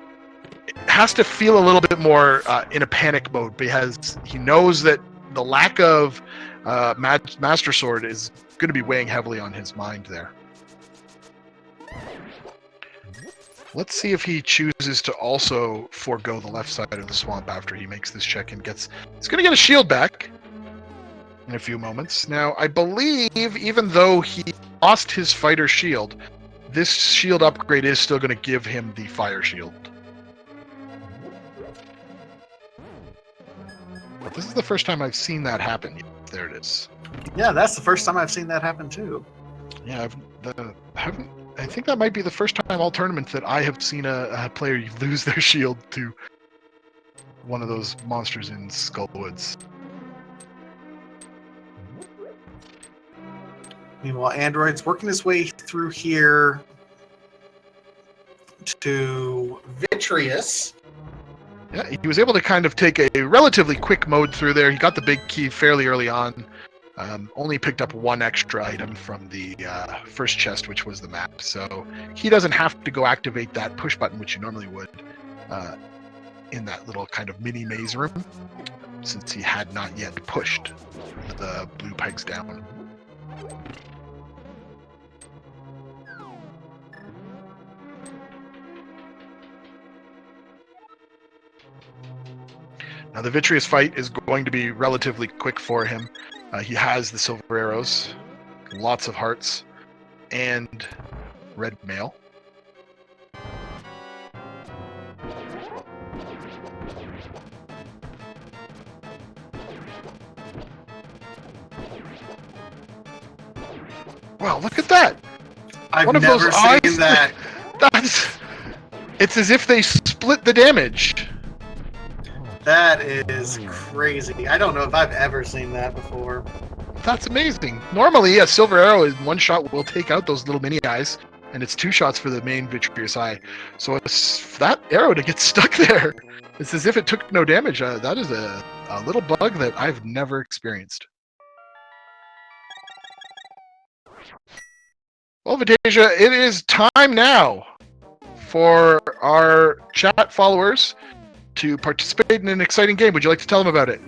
it has to feel a little bit more in a panic mode because he knows that the lack of Master Sword is going to be weighing heavily on his mind there. Let's see if he chooses to also forego the left side of the swamp after he makes this check and he's going to get a shield back in a few moments. Now, I believe even though he lost his fighter shield, this shield upgrade is still going to give him the fire shield. But this is the first time I've seen that happen. There it is. Yeah, that's the first time I've seen that happen too. Yeah, I think that might be the first time all tournaments that I have seen a player lose their shield to. one of those monsters in Skullwoods. Meanwhile, Android's working his way through here to Vitreous. Yeah, he was able to kind of take a relatively quick mode through there. He got the big key fairly early on. Only picked up one extra item from the first chest, which was the map. So he doesn't have to go activate that push button, which you normally would in that little kind of mini maze room, since he had not yet pushed the blue pegs down. Now the Vitreous fight is going to be relatively quick for him. He has the silver arrows, lots of hearts, and red mail. Wow, look at that! I've One of never those seen eyes, that. It's as if they split the damage. That is crazy. I don't know if I've ever seen that before. That's amazing. Normally, a silver arrow in one shot will take out those little mini eyes, and it's 2 shots for the main Vitreous eye. So it's that arrow to get stuck there, it's as if it took no damage. That is a little bug that I've never experienced. Well, Vitasia, it is time now for our chat followers to participate in an exciting game. Would you like to tell them about it?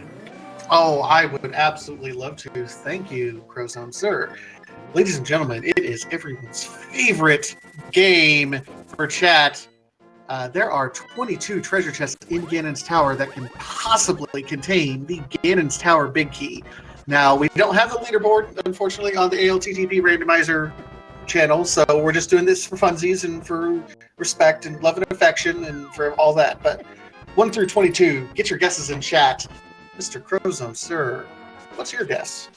Oh, I would absolutely love to. Thank you, Crozone Sir. Ladies and gentlemen, it is everyone's favorite game for chat. There are 22 treasure chests in Ganon's Tower that can possibly contain the Ganon's Tower Big Key. Now, we don't have the leaderboard, unfortunately, on the ALTTP Randomizer channel, so we're just doing this for funsies and for respect and love and affection and for all that. But 1 through 22, get your guesses in chat. Mr. Crozone, sir, what's your guess?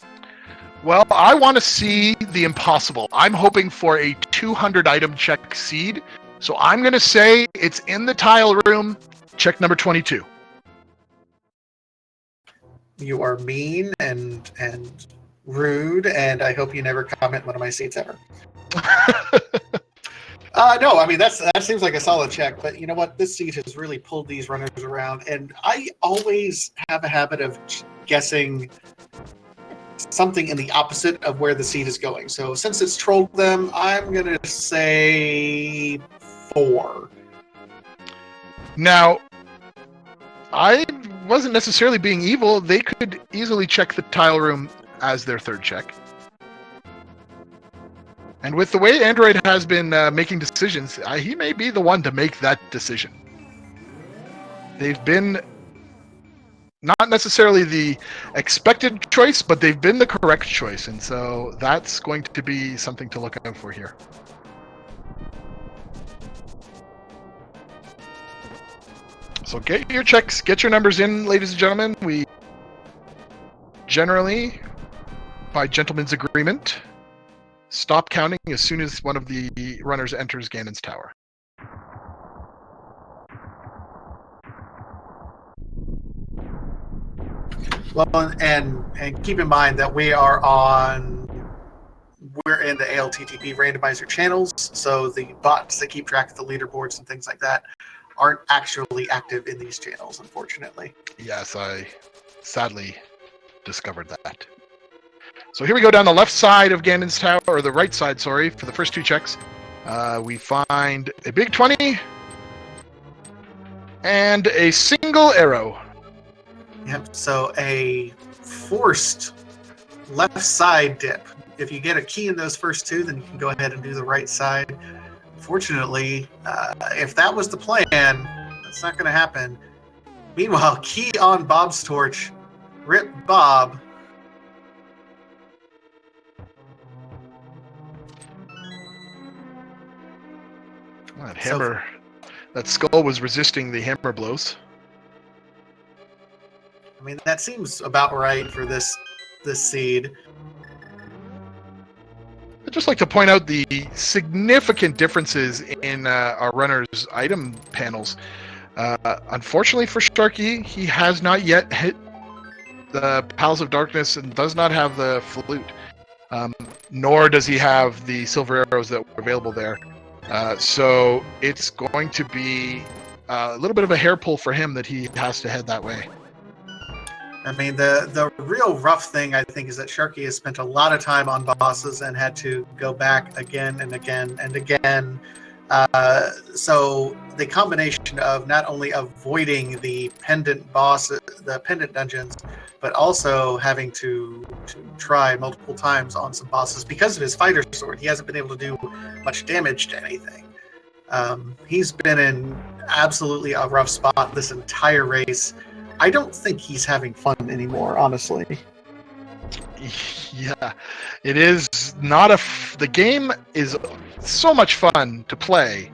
Well, I want to see the impossible. I'm hoping for a 200 item check seed. So I'm going to say it's in the tile room, check number 22. You are mean and rude, and I hope you never comment one of my seeds ever. No, I mean, that seems like a solid check, but you know what? This seed has really pulled these runners around, and I always have a habit of guessing something in the opposite of where the seed is going. So since it's trolled them, I'm going to say 4. Now, I wasn't necessarily being evil. They could easily check the tile room as their third check. And with the way Android has been making decisions, he may be the one to make that decision. They've been not necessarily the expected choice, but they've been the correct choice. And so that's going to be something to look out for here. So get your checks, get your numbers in, ladies and gentlemen. We generally, by gentleman's agreement, stop counting as soon as one of the runners enters Ganon's Tower. Well, and keep in mind that we're in the ALTTP randomizer channels, so the bots that keep track of the leaderboards and things like that aren't actually active in these channels, unfortunately. Yes, I sadly discovered that. So here we go down the left side of Ganon's Tower, or the right side, sorry, for the first 2 checks. We find a big 20 and a single arrow. Yep, so a forced left side dip. If you get a key in those first 2, then you can go ahead and do the right side. Unfortunately, if that was the plan, that's not going to happen. Meanwhile, key on Bob's torch. Rip Bob. That hammer, that skull was resisting the hammer blows. I mean, that seems about right for this seed. I'd just like to point out the significant differences in our runners' item panels. Unfortunately for Sharky, he has not yet hit the Palace of Darkness and does not have the flute. Nor does he have the silver arrows that were available there. So it's going to be a little bit of a hair pull for him that he has to head that way. I mean, the real rough thing, I think, is that Sharky has spent a lot of time on bosses and had to go back again and again and again. So the combination of not only avoiding the pendant dungeons, but also having to try multiple times on some bosses because of his fighter sword, he hasn't been able to do much damage to anything. He's been in absolutely a rough spot this entire race. I don't think he's having fun anymore, honestly. Yeah, it is not the game is so much fun to play,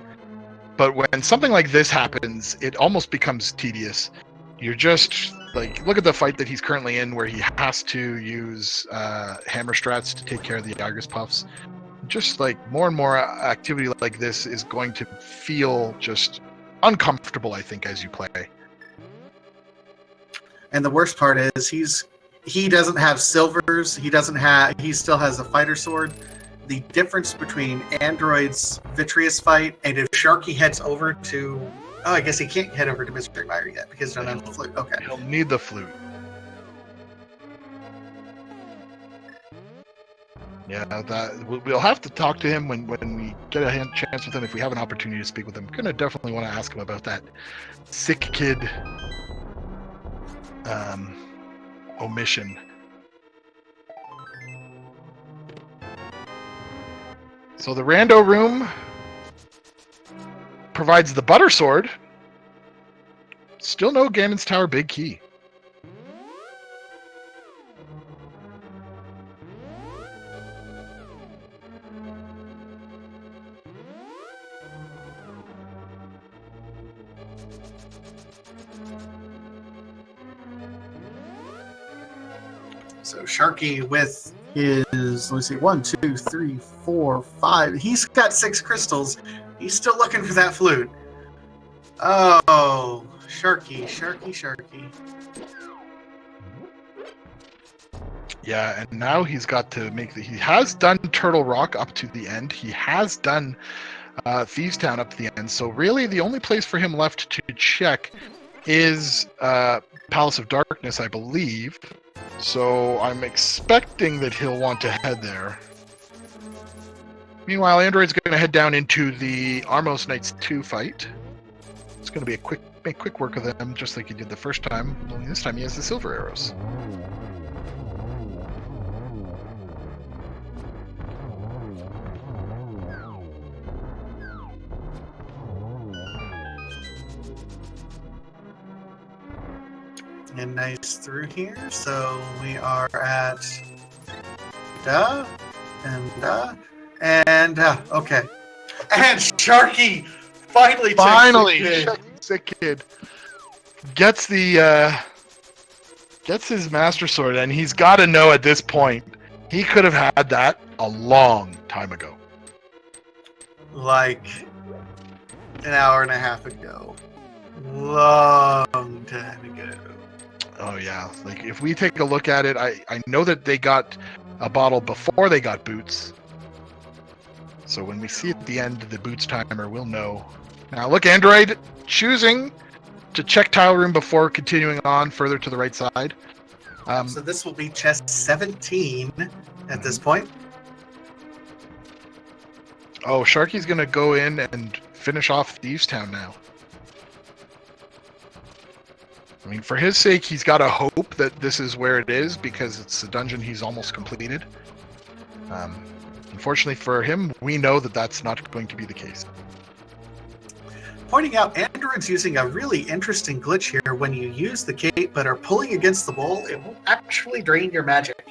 but when something like this happens, it almost becomes tedious. You're just like, look at the fight that he's currently in, where he has to use hammer strats to take care of the Argus puffs. Just like more and more activity like this is going to feel just uncomfortable, I think, as you play. And the worst part is he doesn't have silvers. He still has a fighter sword. The difference between Android's Vitreous fight and if Sharky heads over to, I guess he can't head over to Mystery Mire yet because he doesn't have the flute. Okay. He'll need the flute. Yeah, we'll have to talk to him when we get a chance with him, if we have an opportunity to speak with him. Gonna definitely want to ask him about that sick kid omission. So the rando room provides the butter sword. Still no Ganon's Tower big key. So Sharky with his, let's see, 1, 2, 3, 4, 5. He's got 6 crystals. He's still looking for that flute. Oh, Sharky. Yeah, and now he's got to make he has done Turtle Rock up to the end. He has done Thieves Town up to the end. So really the only place for him left to check is Palace of Darkness, I believe. So I'm expecting that he'll want to head there. Meanwhile, Android's going to head down into the Armos Knights 2 fight. It's going to be make quick work of them, just like he did the first time. Only this time he has the silver arrows. And nice through here. So we are at okay. And Sharky Finally, sick kid gets his Master Sword, and he's got to know at this point he could have had that a long time ago. Like an hour and a half ago. Long time ago. Oh yeah, like if we take a look at it, I know that they got a bottle before they got boots. So when we see at the end the boots timer, we'll know. Now look, Android choosing to check tile room before continuing on further to the right side. So this will be chest 17 at this point. Oh, Sharky's gonna go in and finish off Thieves Town now. I mean, for his sake, he's got to hope that this is where it is, because it's the dungeon he's almost completed. Unfortunately for him, we know that that's not going to be the case. Pointing out, Android's using a really interesting glitch here. When you use the cape but are pulling against the wall, it will actually drain your magic.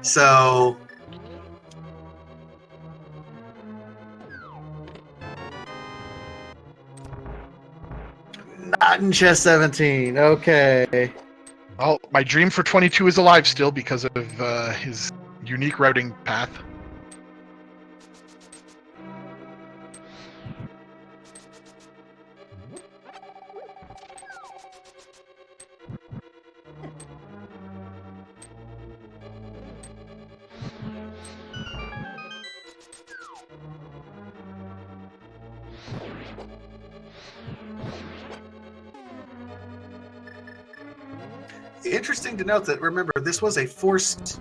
So... not in chest 17. Okay. Well, my dream for 22 is alive still because of his unique routing path. interesting to note that, remember, this was a forced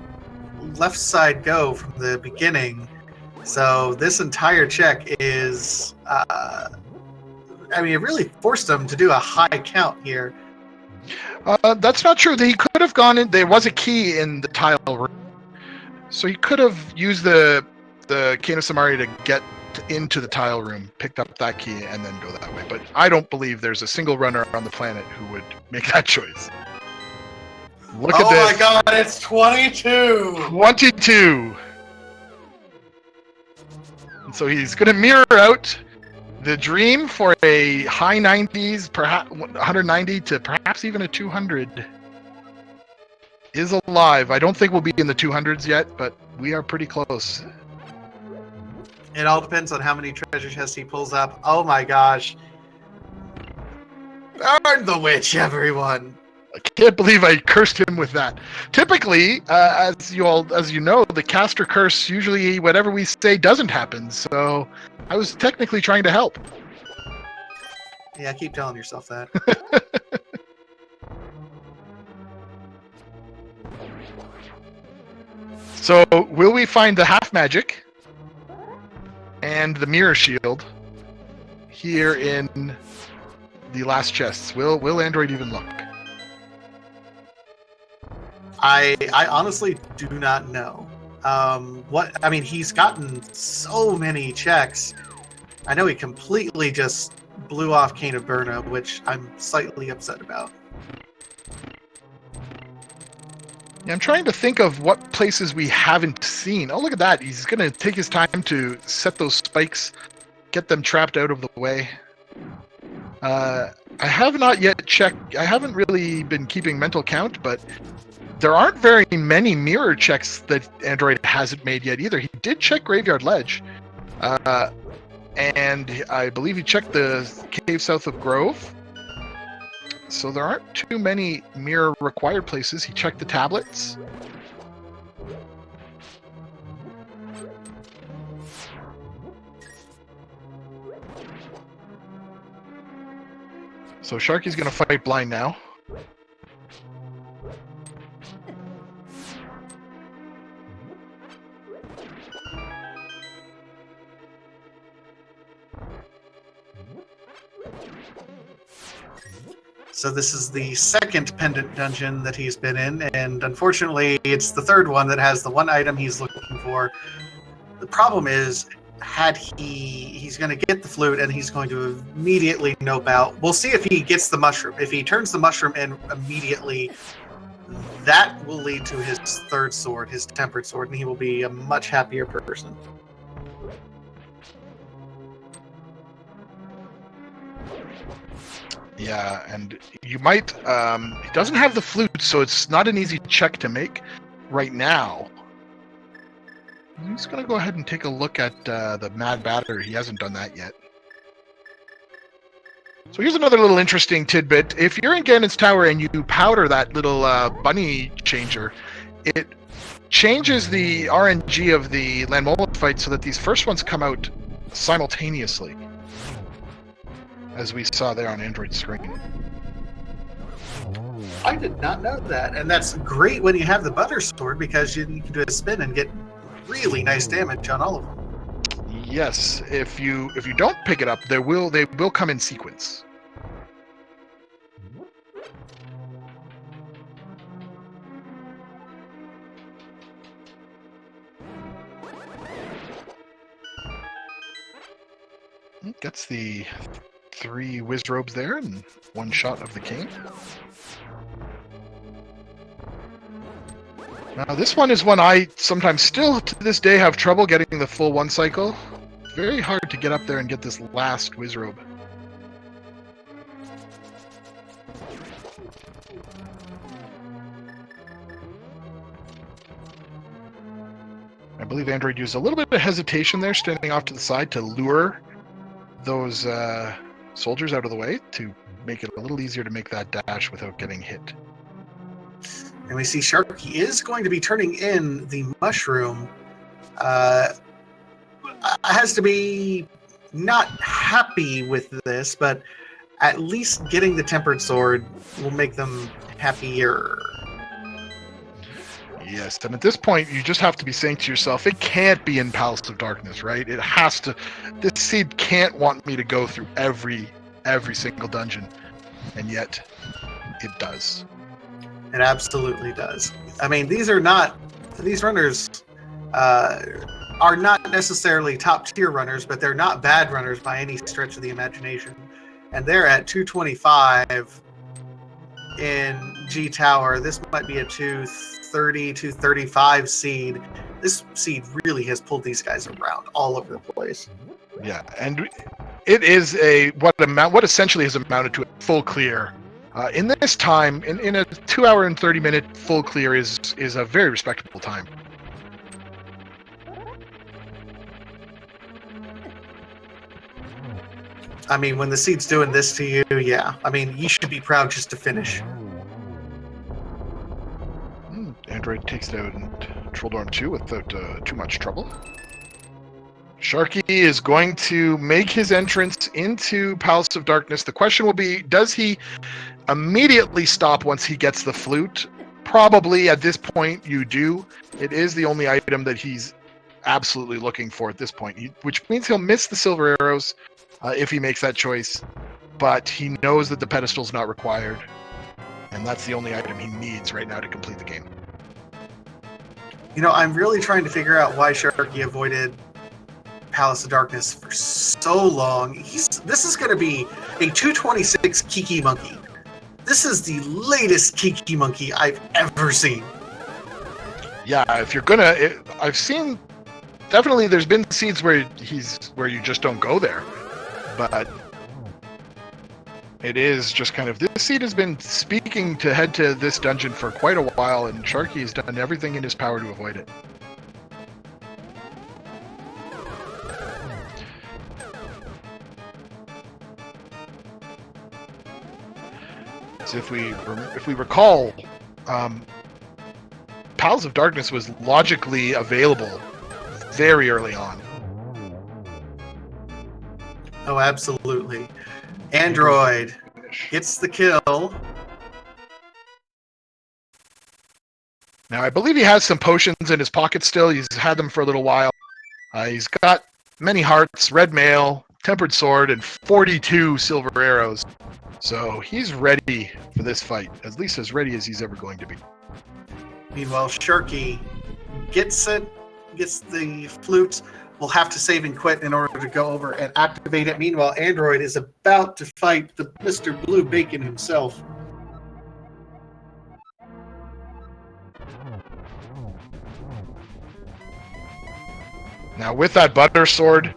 left side go from the beginning. So this entire check is, I mean, it really forced him to do a high count here. That's not true. He could have gone in. There was a key in the tile room, so he could have used the Cane of Samari to get into the tile room, picked up that key, and then go that way. But I don't believe there's a single runner on the planet who would make that choice. Look at this. Oh my God! It's 22. 22. So he's going to mirror out the dream for a high 90s, perhaps 190 to perhaps even a 200. Is alive. I don't think we'll be in the 200s yet, but we are pretty close. It all depends on how many treasure chests he pulls up. Oh my gosh. Burn the witch, everyone. I can't believe I cursed him with that. Typically, as you know, the caster curse, usually whatever we say doesn't happen. So I was technically trying to help. Yeah, keep telling yourself that. So will we find the half magic and the mirror shield here in the last chests? Will Android even look? I honestly do not know. I mean, he's gotten so many checks. I know he completely just blew off Cane of Burna, which I'm slightly upset about. Yeah, I'm trying to think of what places we haven't seen. Oh, look at that. He's going to take his time to set those spikes, get them trapped out of the way. I have not yet checked. I haven't really been keeping mental count, but there aren't very many mirror checks that Android hasn't made yet either. He did check Graveyard Ledge, and I believe he checked the cave south of Grove. So there aren't too many mirror required places. He checked the tablets. So Sharky's going to fight blind now. So this is the second pendant dungeon that he's been in, and unfortunately, it's the third one that has the one item he's looking for. The problem is, he's going to get the flute, and he's going to immediately nope out. We'll see if he gets the mushroom. If he turns the mushroom in immediately, that will lead to his third sword, his tempered sword, and he will be a much happier person. Yeah, and you might, he doesn't have the flute, so it's not an easy check to make right now. I'm just going to go ahead and take a look at the Mad Batter. He hasn't done that yet. So here's another little interesting tidbit. If you're in Ganon's Tower and you powder that little bunny changer, it changes the RNG of the Landmola fight so that these first ones come out simultaneously, as we saw there on Android's screen. I did not know that, and that's great when you have the butter sword because you can do a spin and get really nice damage on all of them. Yes, if you don't pick it up, they will come in sequence. Gets the 3 whiz robes there and 1 shot of the king. Now this one is one I sometimes still to this day have trouble getting the full 1 cycle. Very hard to get up there and get this last whiz robe. I believe Android used a little bit of hesitation there, standing off to the side to lure those soldiers out of the way to make it a little easier to make that dash without getting hit. And we see Sharky is going to be turning in the mushroom. Has to be not happy with this, but at least getting the tempered sword will make them happier. Yes, and at this point, you just have to be saying to yourself, it can't be in Palace of Darkness, right? It has to. This seed can't want me to go through every single dungeon, and yet it does. It absolutely does. I mean, these runners are not necessarily top tier runners, but they're not bad runners by any stretch of the imagination. And they're at 225 in G Tower. This might be a 230, 235 seed. This seed really has pulled these guys around all over the place. Yeah, and it is what essentially has amounted to a full clear. In this time, in a 2 hour and 30-minute full clear is a very respectable time. I mean, when the seed's doing this to you, yeah. I mean, you should be proud just to finish. Android takes it out in Trolldorm 2 without too much trouble. Sharky is going to make his entrance into Palace of Darkness. The question will be, does he immediately stop once he gets the flute? Probably at this point you do. It is the only item that he's absolutely looking for at this point, which means he'll miss the silver arrows if he makes that choice. But he knows that the pedestal's not required, and that's the only item he needs right now to complete the game. You know, I'm really trying to figure out why Sharky avoided Palace of Darkness for so long. This is going to be a 226 Kiki Monkey. This is the latest Kiki Monkey I've ever seen. Yeah, if you're gonna, I've seen definitely. There's been seeds where you just don't go there, but it is just kind of, this seed has been speaking to head to this dungeon for quite a while, and Sharky has done everything in his power to avoid it. So if we recall, Palace of Darkness was logically available very early on. Oh, absolutely. Android gets the kill. Now, I believe he has some potions in his pocket still. He's had them for a little while. He's got many hearts, red mail, tempered sword, and 42 silver arrows. So he's ready for this fight, at least as ready as he's ever going to be. Meanwhile, Sharky gets the flute. Will have to save and quit in order to go over and activate it. Meanwhile, Android is about to fight the Mr. Blue Bacon himself. Now, with that butter sword,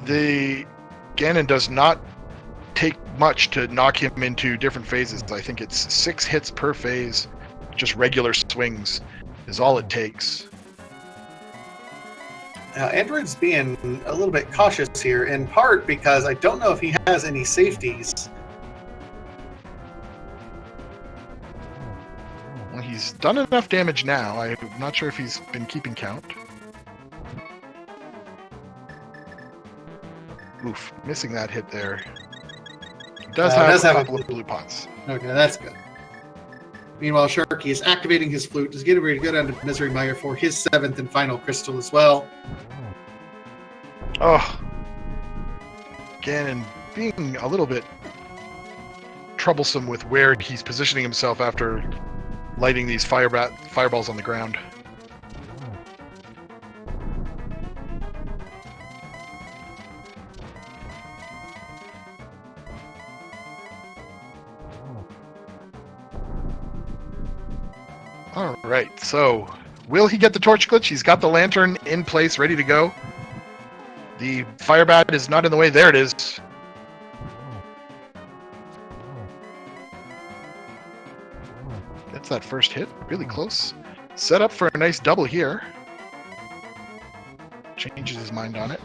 the Ganon does not take much to knock him into different phases. I think it's 6 hits per phase. Just regular swings is all it takes. Now, Android's being a little bit cautious here, in part because I don't know if he has any safeties. Well, he's done enough damage now. I'm not sure if he's been keeping count. Oof, missing that hit there. He does have a couple of blue pots. Okay, that's good. Meanwhile, Sharky is activating his flute, is getting ready to go down to Misery Mire for his 7th and final crystal as well. Oh, Ganon being a little bit troublesome with where he's positioning himself after lighting these fireballs on the ground. All right, so will he get the torch glitch? He's got the lantern in place, ready to go. The fire bat is not in the way. There it is. Gets that first hit, really close. Set up for a nice double here. Changes his mind on it.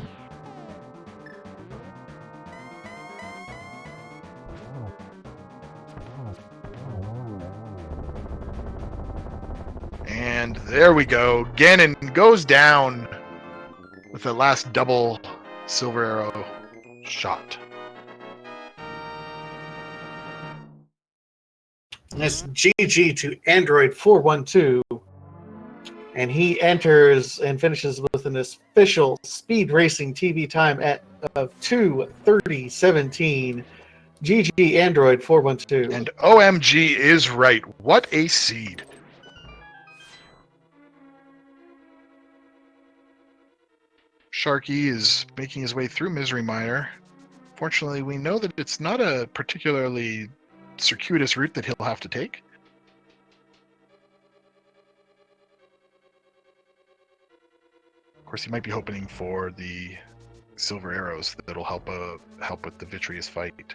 And there we go. Ganon goes down with the last double silver arrow shot. That's GG to Android412. And he enters and finishes with an official speed racing TV time of 2:30:17. GG Android412. And OMG is right. What a seed. Sharky is making his way through Misery Miner. Fortunately, we know that it's not a particularly circuitous route that he'll have to take. Of course, he might be hoping for the silver arrows that'll help with the vitreous fight.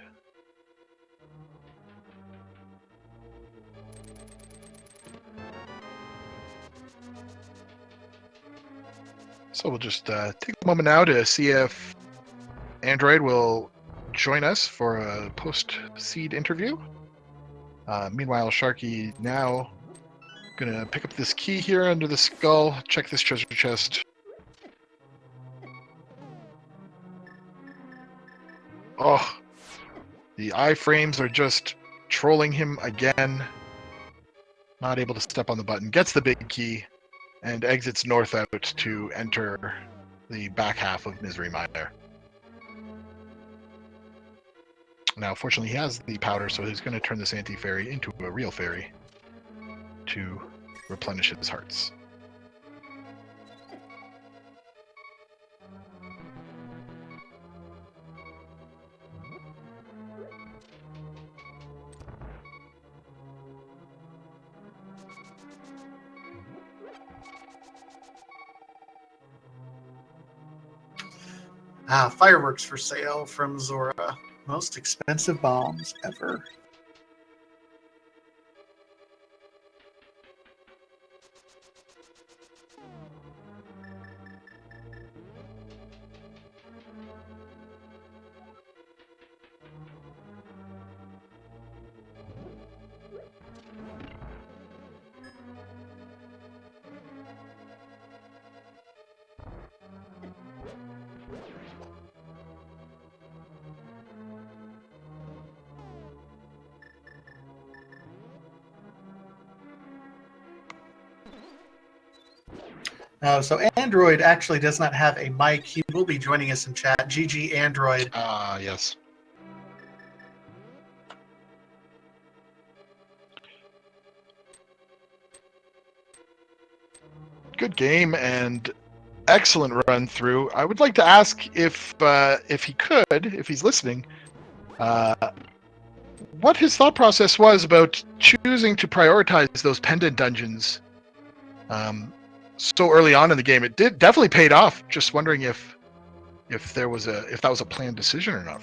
So we'll just take a moment now to see if Android will join us for a post-seed interview. Meanwhile, Sharky now gonna pick up this key here under the skull, check this treasure chest. Oh, the iframes are just trolling him again. Not able to step on the button. Gets the big key and exits north out to enter the back half of Misery Miner. Now, fortunately, he has the powder, so he's going to turn this anti-fairy into a real fairy to replenish his hearts. Fireworks for sale from Zora. Most expensive bombs ever. So Android actually does not have a mic. He will be joining us in chat. GG Android. Yes. Good game and excellent run through. I would like to ask if he could, if he's listening, what his thought process was about choosing to prioritize those pendant dungeons so early on in the game. It definitely paid off. Just wondering if that was a planned decision or not.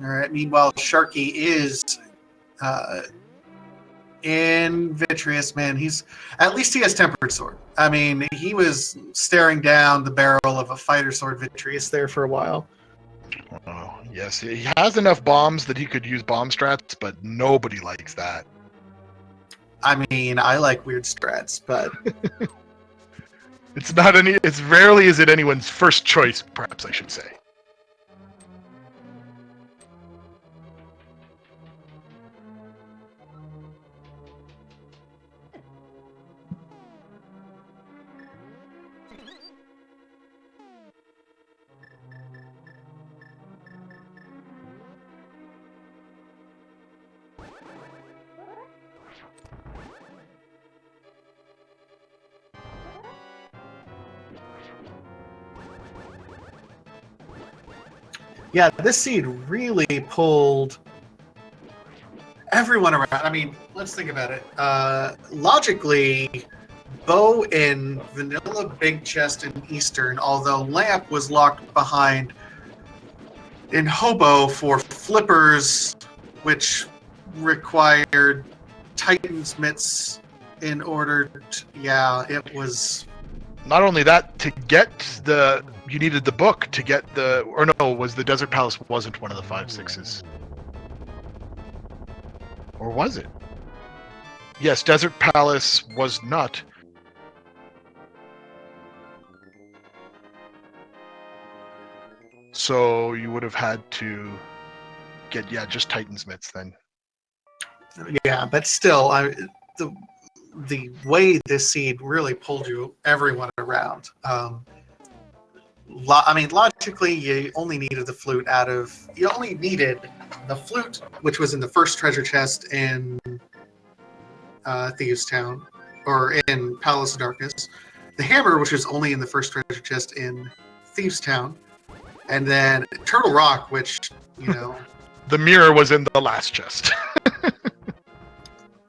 All right. Meanwhile, Sharky is in Vitreous, man. At least he has Tempered Sword. I mean, he was staring down the barrel of a fighter sword Vitreous there for a while. Oh, yes. He has enough bombs that he could use bomb strats, but nobody likes that. I mean, I like weird strats, but it's rarely is it anyone's first choice, perhaps I should say. yeah, this seed really pulled everyone around. I mean, let's think about it. Logically, Bo in Vanilla, Big Chest, and Eastern, although Lamp was locked behind in Hobo for flippers, which required Titan's mitts in order to, yeah, it was... Not only that, you needed the book to get was the Desert Palace wasn't one of the 5/6s. Or was it? Yes, Desert Palace was not. So you would have had to get, just Titan's mitts then. Yeah, but still, the way this seed really pulled everyone around. Logically, you only needed the flute which was in the first treasure chest in Thieves Town, or in Palace of Darkness. The hammer, which was only in the first treasure chest in Thieves Town. And then Turtle Rock, which, The mirror was in the last chest.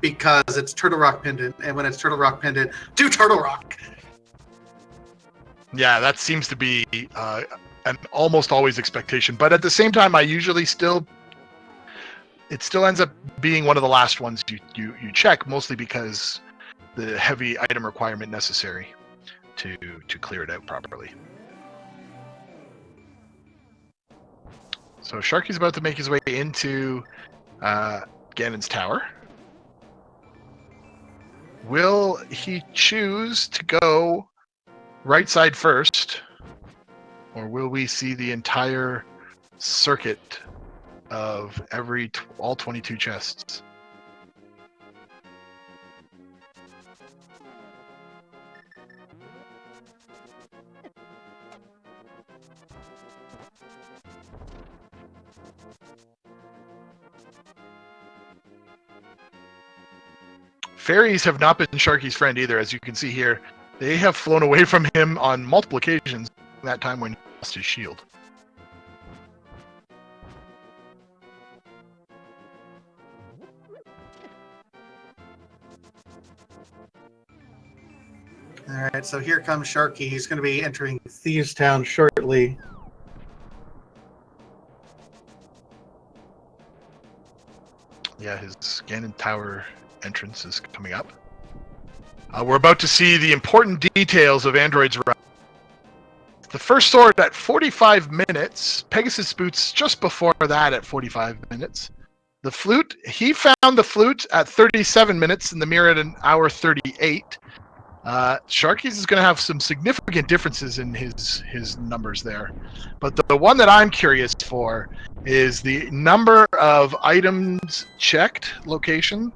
because it's Turtle Rock pendant, and when it's Turtle Rock pendant, do Turtle Rock! Yeah, that seems to be an almost always expectation. But at the same time, it still ends up being one of the last ones you check, mostly because the heavy item requirement necessary to clear it out properly. So Sharky's about to make his way into Ganon's tower. Will he choose to go right side first, or will we see the entire circuit of all 22 chests? Fairies have not been Sharky's friend either, as you can see here. They have flown away from him on multiple occasions, that time when he lost his shield. Alright, so here comes Sharky. He's going to be entering Thieves Town shortly. Yeah, his Ganon Tower entrance is coming up. We're about to see the important details of Android's run. The first sword at 45 minutes. Pegasus boots just before that at 45 minutes. The flute, he found the flute at 37 minutes and the mirror at an hour 38. Sharky's is going to have some significant differences in his numbers there. But the one that I'm curious for is the number of items checked location.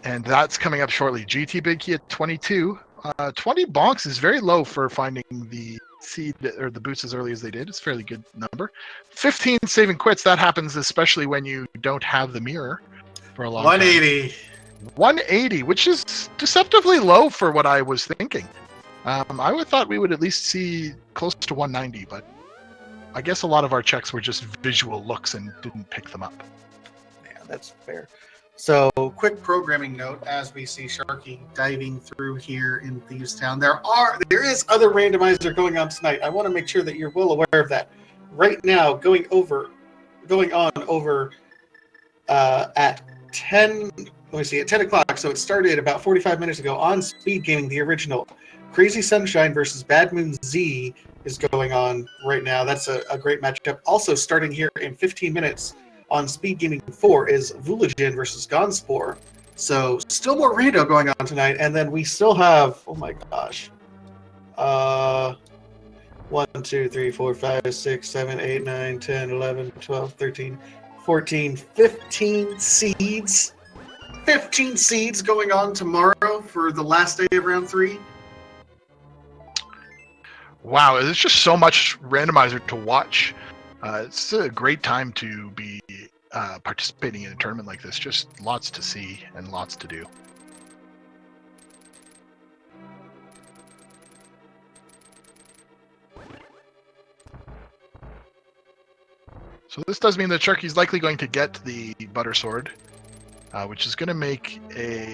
And that's coming up shortly. GT Big Key at 22. 20 bonks is very low for finding the seed or the boots as early as they did. It's a fairly good number. 15 saving quits. That happens especially when you don't have the mirror for a long 180. time. 180, which is deceptively low for what I was thinking. I would thought we would at least see close to 190, but I guess a lot of our checks were just visual looks and didn't pick them up. Yeah, that's fair. So, quick programming note as we see Sharky diving through here in Thieves Town. There is other randomizer going on tonight. I want to make sure that you're well aware of that. Right now, going on over at 10. Let me see, at 10 o'clock. So it started about 45 minutes ago on Speed Gaming. The original Crazy Sunshine versus Bad Moon Z is going on right now. That's a great matchup. Also starting here in 15 minutes. On Speed Gaming 4 is Vulagen versus Gonspore. So still more rando going on tonight. And then we still have, oh my gosh. 1, 2, 3, 4, 5, 6, 7, 8, 9, 10, 11, 12, 13, 14, 15 seeds. 15 seeds going on tomorrow for the last day of round 3. Wow, there's just so much randomizer to watch. It's a great time to be participating in a tournament like this. Just lots to see and lots to do. So this does mean that Sharky's likely going to get the Butter Sword, which is going to make a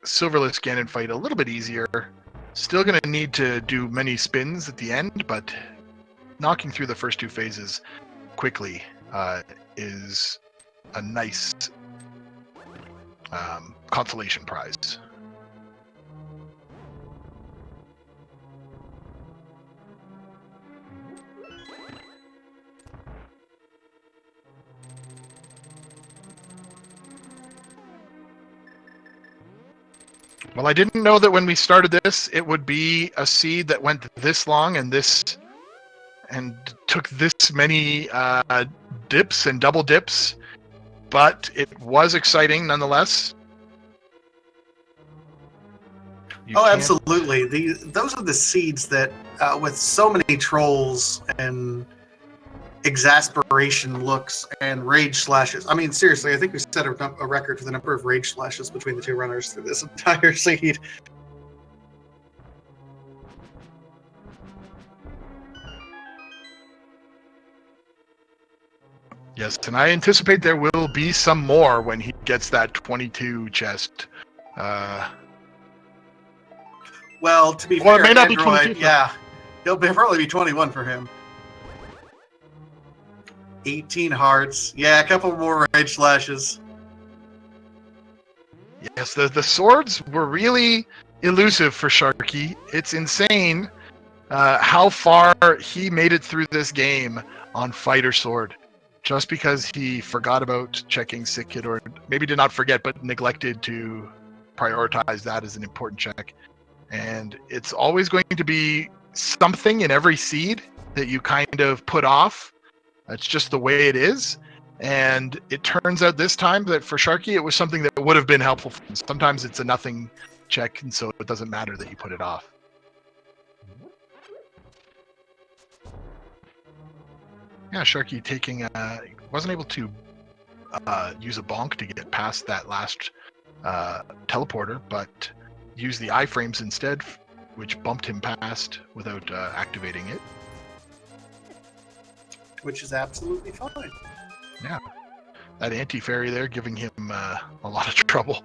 Silverless Ganon fight a little bit easier. Still going to need to do many spins at the end, but knocking through the first 2 phases quickly is a nice consolation prize. Well, I didn't know that when we started this, it would be a seed that went this long and this and took this many dips and double dips, but it was exciting nonetheless. Absolutely. Those are the seeds that, with so many trolls and exasperation looks and rage slashes. I mean, seriously, I think we set a record for the number of rage slashes between the two runners through this entire seed. Yes, and I anticipate there will be some more when he gets that 22 chest. Well, to be Well, fair, it may not be Android, 22. yeah, he'll probably be 21 for him. 18 hearts. Yeah, a couple more rage slashes. Yes, the swords were really elusive for Sharky. It's insane how far he made it through this game on Fighter Sword, just because he forgot about checking Sick Kit, or maybe did not forget, but neglected to prioritize that as an important check. And it's always going to be something in every seed that you kind of put off. That's just the way it is. And it turns out this time that for Sharky, it was something that would have been helpful for him. Sometimes it's a nothing check, and so it doesn't matter that you put it off. Yeah, Sharky taking wasn't able to use a bonk to get past that last teleporter, but used the iframes instead, which bumped him past without activating it. Which is absolutely fine. Yeah, that anti-fairy there giving him a lot of trouble.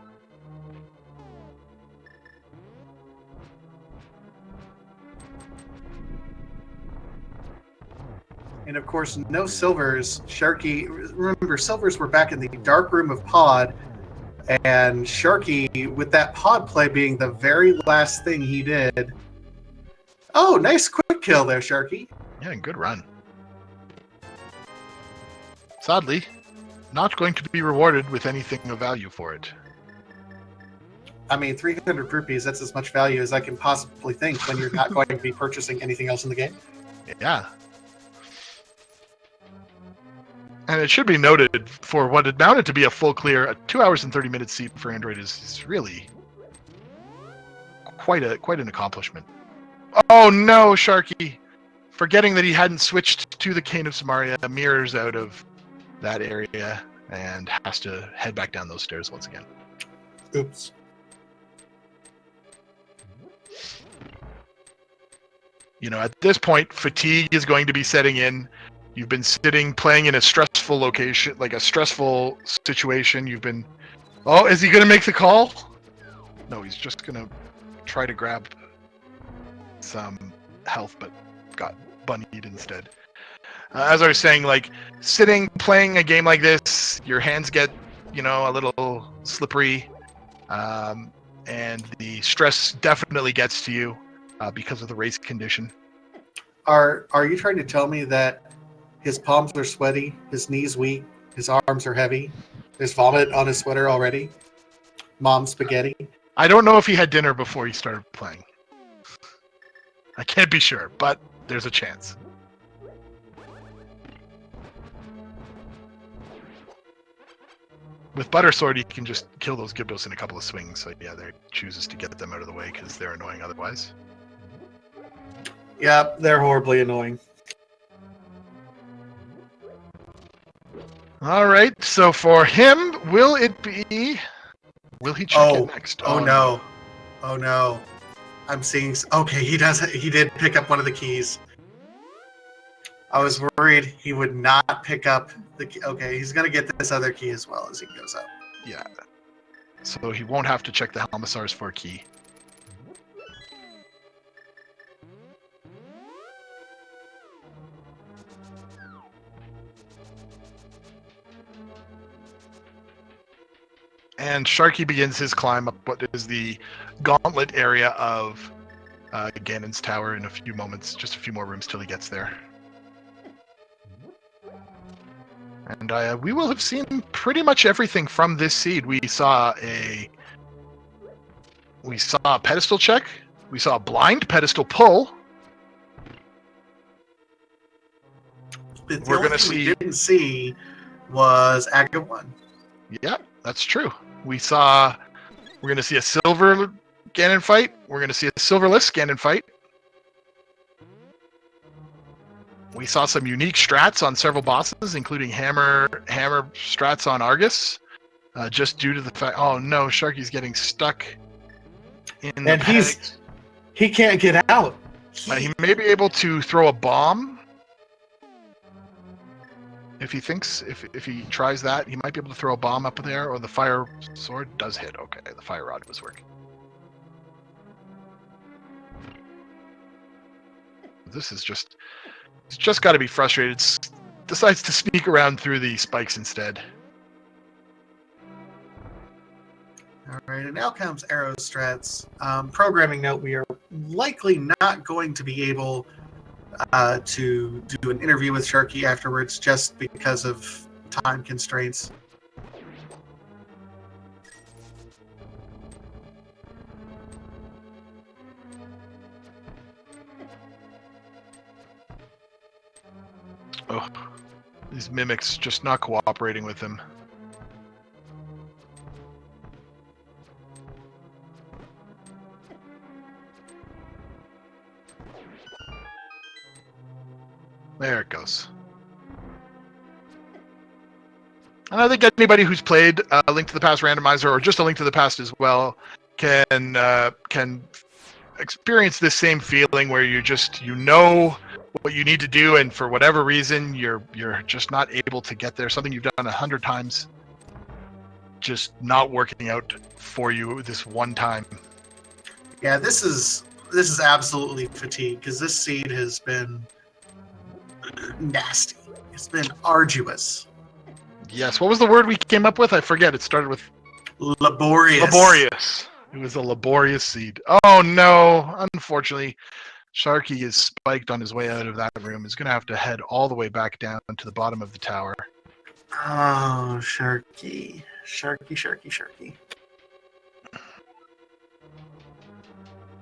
And of course, no silvers. Sharky, remember, silvers were back in the dark room of Pod, and Sharky, with that Pod play being the very last thing he did. Oh, nice quick kill there, Sharky. Yeah, good run. Sadly, not going to be rewarded with anything of value for it. I mean, 300 rupees, that's as much value as I can possibly think when you're not going to be purchasing anything else in the game. Yeah. And it should be noted, for what amounted to be a full clear, a 2 hours and 30 minute seat for Android is really quite an accomplishment. Oh no, Sharky! Forgetting that he hadn't switched to the Cane of Samaria, mirrors out of that area and has to head back down those stairs once again. Oops. You know, at this point, fatigue is going to be setting in. You've been sitting, playing in a stressful location, like a stressful situation. You've been... Oh, is he going to make the call? No, he's just going to try to grab some health, but got bunnied instead. As I was saying, like, sitting, playing a game like this, your hands get, you know, a little slippery, and the stress definitely gets to you because of the race condition. Are you trying to tell me that his palms are sweaty, his knees weak, his arms are heavy, there's vomit on his sweater already? Mom spaghetti? I don't know if he had dinner before he started playing. I can't be sure, but there's a chance. With Butter Sword, he can just kill those Gyptos in a couple of swings. So yeah, they chooses to get them out of the way because they're annoying otherwise. Yeah, they're horribly annoying. All right, so for him, will it be... Will he check it next? Oh no. Oh no. I'm seeing... Okay, he did pick up one of the keys. I was worried he would not pick up the key. Okay, he's going to get this other key as well as he goes up. Yeah. So he won't have to check the Helmsars for a key. And Sharky begins his climb up what is the gauntlet area of Ganon's tower in a few moments. Just a few more rooms till he gets there. And we will have seen pretty much everything from this seed. We saw a pedestal check. We saw a blind pedestal pull. But the We're only gonna thing we see. didn't see was Aga 1. Yeah, that's true. We're going to see a silver Ganon fight. We're going to see a silverless Ganon fight. We saw some unique strats on several bosses, including hammer strats on Argus, just due to the fact. Oh no, Sharky's getting stuck in the pegs. He can't get out. He may be able to throw a bomb. If he thinks, if he tries that, he might be able to throw a bomb up there, or the fire sword does hit. Okay, the fire rod was working. This is just, he's just got to be frustrated. Decides to sneak around through the spikes instead. All right, and now comes arrow strats. Programming note: we are likely not going to be able to do an interview with Sharky afterwards, just because of time constraints. Oh, these mimics just not cooperating with him. There it goes. And I think anybody who's played A Link to the Past Randomizer, or just A Link to the Past as well, can experience this same feeling where you know what you need to do, and for whatever reason you're just not able to get there. Something you've done 100 times, just not working out for you this one time. Yeah, this is absolutely fatigue, because this seed has been nasty. It's been arduous. Yes. What was the word we came up with? I forget. It started with laborious. Laborious. It was a laborious seed. Oh no! Unfortunately, Sharky is spiked on his way out of that room. He's going to have to head all the way back down to the bottom of the tower. Oh, Sharky. Sharky.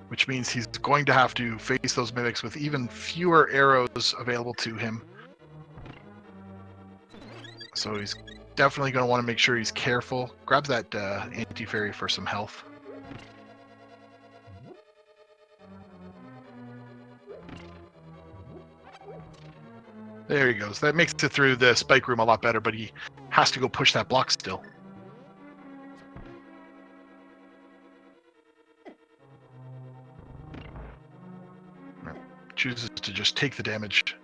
Which means he's going to have to face those mimics with even fewer arrows available to him. So he's definitely going to want to make sure he's careful. Grabs that anti-fairy for some health. There he goes. That makes it through the spike room a lot better, but he has to go push that block still. Chooses to just take the damage.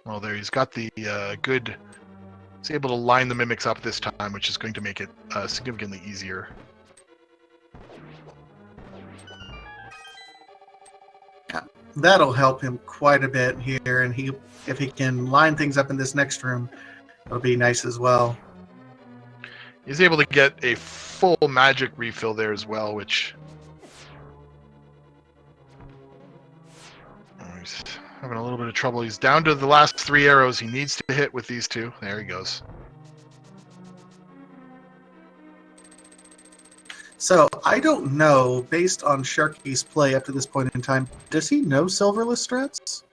Well, there he's got the good. He's able to line the mimics up this time, which is going to make it significantly easier. That'll help him quite a bit here, and if he can line things up in this next room, it'll be nice as well. He's able to get a full magic refill there as well, which he's having a little bit of trouble. He's down to the last 3 arrows he needs to hit with these 2. There he goes. So, I don't know, based on Sharky's play up to this point in time, does he know silverless strats?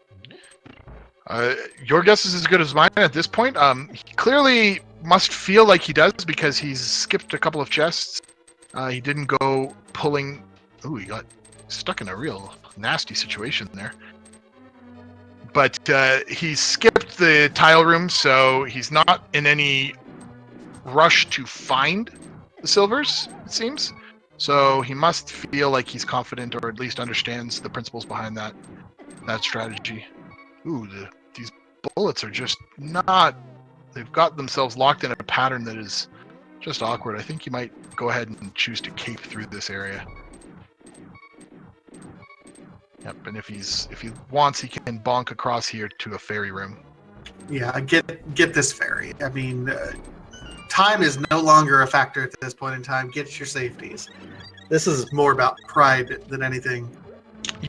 Your guess is as good as mine at this point. He clearly must feel like he does, because he's skipped a couple of chests. He didn't go pulling... Ooh, he got stuck in a real nasty situation there. But he skipped the tile room, so he's not in any rush to find the silvers, it seems. So he must feel like he's confident, or at least understands the principles behind that strategy. Ooh, these bullets are just not... They've got themselves locked in a pattern that is just awkward. I think you might go ahead and choose to cape through this area. Yep, and if he wants, he can bonk across here to a fairy room. Yeah, get this fairy. I mean, time is no longer a factor at this point in time. Get your safeties. This is more about pride than anything.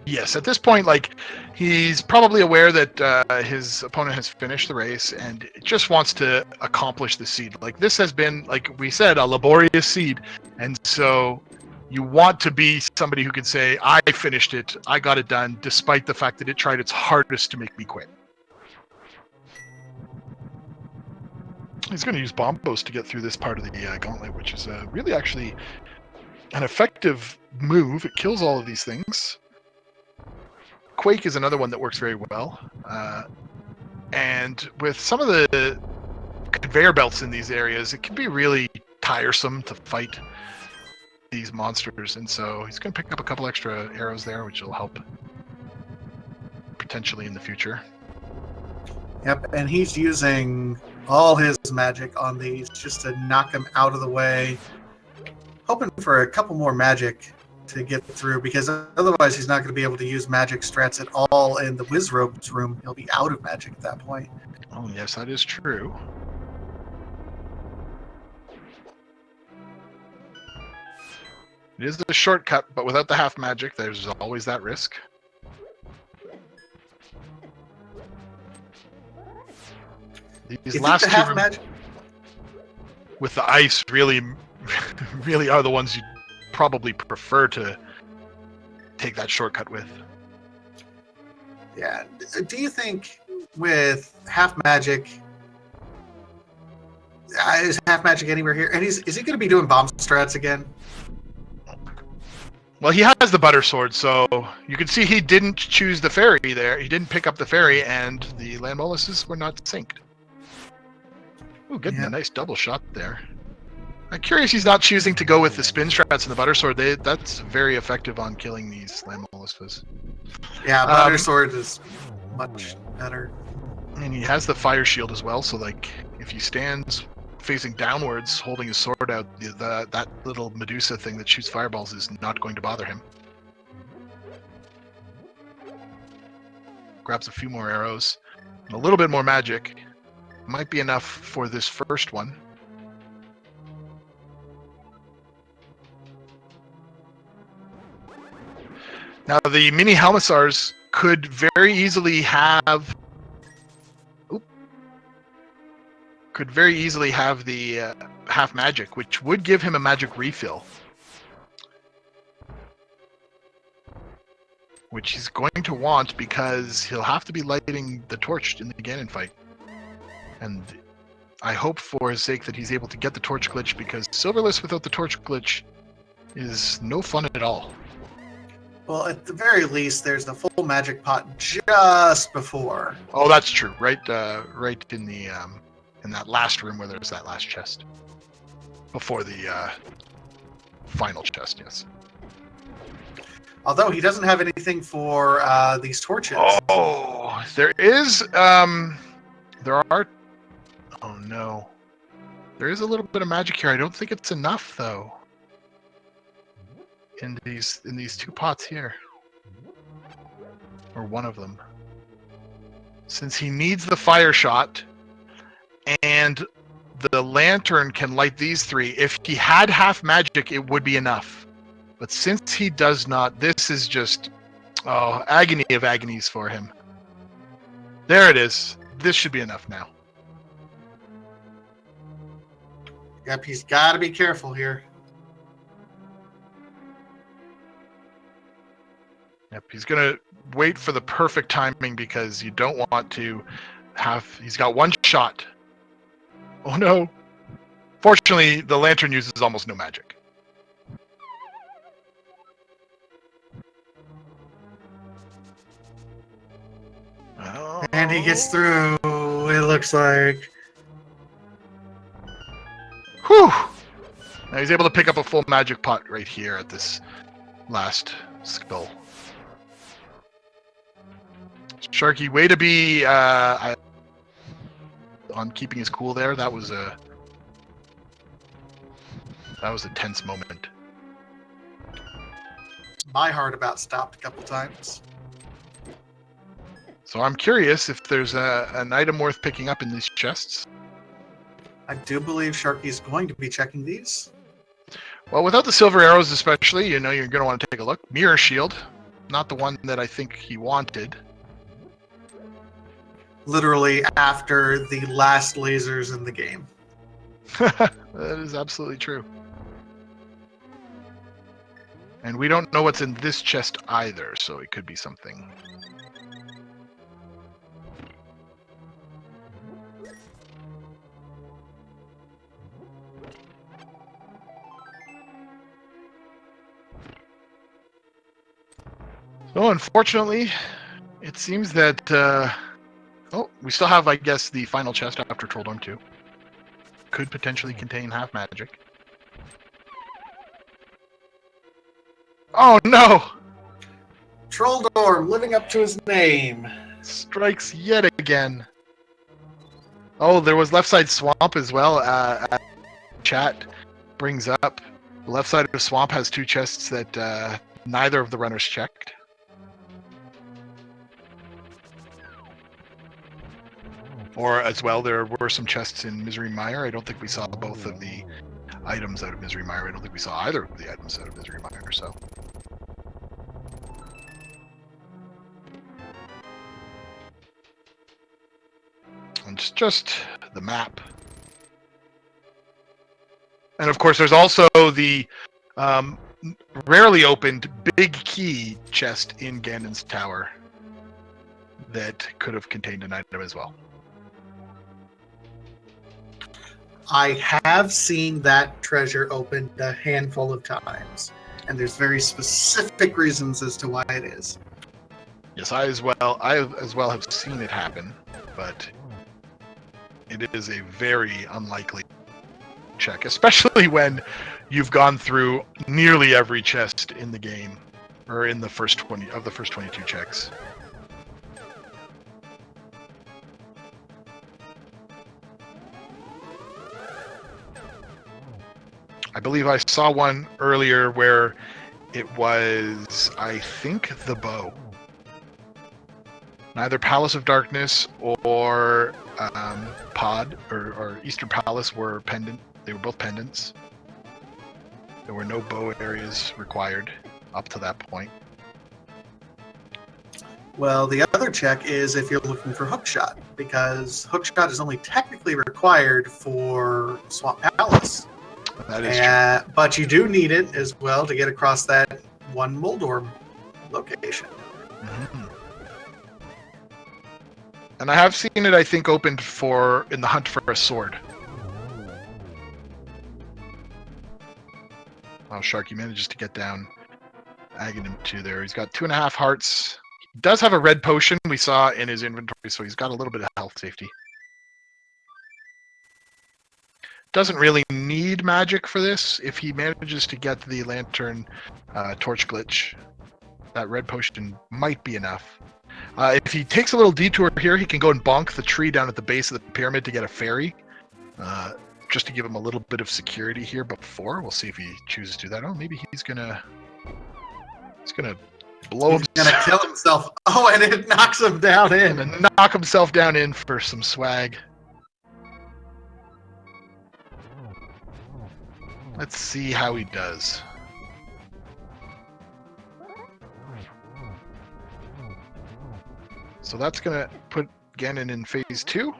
Yes, at this point, like, he's probably aware that his opponent has finished the race and just wants to accomplish the seed. Like, this has been, like we said, a laborious seed, and so You want to be somebody who can say, I finished it, I got it done, despite the fact that it tried its hardest to make me quit. He's going to use Bombos to get through this part of the gauntlet, which is really actually an effective move. It kills all of these things. Quake is another one that works very well. And with some of the conveyor belts in these areas, it can be really tiresome to fight these monsters. And so he's going to pick up a couple extra arrows there, which will help potentially in the future. Yep, and he's using all his magic on these just to knock them out of the way. Hoping for a couple more magic to get through, because otherwise he's not going to be able to use magic strats at all in the Wizrobe's room. He'll be out of magic at that point. Oh, yes, that is true. It is a shortcut, but without the half magic, there's always that risk. These last two magic with the ice really are the ones you probably prefer to take that shortcut with. Yeah. Do you think with half magic, is half magic anywhere here? And is he going to be doing bomb strats again? Well, he has the butter sword, so you can see he didn't choose the fairy there. He didn't pick up the fairy, and the land mollusks were not synced. Ooh, getting a nice double shot there. I'm curious he's not choosing to go with the spin strats and the butter sword. That's very effective on killing these land mollusks. Yeah, butter sword is much better. And he has the fire shield as well, so like if he stands facing downwards, holding his sword out, that little Medusa thing that shoots fireballs is not going to bother him. Grabs a few more arrows, and a little bit more magic. Might be enough for this first one. Now the mini Helmisars could very easily have the half magic, which would give him a magic refill, which he's going to want because he'll have to be lighting the torch in the Ganon fight. And I hope for his sake that he's able to get the torch glitch, because Silverless without the torch glitch is no fun at all. Well, at the very least, there's the full magic pot just before. Oh, that's true. Right in the in that last room where there's that last chest. Before the final chest, yes. Although he doesn't have anything for these torches. Oh, there is. There are. Oh no. There is a little bit of magic here. I don't think it's enough though. In these two pots here, or one of them, since he needs the fire shot, and the lantern can light these three. If he had half magic, it would be enough. But since he does not, this is just agony of agonies for him. There it is. This should be enough now. Yep, he's got to be careful here. Yep, he's going to wait for the perfect timing because you don't want to have... He's got one shot. Oh no. Fortunately, the lantern uses almost no magic. Oh. And he gets through, it looks like. Whew! Now he's able to pick up a full magic pot right here at this last skull. Sharky, way to be on keeping his cool there. That was a tense moment. My heart about stopped a couple times. So I'm curious if there's an item worth picking up in these chests. I do believe Sharky's going to be checking these. Well, without the silver arrows especially, you know you're going to want to take a look. Mirror shield, not the one that I think he wanted. Literally after the last lasers in the game. That is absolutely true. And we don't know what's in this chest either, so it could be something. So unfortunately, it seems that... oh, we still have, I guess, the final chest after Trolldorm 2. Could potentially contain half magic. Oh no! Trolldorm living up to his name. Strikes yet again. Oh, there was left side swamp as well. Chat brings up the left side of the swamp has two chests that neither of the runners checked. Or as well, there were some chests in Misery Mire. I don't think we saw both of the items out of Misery Mire. I don't think we saw either of the items out of Misery Mire. So. And it's just the map. And of course, there's also the rarely opened big key chest in Ganon's tower that could have contained an item as well. I have seen that treasure opened a handful of times, and there's very specific reasons as to why it is. Yes, I as well have seen it happen, but it is a very unlikely check, especially when you've gone through nearly every chest in the game, or in the first 20 of the first 22 checks. I believe I saw one earlier where it was, I think, the bow. Neither Palace of Darkness or Pod or Eastern Palace were pendant. They were both pendants. There were no bow areas required up to that point. Well, the other check is if you're looking for hookshot, because hookshot is only technically required for Swamp Palace. That is true. But you do need it as well to get across that one Moldorm location. Mm-hmm. And I have seen it, I think, opened for in the hunt for a sword. Oh, Sharky manages to get down Aghanim 2 there. He's got 2.5 hearts. He does have a red potion we saw in his inventory, so he's got a little bit of health safety. Doesn't really need magic for this. If he manages to get the lantern torch glitch, that red potion might be enough. If he takes a little detour here, he can go and bonk the tree down at the base of the pyramid to get a fairy, just to give him a little bit of security here before. We'll see if he chooses to do that. Oh, maybe he's gonna blow himself. He's gonna kill himself. Oh, and it knocks him down in. And knock himself down in for some swag. Let's see how he does. So that's going to put Ganon in phase 2.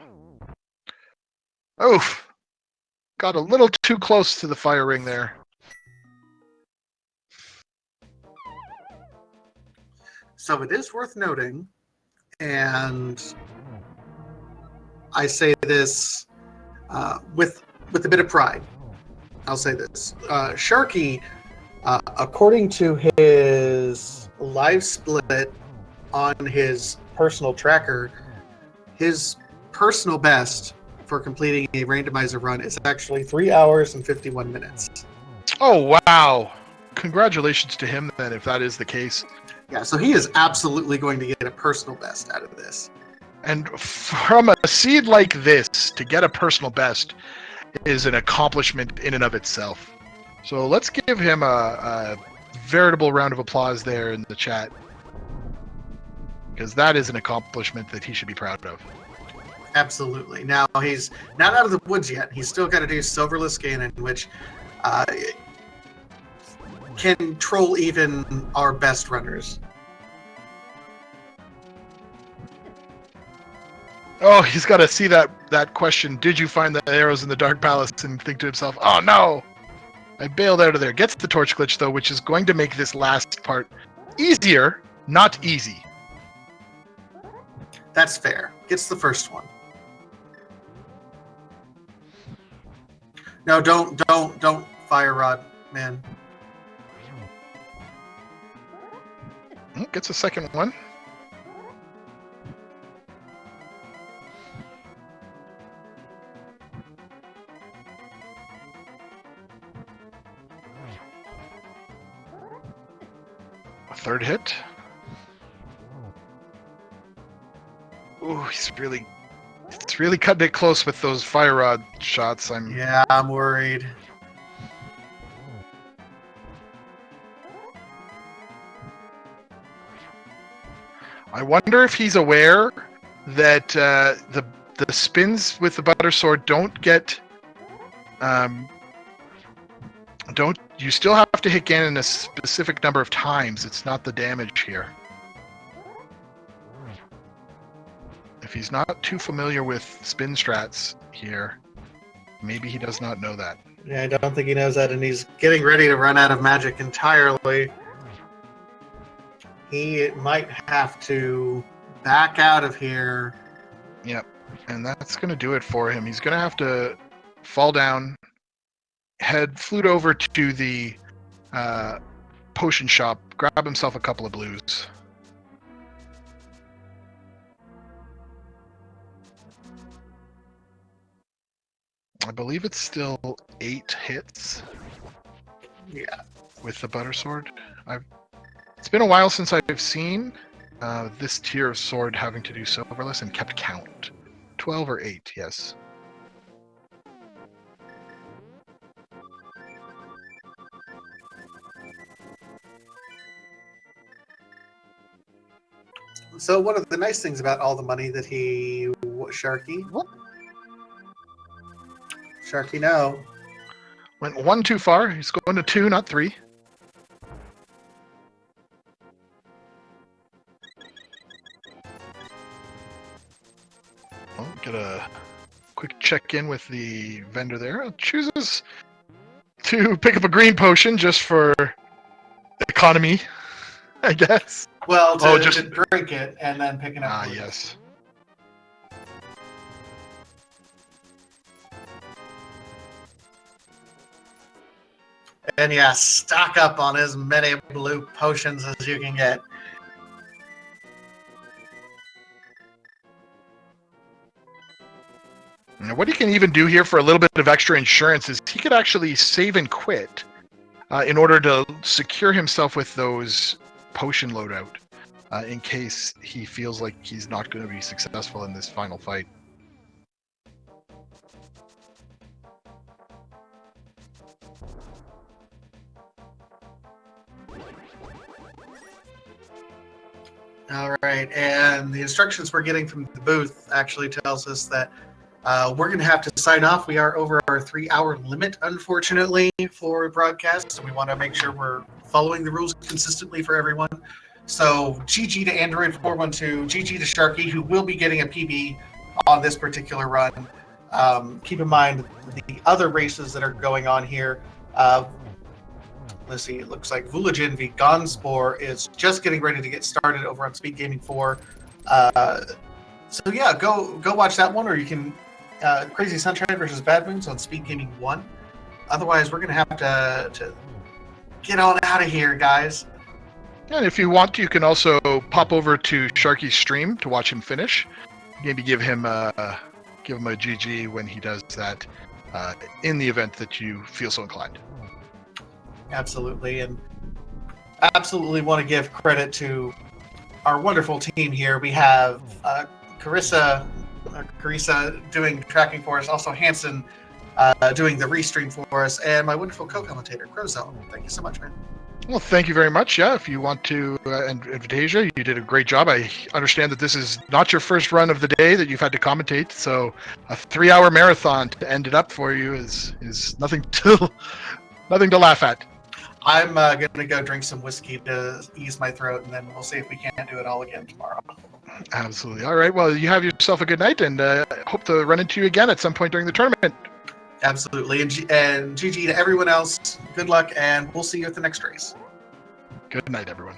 Oof! Got a little too close to the fire ring there. So it is worth noting, and I say this with a bit of pride. I'll say this. Sharky, according to his live split on his personal tracker, his personal best for completing a randomizer run is actually 3 hours and 51 minutes. Oh, wow. Congratulations to him, then, if that is the case. Yeah, so he is absolutely going to get a personal best out of this. And from a seed like this, to get a personal best is an accomplishment in and of itself. So let's give him a veritable round of applause there in the chat, because that is an accomplishment that he should be proud of. Absolutely. Now, he's not out of the woods yet. He's still got to do Silverless Ganon, which can troll even our best runners. Oh, he's got to see that question, did you find the arrows in the Dark Palace, and think to himself, oh no! I bailed out of there. Gets the torch glitch, though, which is going to make this last part easier, not easy. That's fair. Gets the first one. No, don't fire rod, man. Gets a second one. A third hit. Ooh, it's really cutting it close with those fire rod shots. Yeah, I'm worried. I wonder if he's aware that the spins with the butter sword don't get you still have to hit Ganon a specific number of times. It's not the damage here. If he's not too familiar with spin strats here, maybe he does not know that. Yeah, I don't think he knows that, and he's getting ready to run out of magic entirely. He might have to back out of here. Yep, and that's going to do it for him. He's going to have to fall down, flute over to the potion shop, grab himself a couple of blues. I believe it's still 8 hits. Yeah. With the butter sword. It's been a while since I've seen this tier of sword having to do silverless and kept count. 12 or 8, yes. So one of the nice things about all the money that Sharky, no. Went 1 too far. He's going to 2, not 3. Well, get a quick check-in with the vendor there. Chooses to pick up a green potion just for economy, I guess. Well, to drink it and then pick it up. Ah, yes. And yeah, stock up on as many blue potions as you can get. Now, what he can even do here for a little bit of extra insurance is he could actually save and quit in order to secure himself with those potion loadout in case he feels like he's not going to be successful in this final fight. All right, and the instructions we're getting from the booth actually tells us that we're going to have to sign off. We are over our 3-hour limit, unfortunately, for broadcast, so we want to make sure we're following the rules consistently for everyone. So GG to Android412, GG to Sharky, who will be getting a PB on this particular run. Keep in mind the other races that are going on here. Let's see, it looks like Vulagin v. Gonspor is just getting ready to get started over on Speed Gaming 4. So yeah, go watch that one, or you can Crazy Sunshine versus Bad Moons on Speed Gaming 1. Otherwise, we're going to have to get on out of here, guys. And if you want to, you can also pop over to Sharky's stream to watch him finish. Maybe give him a GG when he does that in the event that you feel so inclined. Absolutely, and absolutely want to give credit to our wonderful team here. We have Carissa doing tracking for us, also Hanson doing the restream for us, and my wonderful co-commentator, Crozone. Thank you so much, man. Well, thank you very much. Yeah, if you want to, and Vitasia, you did a great job. I understand that this is not your first run of the day that you've had to commentate, so a 3-hour marathon to end it up for you is nothing to laugh at. I'm going to go drink some whiskey to ease my throat, and then we'll see if we can't do it all again tomorrow. Absolutely. All right. Well, you have yourself a good night, and hope to run into you again at some point during the tournament. Absolutely. And GG to everyone else. Good luck, and we'll see you at the next race. Good night, everyone.